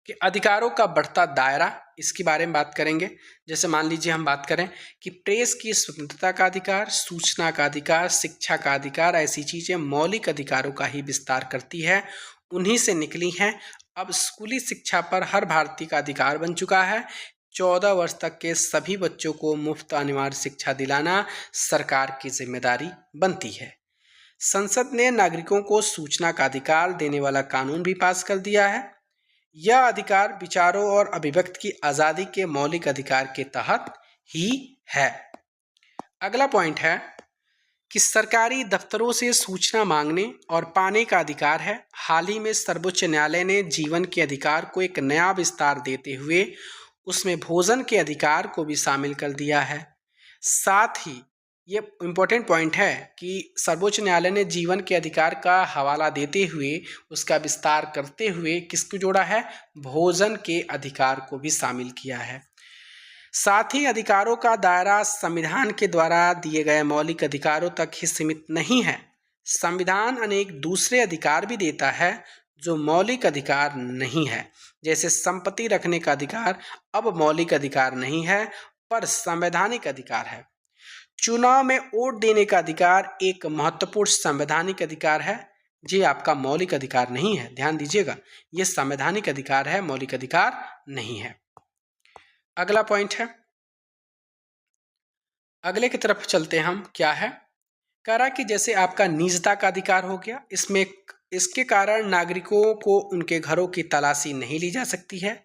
कि अधिकारों का बढ़ता दायरा, इसके बारे में बात करेंगे। जैसे मान लीजिए हम बात करें कि प्रेस की स्वतंत्रता का अधिकार, सूचना का अधिकार, शिक्षा का अधिकार, ऐसी चीजें मौलिक अधिकारों का ही विस्तार करती है, उन्हीं से निकली हैं। अब स्कूली शिक्षा पर हर भारतीय का अधिकार बन चुका है। 14 वर्ष तक के सभी बच्चों को मुफ्त अनिवार्य शिक्षा दिलाना सरकार की जिम्मेदारी बनती है। संसद ने नागरिकों को सूचना का अधिकार देने वाला कानून भी पास कर दिया है। यह अधिकार विचारों और अभिव्यक्ति की आज़ादी के मौलिक अधिकार के तहत ही है। अगला पॉइंट है कि सरकारी दफ्तरों से सूचना मांगने और पाने का अधिकार है। हाल ही में सर्वोच्च न्यायालय ने जीवन के अधिकार को एक नया विस्तार देते हुए उसमें भोजन के अधिकार को भी शामिल कर दिया है। साथ ही ये इम्पोर्टेंट पॉइंट है कि सर्वोच्च न्यायालय ने जीवन के अधिकार का हवाला देते हुए उसका विस्तार करते हुए किसको जोड़ा है? भोजन के अधिकार को भी शामिल किया है। साथ ही अधिकारों का दायरा संविधान के द्वारा दिए गए मौलिक अधिकारों तक ही सीमित नहीं है। संविधान अनेक दूसरे अधिकार भी देता है जो मौलिक अधिकार नहीं है। जैसे संपत्ति रखने का अधिकार अब मौलिक अधिकार नहीं है पर संवैधानिक अधिकार है। चुनाव में वोट देने का अधिकार एक महत्वपूर्ण संवैधानिक अधिकार है। ये आपका मौलिक अधिकार नहीं है, ध्यान दीजिएगा, ये संवैधानिक अधिकार है, मौलिक अधिकार नहीं है। अगला पॉइंट है, अगले की तरफ चलते हम। क्या है? कह रहा कि जैसे आपका निजता का अधिकार हो गया, इसमें इसके कारण नागरिकों को उनके घरों की तलाशी नहीं ली जा सकती है,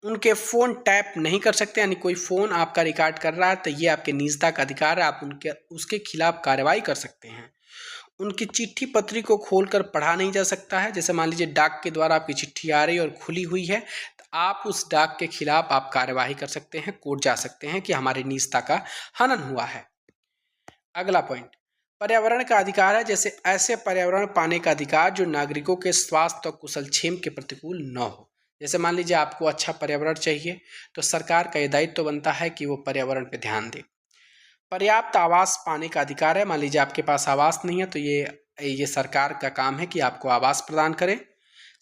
उनके फ़ोन टैप नहीं कर सकते, यानी कोई फ़ोन आपका रिकॉर्ड कर रहा है तो ये आपके निजता का अधिकार है, आप उसके खिलाफ कार्रवाई कर सकते हैं। उनकी चिट्ठी पत्री को खोलकर पढ़ा नहीं जा सकता है। जैसे मान लीजिए डाक के द्वारा आपकी चिट्ठी आ रही है और खुली हुई है तो आप उस डाक के खिलाफ आप कार्यवाही कर सकते हैं, कोर्ट जा सकते हैं कि हमारी निजता का हनन हुआ है। अगला पॉइंट, पर्यावरण का अधिकार है। जैसे ऐसे पर्यावरण पाने का अधिकार जो नागरिकों के स्वास्थ्य और कुशलक्षेम के प्रतिकूल न हो। जैसे मान लीजिए आपको अच्छा पर्यावरण चाहिए तो सरकार का ये दायित्व तो बनता है कि वो पर्यावरण पे ध्यान दे। पर्याप्त आवास पाने का अधिकार है। मान लीजिए आपके पास आवास नहीं है तो ये सरकार का काम है कि आपको आवास प्रदान करे।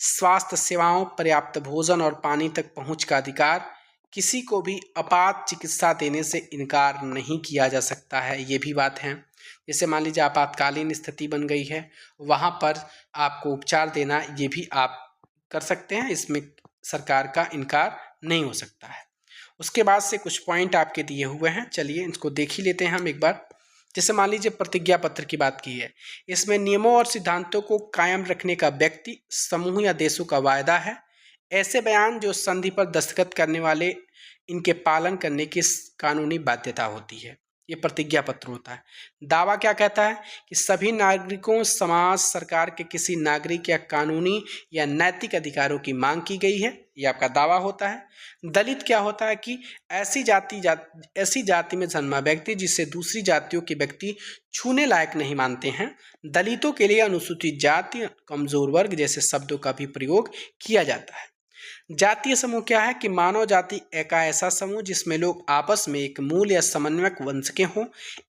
स्वास्थ्य सेवाओं, पर्याप्त भोजन और पानी तक पहुंच का अधिकार। किसी को भी आपात चिकित्सा देने से इनकार नहीं किया जा सकता है, ये भी बात है। जैसे मान लीजिए आपातकालीन स्थिति बन गई है, वहाँ पर आपको उपचार देना, ये भी आप कर सकते हैं, इसमें सरकार का इनकार नहीं हो सकता है। उसके बाद से कुछ पॉइंट आपके दिए हुए हैं, चलिए इसको देख ही लेते हैं हम एक बार। जैसे मान लीजिए प्रतिज्ञा पत्र की बात की है, इसमें नियमों और सिद्धांतों को कायम रखने का व्यक्ति, समूह या देशों का वायदा है। ऐसे बयान जो संधि पर दस्तखत करने वाले, इनके पालन करने की कानूनी बाध्यता होती है, ये प्रतिज्ञा पत्र होता है। दावा क्या कहता है कि सभी नागरिकों, समाज, सरकार के किसी नागरिक या कानूनी या नैतिक अधिकारों की मांग की गई है, ये आपका दावा होता है। दलित क्या होता है कि ऐसी जाति में जन्मा व्यक्ति जिसे दूसरी जातियों के व्यक्ति छूने लायक नहीं मानते हैं। दलितों के लिए अनुसूचित जाति, कमजोर वर्ग जैसे शब्दों का भी प्रयोग किया जाता है। जातीय समूह क्या है कि मानव जाति एक ऐसा समूह जिसमें लोग आपस में एक मूल या समन्वयक वंश के हों।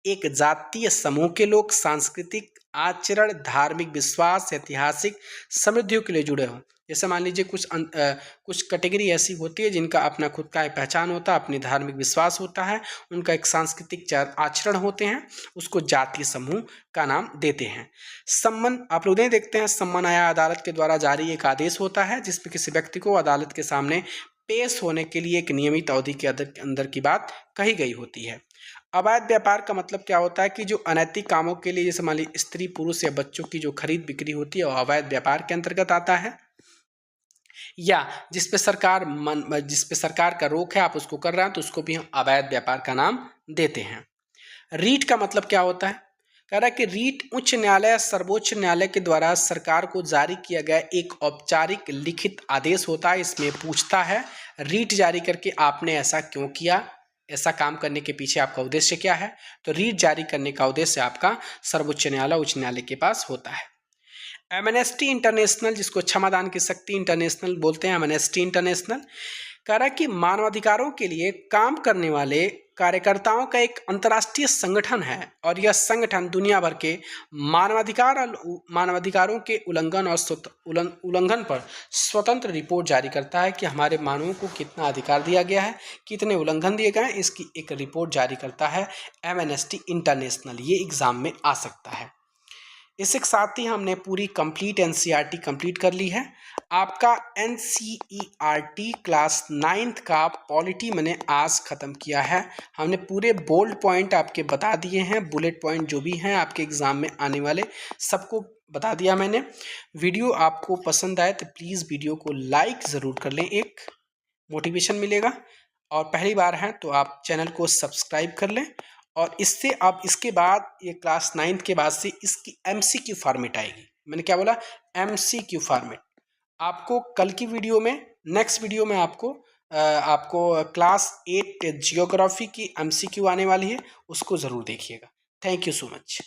एक जातीय समूह के लोग सांस्कृतिक आचरण, धार्मिक विश्वास, ऐतिहासिक समृद्धियों के लिए जुड़े हों। जैसे मान लीजिए कुछ कैटेगरी ऐसी होती है जिनका अपना खुद का एक पहचान होता है, अपनी धार्मिक विश्वास होता है, उनका एक सांस्कृतिक आचरण होते हैं, उसको जातीय समूह का नाम देते हैं। सम्मन आप लोग नहीं देखते हैं, सम्मन आया अदालत के द्वारा जारी एक आदेश होता है जिसमें किसी व्यक्ति को अदालत के सामने पेश होने के लिए एक नियमित अवधि के अंदर की बात कही गई होती है। अवैध व्यापार का मतलब क्या होता है कि जो अनैतिक कामों के लिए, जैसे मान लीजिए स्त्री पुरुष या बच्चों की जो खरीद बिक्री होती है वो अवैध व्यापार के अंतर्गत आता है। या जिस पे सरकार का रोक है, आप उसको कर रहे हैं तो उसको भी हम अवैध व्यापार का नाम देते हैं। रीट का मतलब क्या होता है कह रहा है कि रीट उच्च न्यायालय सर्वोच्च न्यायालय के द्वारा सरकार को जारी किया गया एक औपचारिक लिखित आदेश होता है। इसमें पूछता है रीट जारी करके आपने ऐसा क्यों किया, ऐसा काम करने के पीछे आपका उद्देश्य क्या है। तो रीट जारी करने का उद्देश्य आपका सर्वोच्च न्यायालय उच्च न्यायालय के पास होता है। एमनेस्टी इंटरनेशनल, जिसको क्षमादान की शक्ति इंटरनेशनल बोलते हैं, एमनेस्टी इंटरनेशनल कह रहा है कि मानवाधिकारों के लिए काम करने वाले कार्यकर्ताओं का एक अंतर्राष्ट्रीय संगठन है और यह संगठन दुनिया भर के मानवाधिकारों के उल्लंघन और उल्लंघन पर स्वतंत्र रिपोर्ट जारी करता है कि हमारे मानवों को कितना अधिकार दिया गया है, कितने उल्लंघन दिए गए हैं, इसकी एक रिपोर्ट जारी करता है एमनेस्टी इंटरनेशनल। ये एग्जाम में आ सकता है। इसके साथ ही हमने पूरी कंप्लीट एनसीईआरटी कंप्लीट कर ली है। आपका एनसीईआरटी क्लास 9th का पॉलिटी मैंने आज ख़त्म किया है। हमने पूरे बोल्ड पॉइंट आपके बता दिए हैं, बुलेट पॉइंट जो भी हैं आपके एग्ज़ाम में आने वाले सबको बता दिया मैंने। वीडियो आपको पसंद आए तो प्लीज़ वीडियो को लाइक ज़रूर कर लें, एक मोटिवेशन मिलेगा। और पहली बार हैं तो आप चैनल को सब्सक्राइब कर लें। और इससे अब इसके बाद ये क्लास 9th के बाद से इसकी MCQ फॉर्मेट आएगी। मैंने क्या बोला, MCQ फॉर्मेट। आपको कल की वीडियो में, नेक्स्ट वीडियो में आपको क्लास 8 जियोग्राफी की MCQ आने वाली है, उसको ज़रूर देखिएगा। Thank you so much.